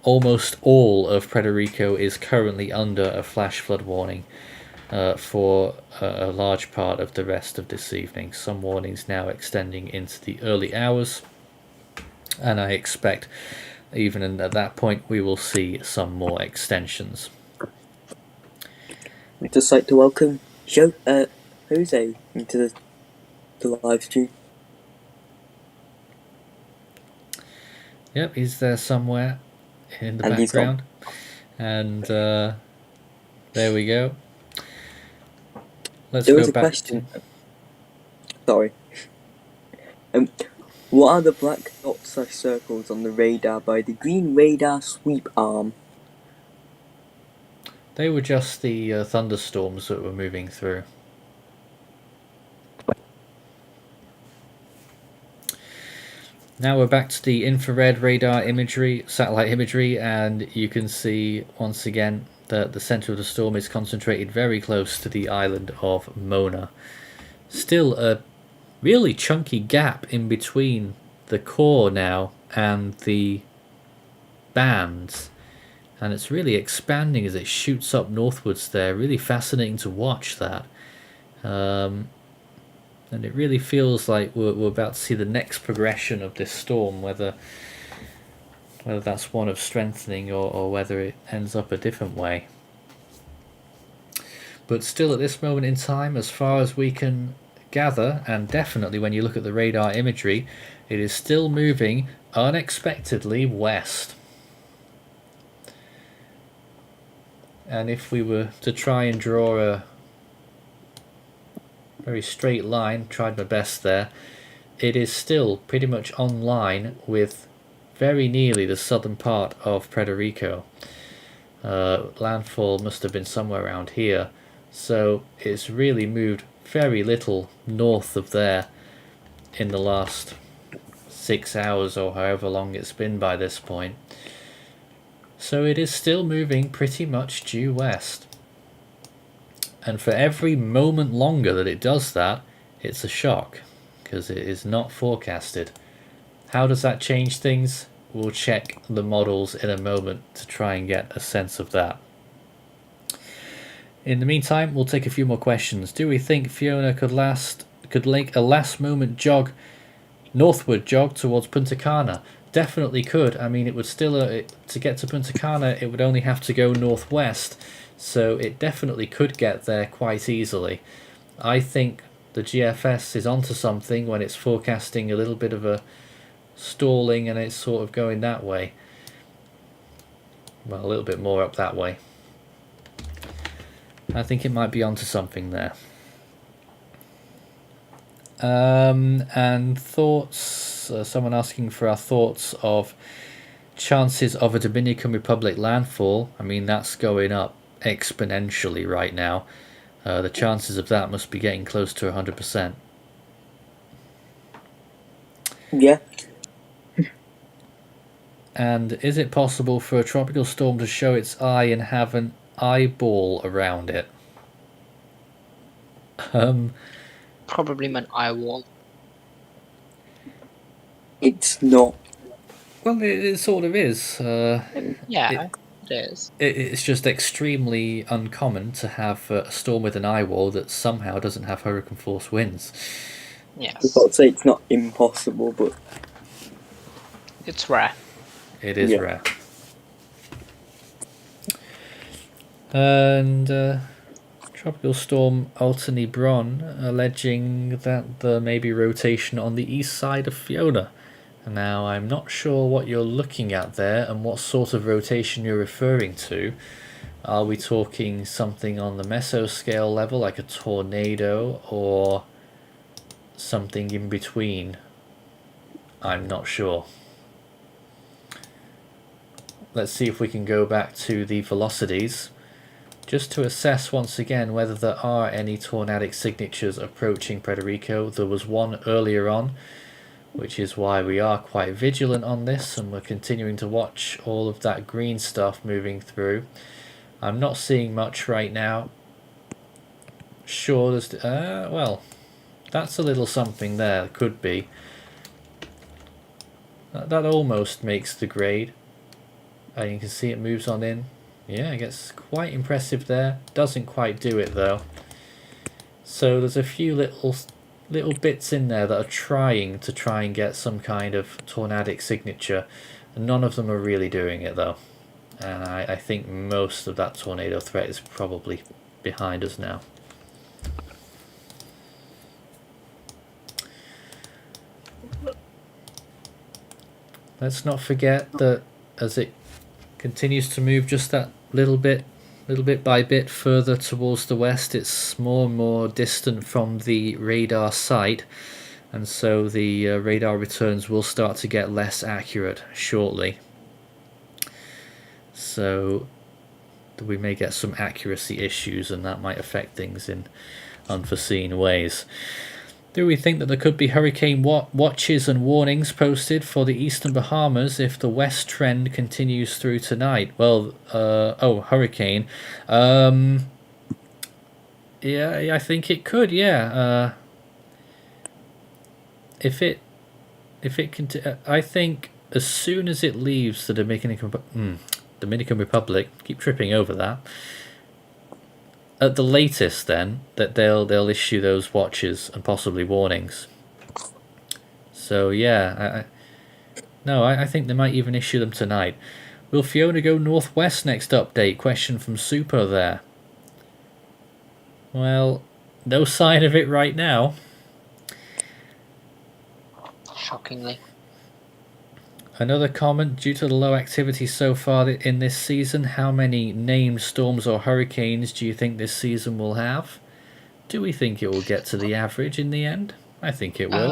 almost all of Puerto Rico is currently under a flash flood warning for a large part of the rest of this evening. Some warnings now extending into the early hours, and I expect even at that point we will see some more extensions. I'd just like to welcome Jose into the live stream. Yep, he's there somewhere in the And background. And there we go. Let's There go was a back. question. Sorry. What are the black dots/circles on the radar by the green radar sweep arm? They were just the thunderstorms that were moving through. Now we're back to the infrared radar imagery, satellite imagery, and you can see once again that the center of the storm is concentrated very close to the island of Mona. Still a really chunky gap in between the core now and the bands, and it's really expanding as it shoots up northwards there. Really fascinating to watch that. And it really feels like we're about to see the next progression of this storm, whether that's one of strengthening or whether it ends up a different way. But still, at this moment in time, as far as we can gather, and definitely when you look at the radar imagery, it is still moving unexpectedly west. And if we were to try and draw a very straight line, tried my best there, it is still pretty much on line with very nearly the southern part of Puerto Rico. Landfall must have been somewhere around here, so it's really moved very little north of there in the last 6 hours or however long it's been by this point. So it is still moving pretty much due west. And for every moment longer that it does that, it's a shock, because it is not forecasted. How does that change things? We'll check the models in a moment to try and get a sense of that. In the meantime, we'll take a few more questions. Do we think Fiona could make a last moment northward jog towards Punta Cana? Definitely could. I mean, it would still, to get to Punta Cana, it would only have to go northwest. So it definitely could get there quite easily. I think the GFS is onto something when it's forecasting a little bit of a stalling and it's sort of going that way. Well, a little bit more up that way. I think it might be onto something there. And thoughts, someone asking for our thoughts of chances of a Dominican Republic landfall. I mean, that's going up exponentially right now. The chances of that must be getting close to 100%. Yeah. And is it possible for a tropical storm to show its eye and have an eyeball around it? Probably meant eyewall. It's not. Well, it sort of is. Yeah, it is. It's just extremely uncommon to have a storm with an eye wall that somehow doesn't have hurricane force winds. Yes. I'd say it's not impossible, but It's rare. It is rare. And Tropical Storm Altony Bron alleging that there may be rotation on the east side of Fiona. Now, I'm not sure what you're looking at there and what sort of rotation you're referring to. Are we talking something on the mesoscale level, like a tornado, or something in between? I'm not sure. Let's see if we can go back to the velocities, just to assess once again whether there are any tornadic signatures approaching Puerto Rico. There was one earlier on, which is why we are quite vigilant on this, and we're continuing to watch all of that green stuff moving through. I'm not seeing much right now. Sure, there's well, that's a little something there. Could be. That almost makes the grade. And you can see it moves on in. Yeah, it gets quite impressive there. Doesn't quite do it though. So there's a few little bits in there that are trying and get some kind of tornadic signature. And none of them are really doing it though. And I think most of that tornado threat is probably behind us now. Let's not forget that as it continues to move just that little bit by bit further towards the west, it's more and more distant from the radar site, and so the radar returns will start to get less accurate shortly. So we may get some accuracy issues, and that might affect things in unforeseen ways. Do we think that there could be hurricane watches and warnings posted for the eastern Bahamas if the west trend continues through tonight? Well, hurricane. Yeah, I think it could. Yeah. If it I think as soon as it leaves the Dominican Republic, keep tripping over that. At the latest, then, that they'll issue those watches and possibly warnings. So yeah, I think they might even issue them tonight. Will Fiona go northwest next update? Question from Super there. Well, no sign of it right now. Shockingly. Another comment, due to the low activity so far in this season, how many named storms or hurricanes do you think this season will have? Do we think it will get to the average in the end? I think it will.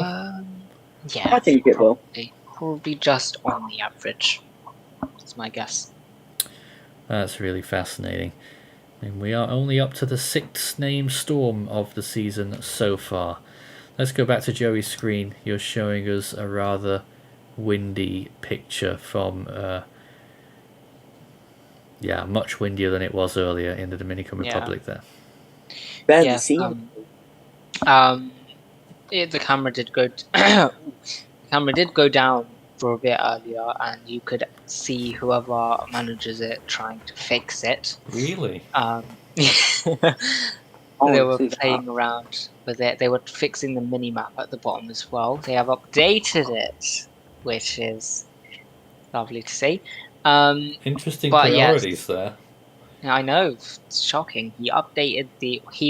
Yeah, I think it will. Probably just on the average. That's my guess. That's really fascinating. I mean, we are only up to the 6th named storm of the season so far. Let's go back to Joey's screen. You're showing us a rather windy picture from much windier than it was earlier in the Dominican Republic there. Barely seen. The camera did go the camera did go down for a bit earlier, and you could see whoever manages it trying to fix it. Really? They were playing around with it. They were fixing the mini map at the bottom as well. They have updated it, which is lovely to see. Interesting priorities there. I know, it's shocking. He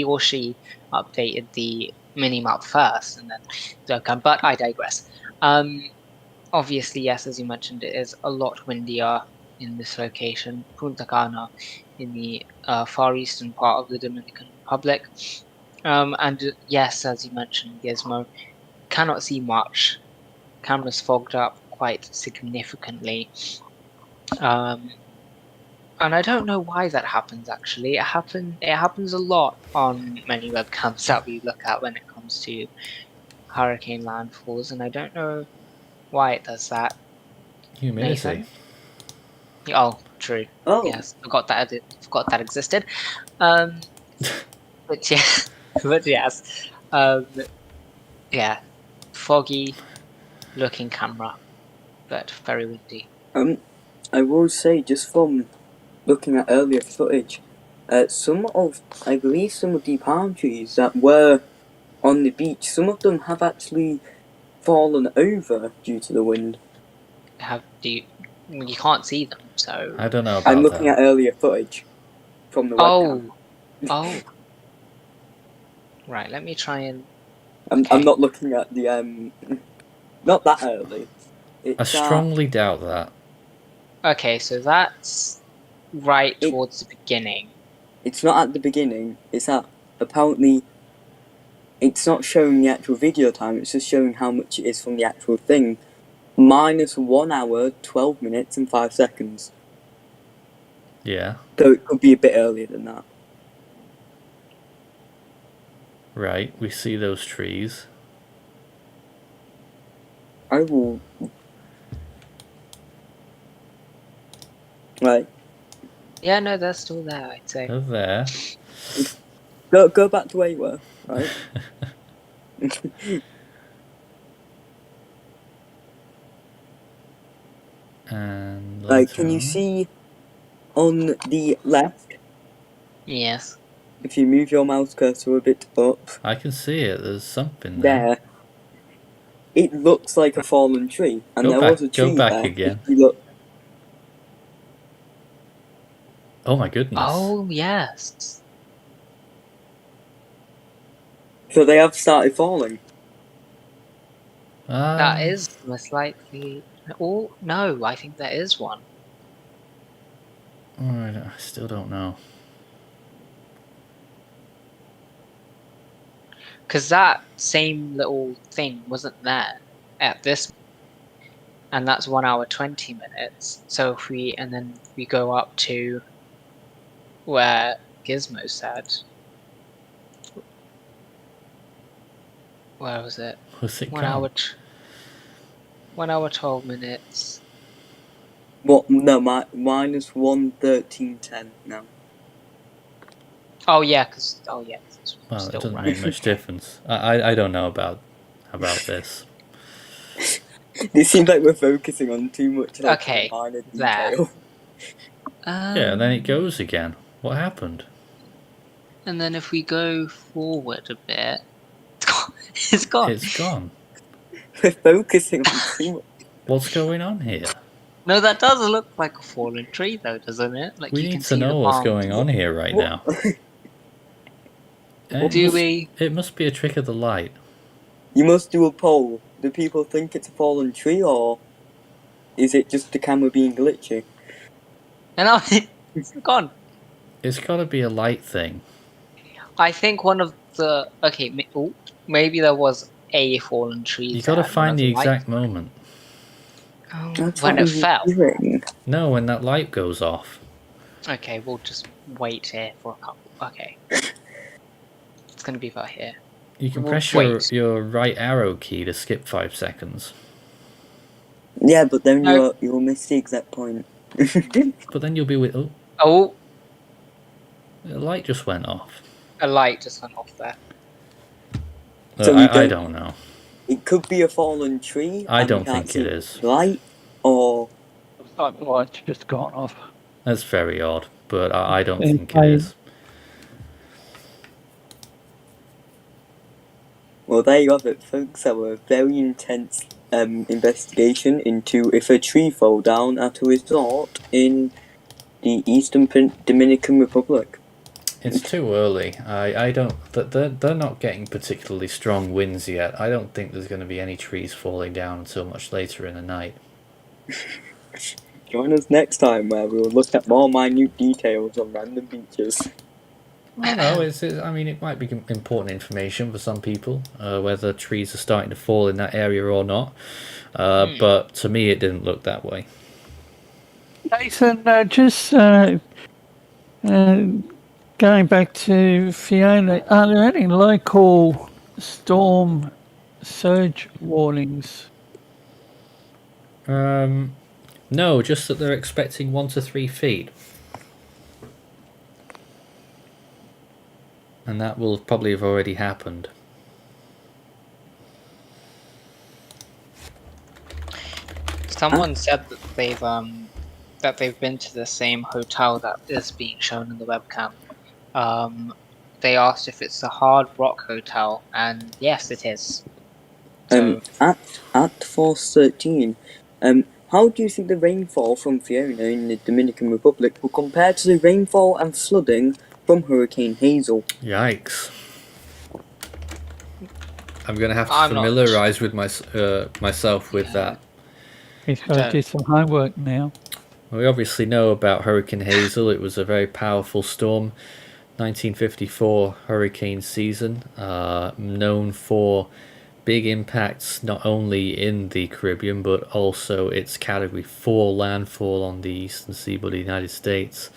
or she updated the minimap first, and then but I digress. Obviously, yes, as you mentioned, it is a lot windier in this location, Punta Cana, in the far eastern part of the Dominican Republic. And yes, as you mentioned, Gizmo, cannot see much. Camera's fogged up quite significantly. And I don't know why that happens, actually. It happens a lot on many webcams that we look at when it comes to hurricane landfalls, and I don't know why it does that. Humidity. Nathan? Oh, true. Oh. Yes, forgot that existed. But yes. Yeah. Foggy looking camera, but very windy. I will say, just from looking at earlier footage, some of the palm trees that were on the beach, some of them have actually fallen over due to the wind. You can't see them, so I don't know about that. I'm looking at earlier footage from the webcam. Oh. Right, let me try and... I'm not looking at the, not that early. I strongly doubt that. Okay, so that's right towards the beginning. It's not at the beginning, it's at, apparently, it's not showing the actual video time, it's just showing how much it is from the actual thing. Minus 1 hour, 12 minutes and 5 seconds. Yeah. So it could be a bit earlier than that. Right, we see those trees. I will... Right. Yeah, no, they're still there, I'd say. They're there. Go back to where you were, right? And can you see on the left? Yes. If you move your mouse cursor a bit up. I can see it. There's something there. There. It looks like a fallen tree, and there was a tree Go back there. again. If you look. Oh my goodness. Oh yes. So they have started falling. That is most likely. Oh no, I think there is one. Alright, I still don't know. Because that same little thing wasn't there at this, and that's 1 hour 20 minutes. So if we go up to where Gizmo said, Where was it? What's it 1 gone? hour. 1 hour 12 minutes. What? No, minus 1:13:10 now. Oh yeah, because it's Well, it still doesn't right. make much difference. I don't know about this. It seems like we're focusing on too much Okay, minor that. detail. Yeah, and then it goes again. What happened? And then if we go forward a bit, it's gone. It's gone. We're focusing on too much. What's going on here? No, that does look like a fallen tree, though, doesn't it? Like We you need can to see know the what's palm. going on here right What? now. It must be a trick of the light. You must do a poll. Do people think it's a fallen tree, or is it just the camera being glitchy? And now it's gone. It's got to be a light thing. I think one of the maybe there was a fallen tree. You got to find the exact moment. When it fell. No, when that light goes off. Okay, we'll just wait here for a couple. Okay, it's gonna be about here. You can We'll press wait. your right arrow key to skip 5 seconds. Yeah, but then No. you'll miss the exact point. But then you'll be with... Oh, the light just went off. a light just went off there. So I don't know. It could be a fallen tree. I and don't we can't think it see is. Light, or Like the light's just gone off. That's very odd, but I don't think it is. well, there you have it, folks. Our very intense investigation into if a tree fell down at a resort in the Eastern Dominican Republic. It's too early. I don't... They're not getting particularly strong winds yet. I don't think there's going to be any trees falling down until much later in the night. Join us next time where we will look at more minute details on random beaches. I don't know. I mean, it might be important information for some people, whether trees are starting to fall in that area or not. But to me, it didn't look that way. Nathan, just going back to Fiona, are there any local storm surge warnings? No, just that they're expecting 1 to 3 feet. And that will probably have already happened. Someone said that they've been to the same hotel that is being shown in the webcam. They asked if it's the Hard Rock Hotel, and yes, it is. So, At Force 13, how do you think the rainfall from Fiona in the Dominican Republic will compare to the rainfall and flooding from Hurricane Hazel? Yikes. I'm going to have to familiarise with myself with that. He's got to do some homework now. We obviously know about Hurricane Hazel. It was a very powerful storm. 1954 hurricane season, known for big impacts not only in the Caribbean but also its Category 4 landfall on the eastern seaboard of the United States,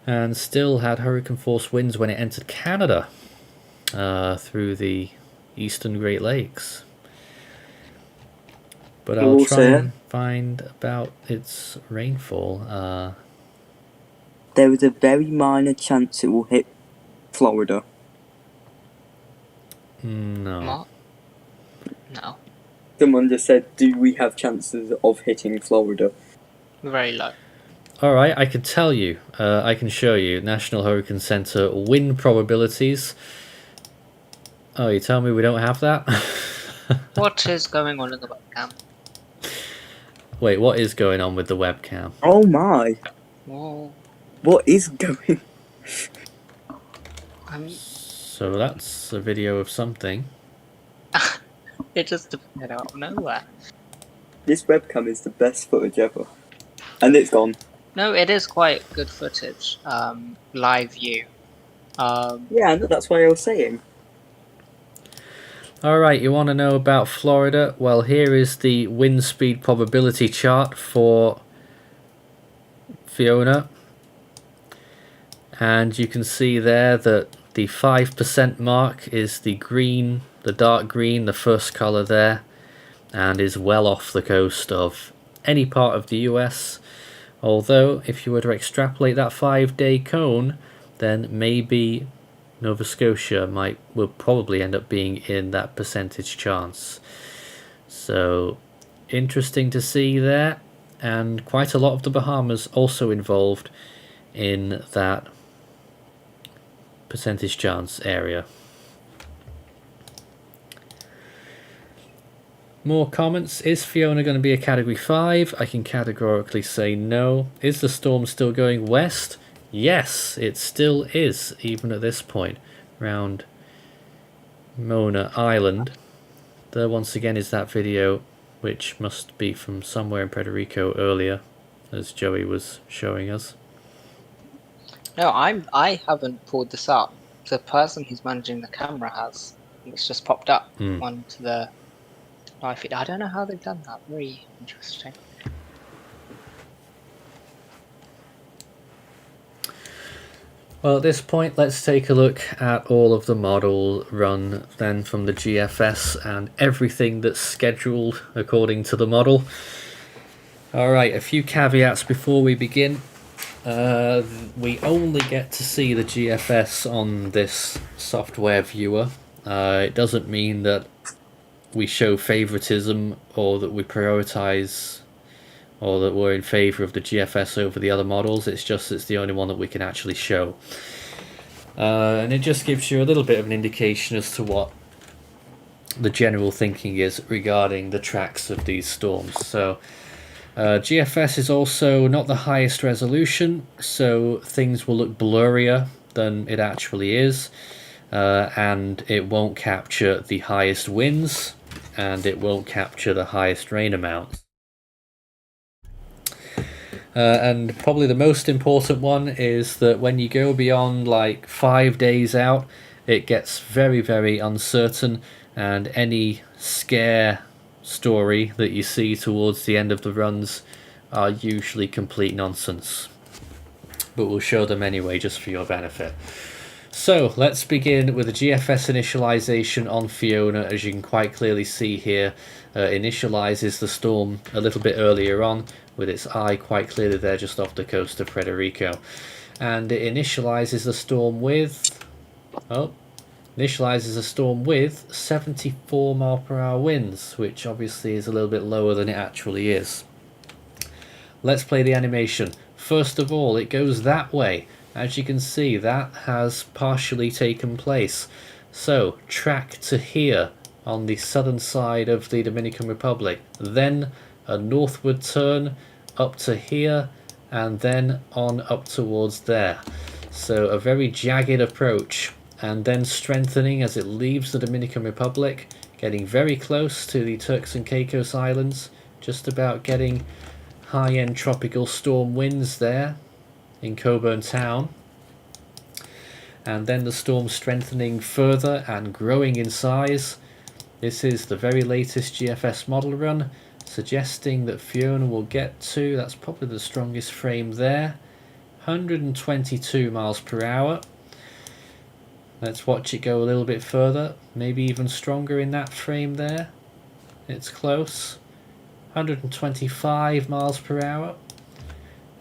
and still had hurricane force winds when it entered Canada through the eastern Great Lakes. But I'll try and find about its rainfall. There is a very minor chance it will hit Florida. No. No. Someone just said, do we have chances of hitting Florida? Very low. Alright, I can tell you. I can show you. National Hurricane Center wind probabilities. Oh, you tell me we don't have that? What is going on in the webcam? Wait, what is going on with the webcam? Oh my! Whoa. What is going? So that's a video of something. It just appeared out of nowhere. This webcam is the best footage ever. And it's gone. No, it is quite good footage. Live view. Yeah, that's what I was saying. Alright, you want to know about Florida? Well, here is the wind speed probability chart for Fiona. And you can see there that the 5% mark is the green the dark green, the first colour there, and is well off the coast of any part of the US. Although if you were to extrapolate that 5-day cone, then maybe Nova Scotia will probably end up being in that percentage chance. So interesting to see there, and quite a lot of the Bahamas also involved in that percentage chance area. More comments. Is Fiona going to be a category 5? I can categorically say no. Is the storm still going west? Yes, it still is, even at this point, round Mona Island. There once again is that video, which must be from somewhere in Puerto Rico earlier, as Joey was showing us. No, I haven't pulled this up. The person who's managing the camera has. It's just popped up onto the live feed. I don't know how they've done that. Very interesting. Well, at this point, let's take a look at all of the model run then from the GFS and everything that's scheduled according to the model. Alright, a few caveats before we begin. We only get to see the GFS on this software viewer. It doesn't mean that we show favoritism or that we prioritize or that we're in favor of the GFS over the other models. It's just it's the only one that we can actually show. And it just gives you a little bit of an indication as to what the general thinking is regarding the tracks of these storms. So GFS is also not the highest resolution, so things will look blurrier than it actually is, and it won't capture the highest winds, and it won't capture the highest rain amounts. And probably the most important one is that when you go beyond like 5 days out, it gets very, very uncertain, and any scare story that you see towards the end of the runs are usually complete nonsense. But we'll show them anyway, just for your benefit. So let's begin with the GFS initialization on Fiona. As you can quite clearly see here, initializes the storm a little bit earlier on, with its eye quite clearly there just off the coast of Puerto Rico. And it initializes the storm with 74 mile per hour winds, which obviously is a little bit lower than it actually is. Let's play the animation. First of all, it goes that way. As you can see, that has partially taken place. So track to here on the southern side of the Dominican Republic, then a northward turn up to here, and then on up towards there. So a very jagged approach, and then strengthening as it leaves the Dominican Republic, getting very close to the Turks and Caicos Islands, just about getting high-end tropical storm winds there in Coburn Town. And then the storm strengthening further and growing in size. This is the very latest GFS model run, suggesting that Fiona will get to, that's probably the strongest frame there, 122 miles per hour. Let's watch it go a little bit further, maybe even stronger in that frame there. It's close. 125 miles per hour.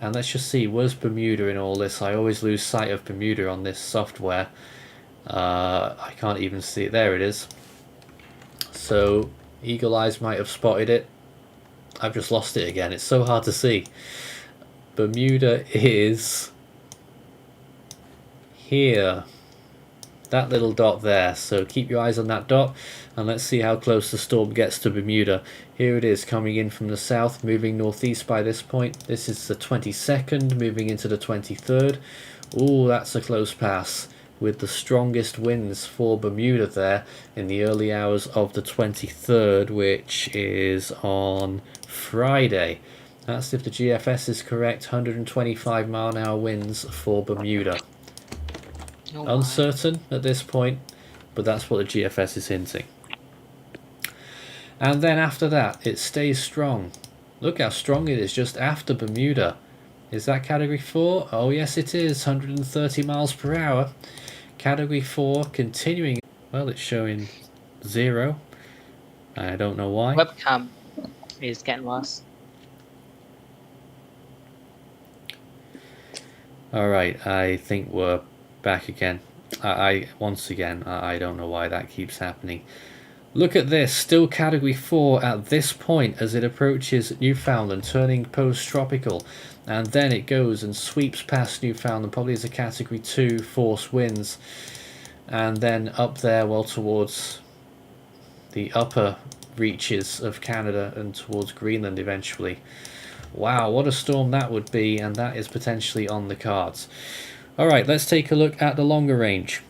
And let's just see, where's Bermuda in all this? I always lose sight of Bermuda on this software. I can't even see it. There it is. So Eagle Eyes might have spotted it. I've just lost it again. It's so hard to see. Bermuda is here. That little dot there. So keep your eyes on that dot, and let's see how close the storm gets to Bermuda. Here it is, coming in from the south, moving northeast by this point. This is the 22nd, moving into the 23rd. Ooh, that's a close pass, with the strongest winds for Bermuda there in the early hours of the 23rd, which is on Friday. That's, if the GFS is correct, 125 mile an hour winds for Bermuda. Oh, uncertain at this point, but that's what the GFS is hinting. And then after that, it stays strong. Look how strong it is just after Bermuda. Is that category 4? Oh yes it is, 130 miles per hour. Category 4 continuing. Well, it's showing 0. I don't know why. Webcam is getting worse. Alright, I think we're back again. Once again, I don't know why that keeps happening. Look at this, still category 4 at this point as it approaches Newfoundland, turning post-tropical. And then it goes and sweeps past Newfoundland, probably as a category 2 force winds. And then up there, well, towards the upper reaches of Canada and towards Greenland eventually. Wow, what a storm that would be, and that is potentially on the cards. Alright, let's take a look at the longer range.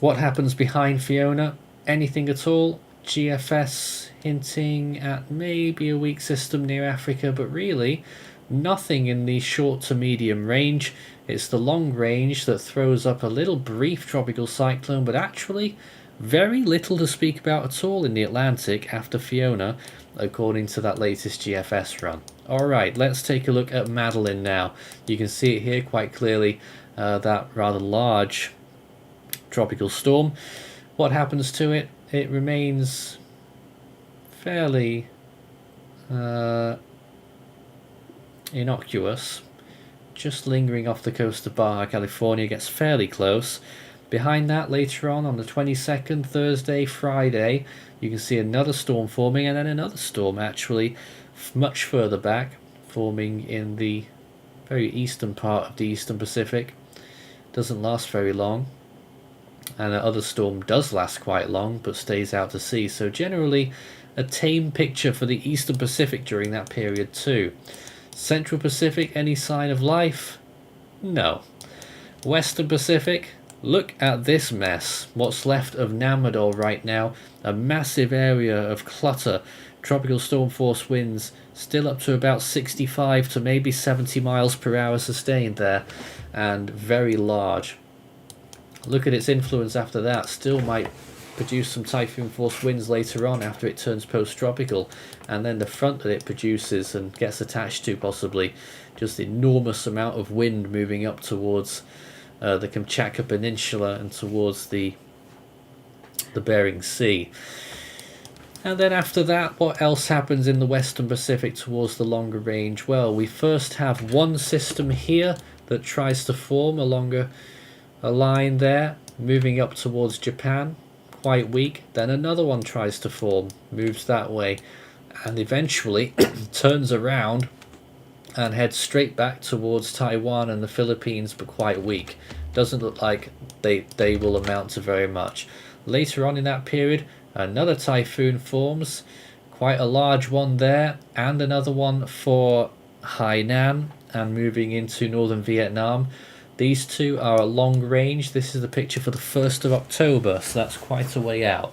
What happens behind Fiona? Anything at all? GFS hinting at maybe a weak system near Africa, but really nothing in the short to medium range. It's the long range that throws up a little brief tropical cyclone, but actually very little to speak about at all in the Atlantic after Fiona, according to that latest GFS run. Alright, let's take a look at Madeline now. You can see it here quite clearly, that rather large tropical storm. What happens to it? It remains fairly innocuous, just lingering off the coast of Baja California, gets fairly close. Behind that, later on the 22nd, Thursday, Friday, you can see another storm forming, and then another storm actually much further back, forming in the very eastern part of the Eastern Pacific. Doesn't last very long. And the other storm does last quite long, but stays out to sea. So generally, a tame picture for the Eastern Pacific during that period too. Central Pacific, any sign of life? No. Western Pacific, look at this mess. What's left of Namadol right now, a massive area of clutter. Tropical storm force winds still up to about 65 to maybe 70 miles per hour sustained there, and very large. Look at its influence after that. Still might produce some typhoon force winds later on after it turns post-tropical, and then the front that it produces and gets attached to possibly just enormous amount of wind moving up towards the Kamchatka Peninsula and towards the Bering Sea. And then after that, what else happens in the Western Pacific towards the longer range? Well, we first have one system here that tries to form along a line there, moving up towards Japan, quite weak. Then another one tries to form, moves that way, and eventually turns around and heads straight back towards Taiwan and the Philippines, but quite weak. Doesn't look like they will amount to very much. Later on in that period, another typhoon forms, quite a large one there, and another one for Hainan and moving into northern Vietnam. These two are a long range. This is the picture for the 1st of October, so that's quite a way out.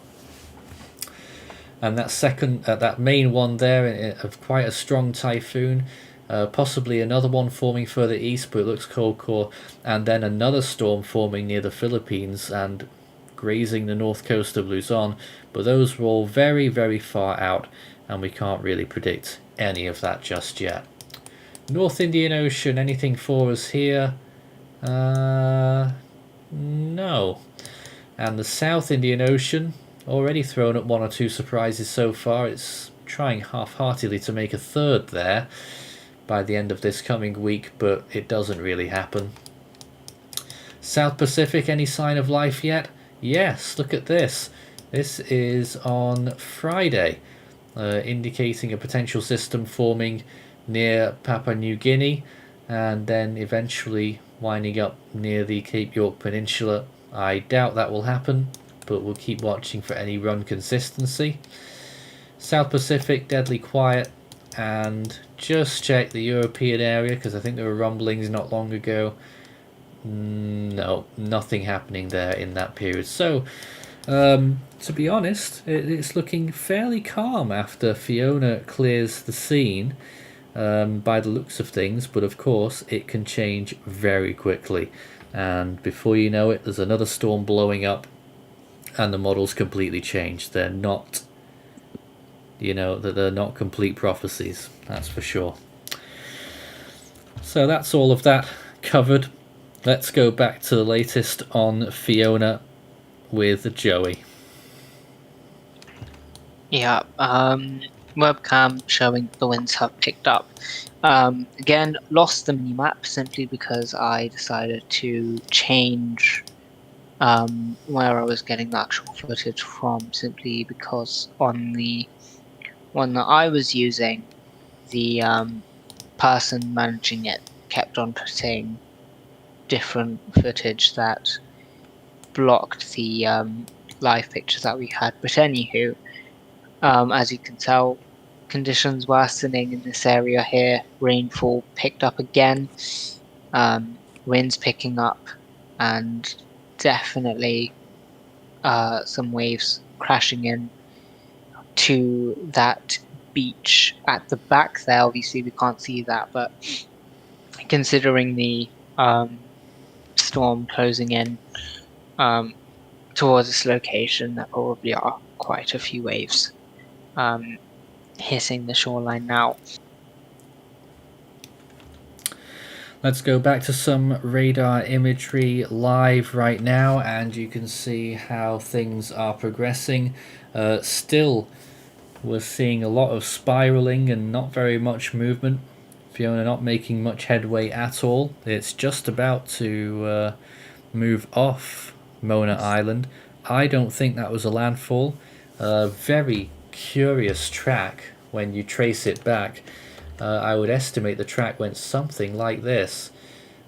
And that second, that main one there of quite a strong typhoon, possibly another one forming further east, but it looks cold core, and then another storm forming near the Philippines and grazing the north coast of Luzon. But those were all very, very far out, and we can't really predict any of that just yet. North Indian Ocean, anything for us here? No. And the South Indian Ocean, already thrown up one or two surprises so far. It's trying half-heartedly to make a third there by the end of this coming week, but it doesn't really happen. South Pacific, any sign of life yet? Yes, look at this. This is on Friday, indicating a potential system forming near Papua New Guinea, and then eventually winding up near the Cape York Peninsula. I doubt that will happen, but we'll keep watching for any run consistency. South Pacific, deadly quiet, and just check the European area because I think there were rumblings not long ago. No, nothing happening there in that period. So, to be honest, it's looking fairly calm after Fiona clears the scene, by the looks of things, but of course it can change very quickly, and before you know it, there's another storm blowing up and the models completely change. They're not, they're not complete prophecies, that's for sure. So that's all of that covered. Let's go back to the latest on Fiona with Joey. Yeah, webcam showing the winds have picked up. Again, lost the minimap simply because I decided to change where I was getting the actual footage from, simply because on the one that I was using, the person managing it kept on putting different footage that blocked the live pictures that we had. But anywho, as you can tell, conditions worsening in this area here. Rainfall picked up again, winds picking up, and definitely some waves crashing in to that beach at the back there. Obviously, we can't see that, but considering the storm closing in towards this location, there probably are quite a few waves hitting the shoreline now. Let's go back to some radar imagery live right now, and you can see how things are progressing. Still, we're seeing a lot of spiraling and not very much movement. Fiona not making much headway at all. It's just about to move off Mona Island. I don't think that was a landfall. Very curious track when you trace it back. I would estimate the track went something like this,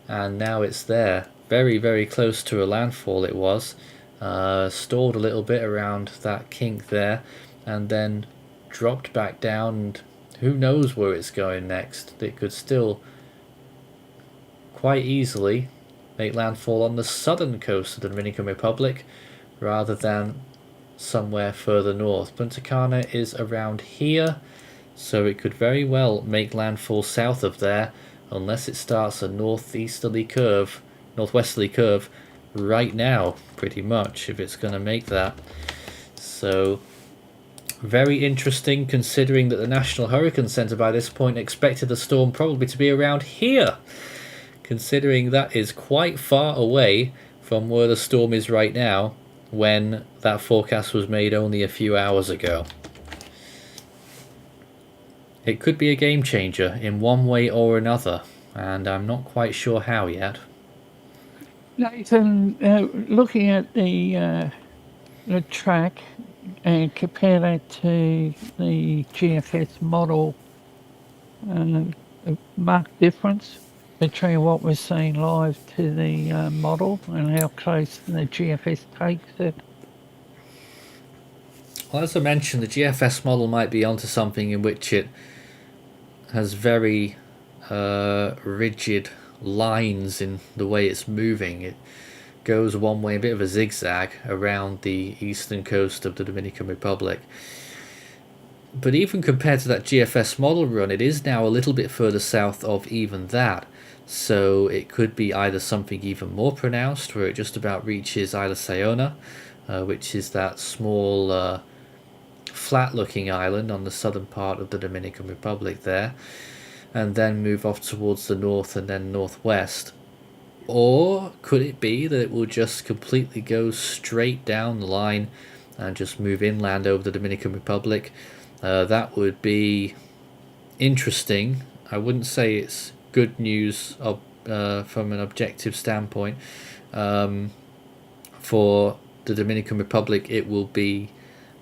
and now it's there. Very, very close to a landfall it was. Stalled a little bit around that kink there, and then dropped back down, and who knows where it's going next. It could still quite easily make landfall on the southern coast of the Dominican Republic rather than somewhere further north. Punta Cana is around here, so it could very well make landfall south of there unless it starts a northwesterly curve right now, pretty much, if it's going to make that. So very interesting, considering that the National Hurricane Center by this point expected the storm probably to be around here, considering that is quite far away from where the storm is right now when that forecast was made only a few hours ago. It could be a game changer in one way or another, and I'm not quite sure how yet. Nathan, looking at the track and compare that to the GFS model, a marked difference between what we're seeing live to the model and how close the GFS takes it. Well, as I mentioned, the GFS model might be onto something in which it has very rigid lines in the way it's moving. It goes one way, a bit of a zigzag around the eastern coast of the Dominican Republic. But even compared to that GFS model run, it is now a little bit further south of even that. So it could be either something even more pronounced, where it just about reaches Isla Sayona, which is that small flat-looking island on the southern part of the Dominican Republic there, and then move off towards the north and then northwest. Or could it be that it will just completely go straight down the line and just move inland over the Dominican Republic? That would be interesting. I wouldn't say it's good news from an objective standpoint. For the Dominican Republic, it will be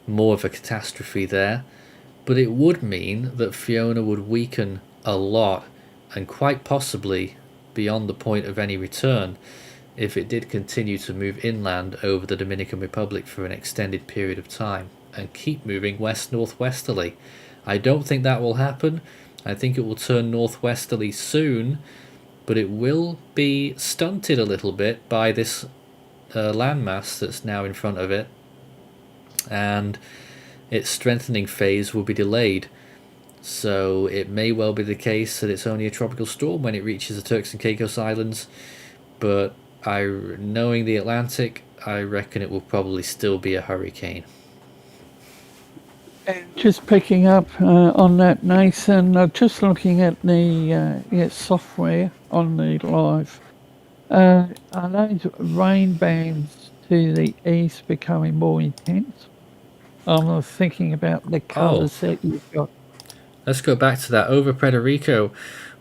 more of a catastrophe there, but it would mean that Fiona would weaken a lot, and quite possibly beyond the point of any return, if it did continue to move inland over the Dominican Republic for an extended period of time and keep moving west-northwesterly. I don't think that will happen. I think it will turn northwesterly soon, but it will be stunted a little bit by this landmass that's now in front of it, and its strengthening phase will be delayed. So it may well be the case that it's only a tropical storm when it reaches the Turks and Caicos Islands, but knowing the Atlantic, I reckon it will probably still be a hurricane. Just picking up on that, Nathan, just looking at the software on the live, are those rain bands to the east becoming more intense? I'm thinking about the colours that you've got. Let's go back to that. Over Puerto Rico,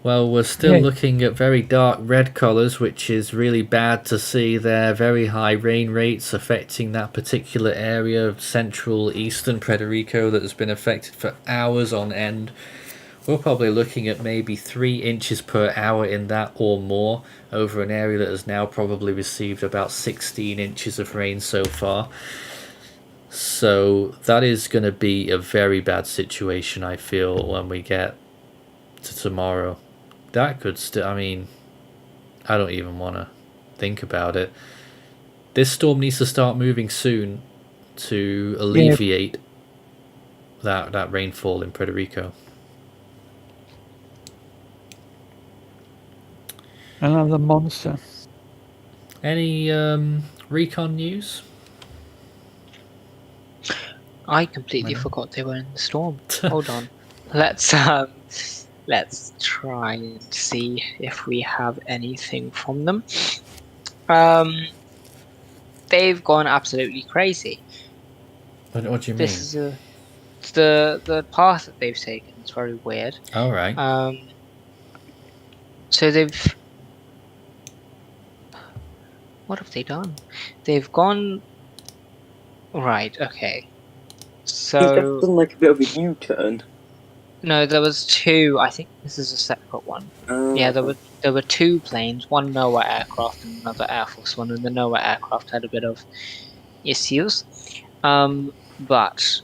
well, we're still Yeah. looking at very dark red colours, which is really bad to see there. Very high rain rates affecting that particular area of central eastern Puerto Rico that has been affected for hours on end. We're probably looking at maybe 3 inches per hour in that or more over an area that has now probably received about 16 inches of rain so far. So that is going to be a very bad situation, I feel, when we get to tomorrow. That could still, I mean, I don't even want to think about it. This storm needs to start moving soon to alleviate that rainfall in Puerto Rico. Another monster. Any recon news? I completely forgot they were in the storm. Hold on. Let's try and see if we have anything from them. They've gone absolutely crazy. What do you This mean? is the path that they've taken is very weird. All right. So what have they done? They've gone right. Okay. He's done So like a bit of a U-turn. no, there was two. I think this is a separate one. Yeah, there were two planes, one NOAA aircraft and another Air Force one, and the NOAA aircraft had a bit of issues. But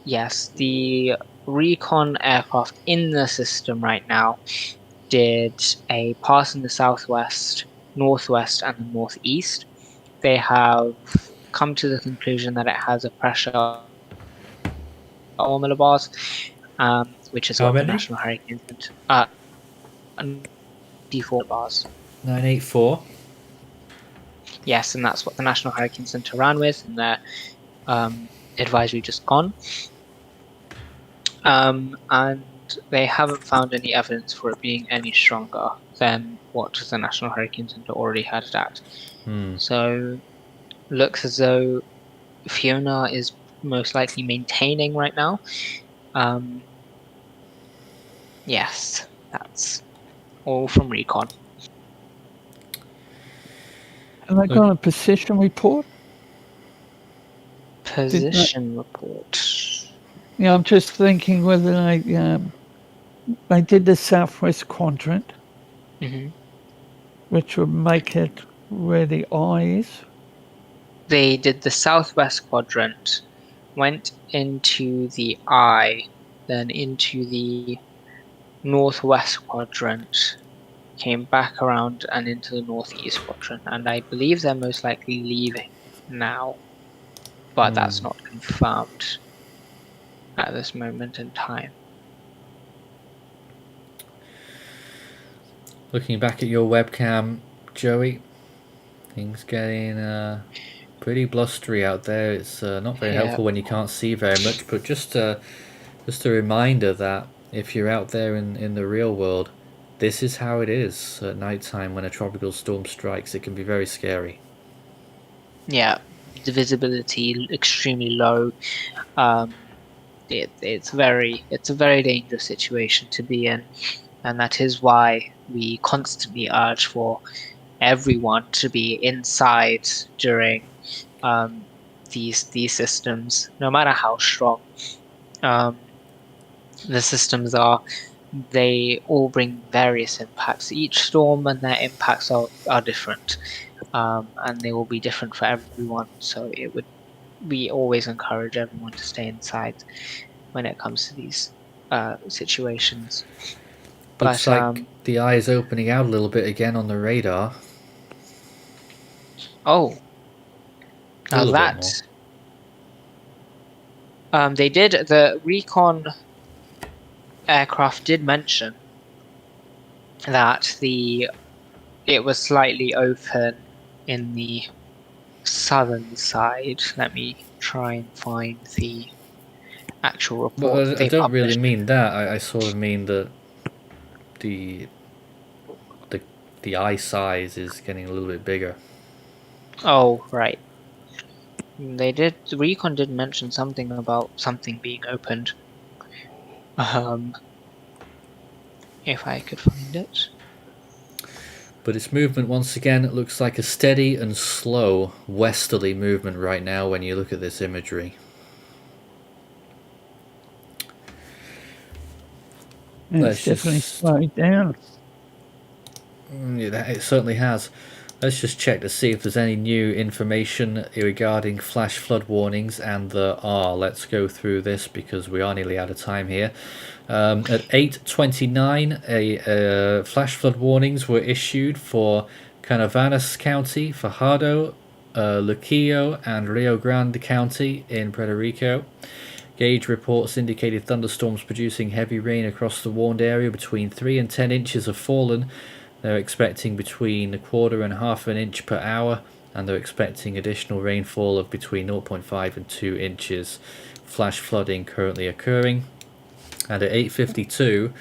yes, the recon aircraft in the system right now did a pass in the southwest, northwest, and the northeast. They have come to the conclusion that it has a pressure of millibars, which is How what the many? National Hurricane Center D4 bars. 984. Yes, and that's what the National Hurricane Center ran with in their advisory just gone. And they haven't found any evidence for it being any stronger than what the National Hurricane Center already had it at. So looks as though Fiona is most likely maintaining right now. Yes, that's all from recon. Have I got a position report? Position report. Yeah, I'm just thinking whether I did the southwest quadrant, which would make it where the eye is. They did the southwest quadrant, went into the eye, then into the northwest quadrant, came back around and into the northeast quadrant, and I believe they're most likely leaving now, but that's not confirmed at this moment in time. Looking back at your webcam, Joey, things getting pretty blustery out there. It's not very helpful when you can't see very much, but just a reminder that if you're out there in the real world, this is how it is at night time when a tropical storm strikes. It can be very scary. Yeah, the visibility extremely low. It's a very dangerous situation to be in, and that is why we constantly urge for everyone to be inside during these systems, no matter how strong the systems are. They all bring various impacts. Each storm and their impacts are different, and they will be different for everyone. So we always encourage everyone to stay inside when it comes to these situations. Looks like the eye is opening out a little bit again on the radar. Oh, now that they did, the recon aircraft did mention that it was slightly open in the southern side. Let me try and find the actual report. Well, I don't really mean that. I sort of mean that the eye size is getting a little bit bigger. Oh, right. They did. The recon did mention something about something being opened. If I could find it. But its movement, once again, looks like a steady and slow westerly movement right now when you look at this imagery. It's definitely slowed down. Yeah, it certainly has. Let's just check to see if there's any new information regarding flash flood warnings, and there are. Let's go through this because we are nearly out of time here. At 8:29, flash flood warnings were issued for Canavanas County, Fajardo, Luquillo, and Rio Grande County in Puerto Rico. Gauge reports indicated thunderstorms producing heavy rain across the warned area. Between 3 and 10 inches have fallen. They're expecting between a quarter and half an inch per hour, and they're expecting additional rainfall of between 0.5 and 2 inches. Flash flooding currently occurring. And at 8:52,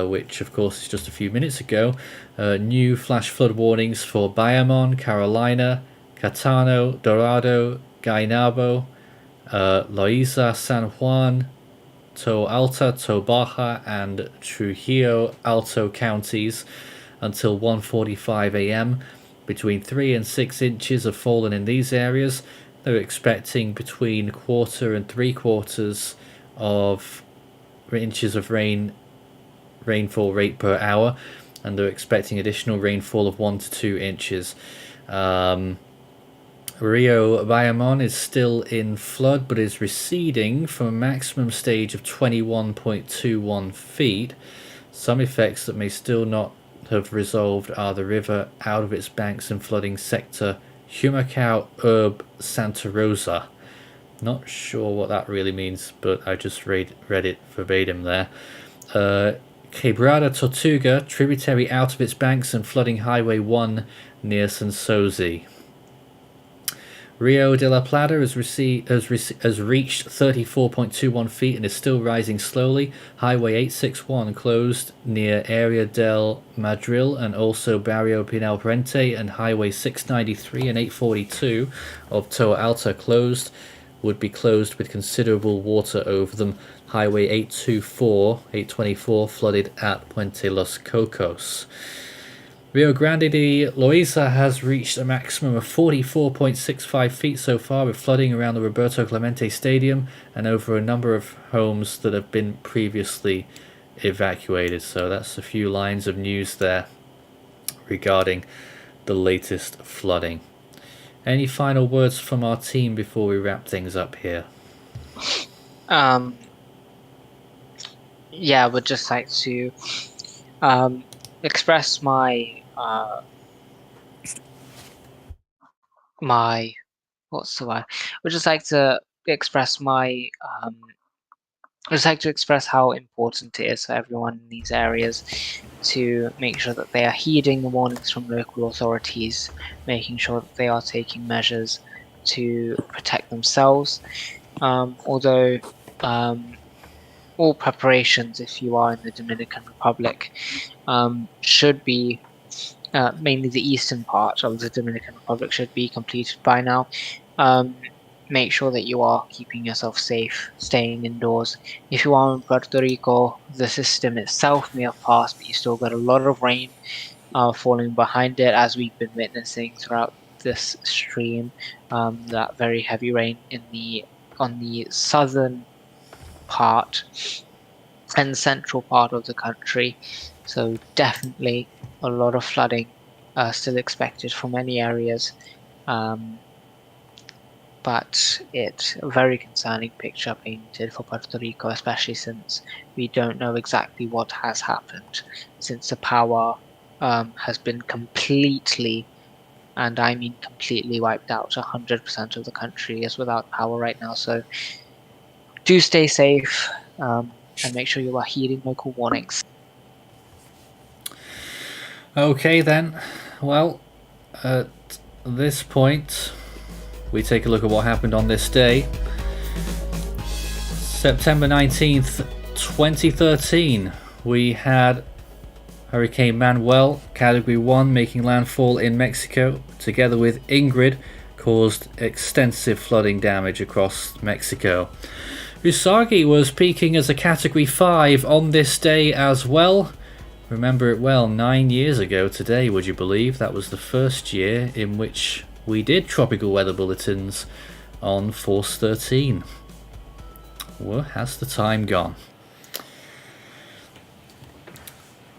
which of course is just a few minutes ago, new flash flood warnings for Bayamon, Carolina, Catano, Dorado, Guaynabo, Loiza, San Juan, Toe Alta, Toe Baja, and Trujillo Alto counties until 1:45 a.m. Between 3 and 6 inches have fallen in these areas. They're expecting between quarter and 3/4 of inches of rainfall rate per hour, and they're expecting additional rainfall of 1 to 2 inches. Rio Bayamon is still in flood but is receding from a maximum stage of 21.21 feet. Some effects that may still not have resolved are the river out of its banks and flooding sector Humacao Herb Santa Rosa. Not sure what that really means, but I just read it verbatim there. Quebrada Tortuga, tributary out of its banks and flooding Highway 1 near Sansozi. Rio de la Plata has reached 34.21 feet and is still rising slowly. Highway 861 closed near Area del Madril and also Barrio Pinal Puente, and Highway 693 and 842 of Toa Alta would be closed with considerable water over them. Highway 824 flooded at Puente Los Cocos. Rio Grande de Loiza has reached a maximum of 44.65 feet so far, with flooding around the Roberto Clemente Stadium and over a number of homes that have been previously evacuated. So that's a few lines of news there regarding the latest flooding. Any final words from our team before we wrap things up here? Yeah, I would just like to express my what's the word? I would just like to express my I'd just like to express how important it is for everyone in these areas to make sure that they are heeding the warnings from local authorities, making sure that they are taking measures to protect themselves. Although all preparations, if you are in the Dominican Republic, should be mainly the eastern part of the Dominican Republic should be completed by now. Make sure that you are keeping yourself safe, staying indoors. If you are in Puerto Rico, the system itself may have passed, but you still got a lot of rain falling behind it, as we've been witnessing throughout this stream. That very heavy rain on the southern part and central part of the country. So definitely a lot of flooding still expected from many areas. But it's a very concerning picture painted for Puerto Rico, especially since we don't know exactly what has happened, since the power has been completely, and I mean completely, wiped out. 100% of the country is without power right now. So do stay safe and make sure you are heeding local warnings. Okay then, well, at this point we take a look at what happened on this day. September 19th, 2013, we had Hurricane Manuel, Category 1, making landfall in Mexico, together with Ingrid, caused extensive flooding damage across Mexico. Usagi was peaking as a Category 5 on this day as well. Remember it well, 9 years ago today, would you believe? That was the first year in which we did tropical weather bulletins on Force 13. Where has the time gone?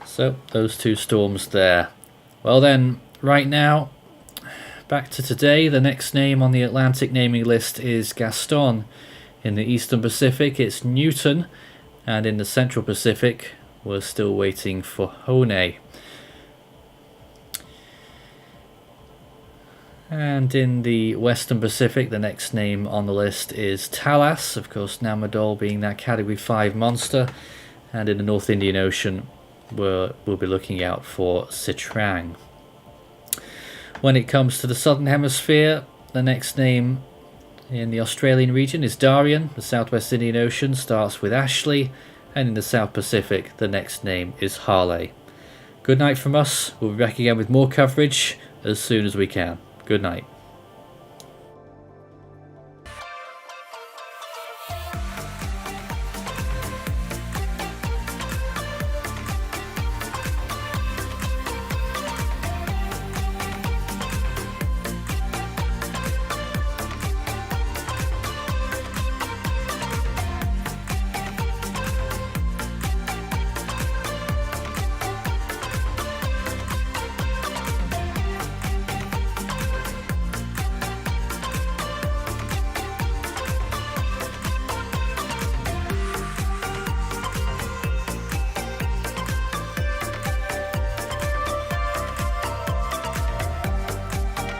So, those two storms there. Well then, right now, back to today. The next name on the Atlantic naming list is Gaston. In the Eastern Pacific, it's Newton. And in the Central Pacific, we're still waiting for Hone. And in the Western Pacific, the next name on the list is Talas. Of course, Namadol being that Category 5 monster. And in the North Indian Ocean, we'll be looking out for Sitrang. When it comes to the Southern Hemisphere, the next name in the Australian region is Darien. The Southwest Indian Ocean starts with Ashley. And in the South Pacific, the next name is Harley. Good night from us. We'll be back again with more coverage as soon as we can. Good night.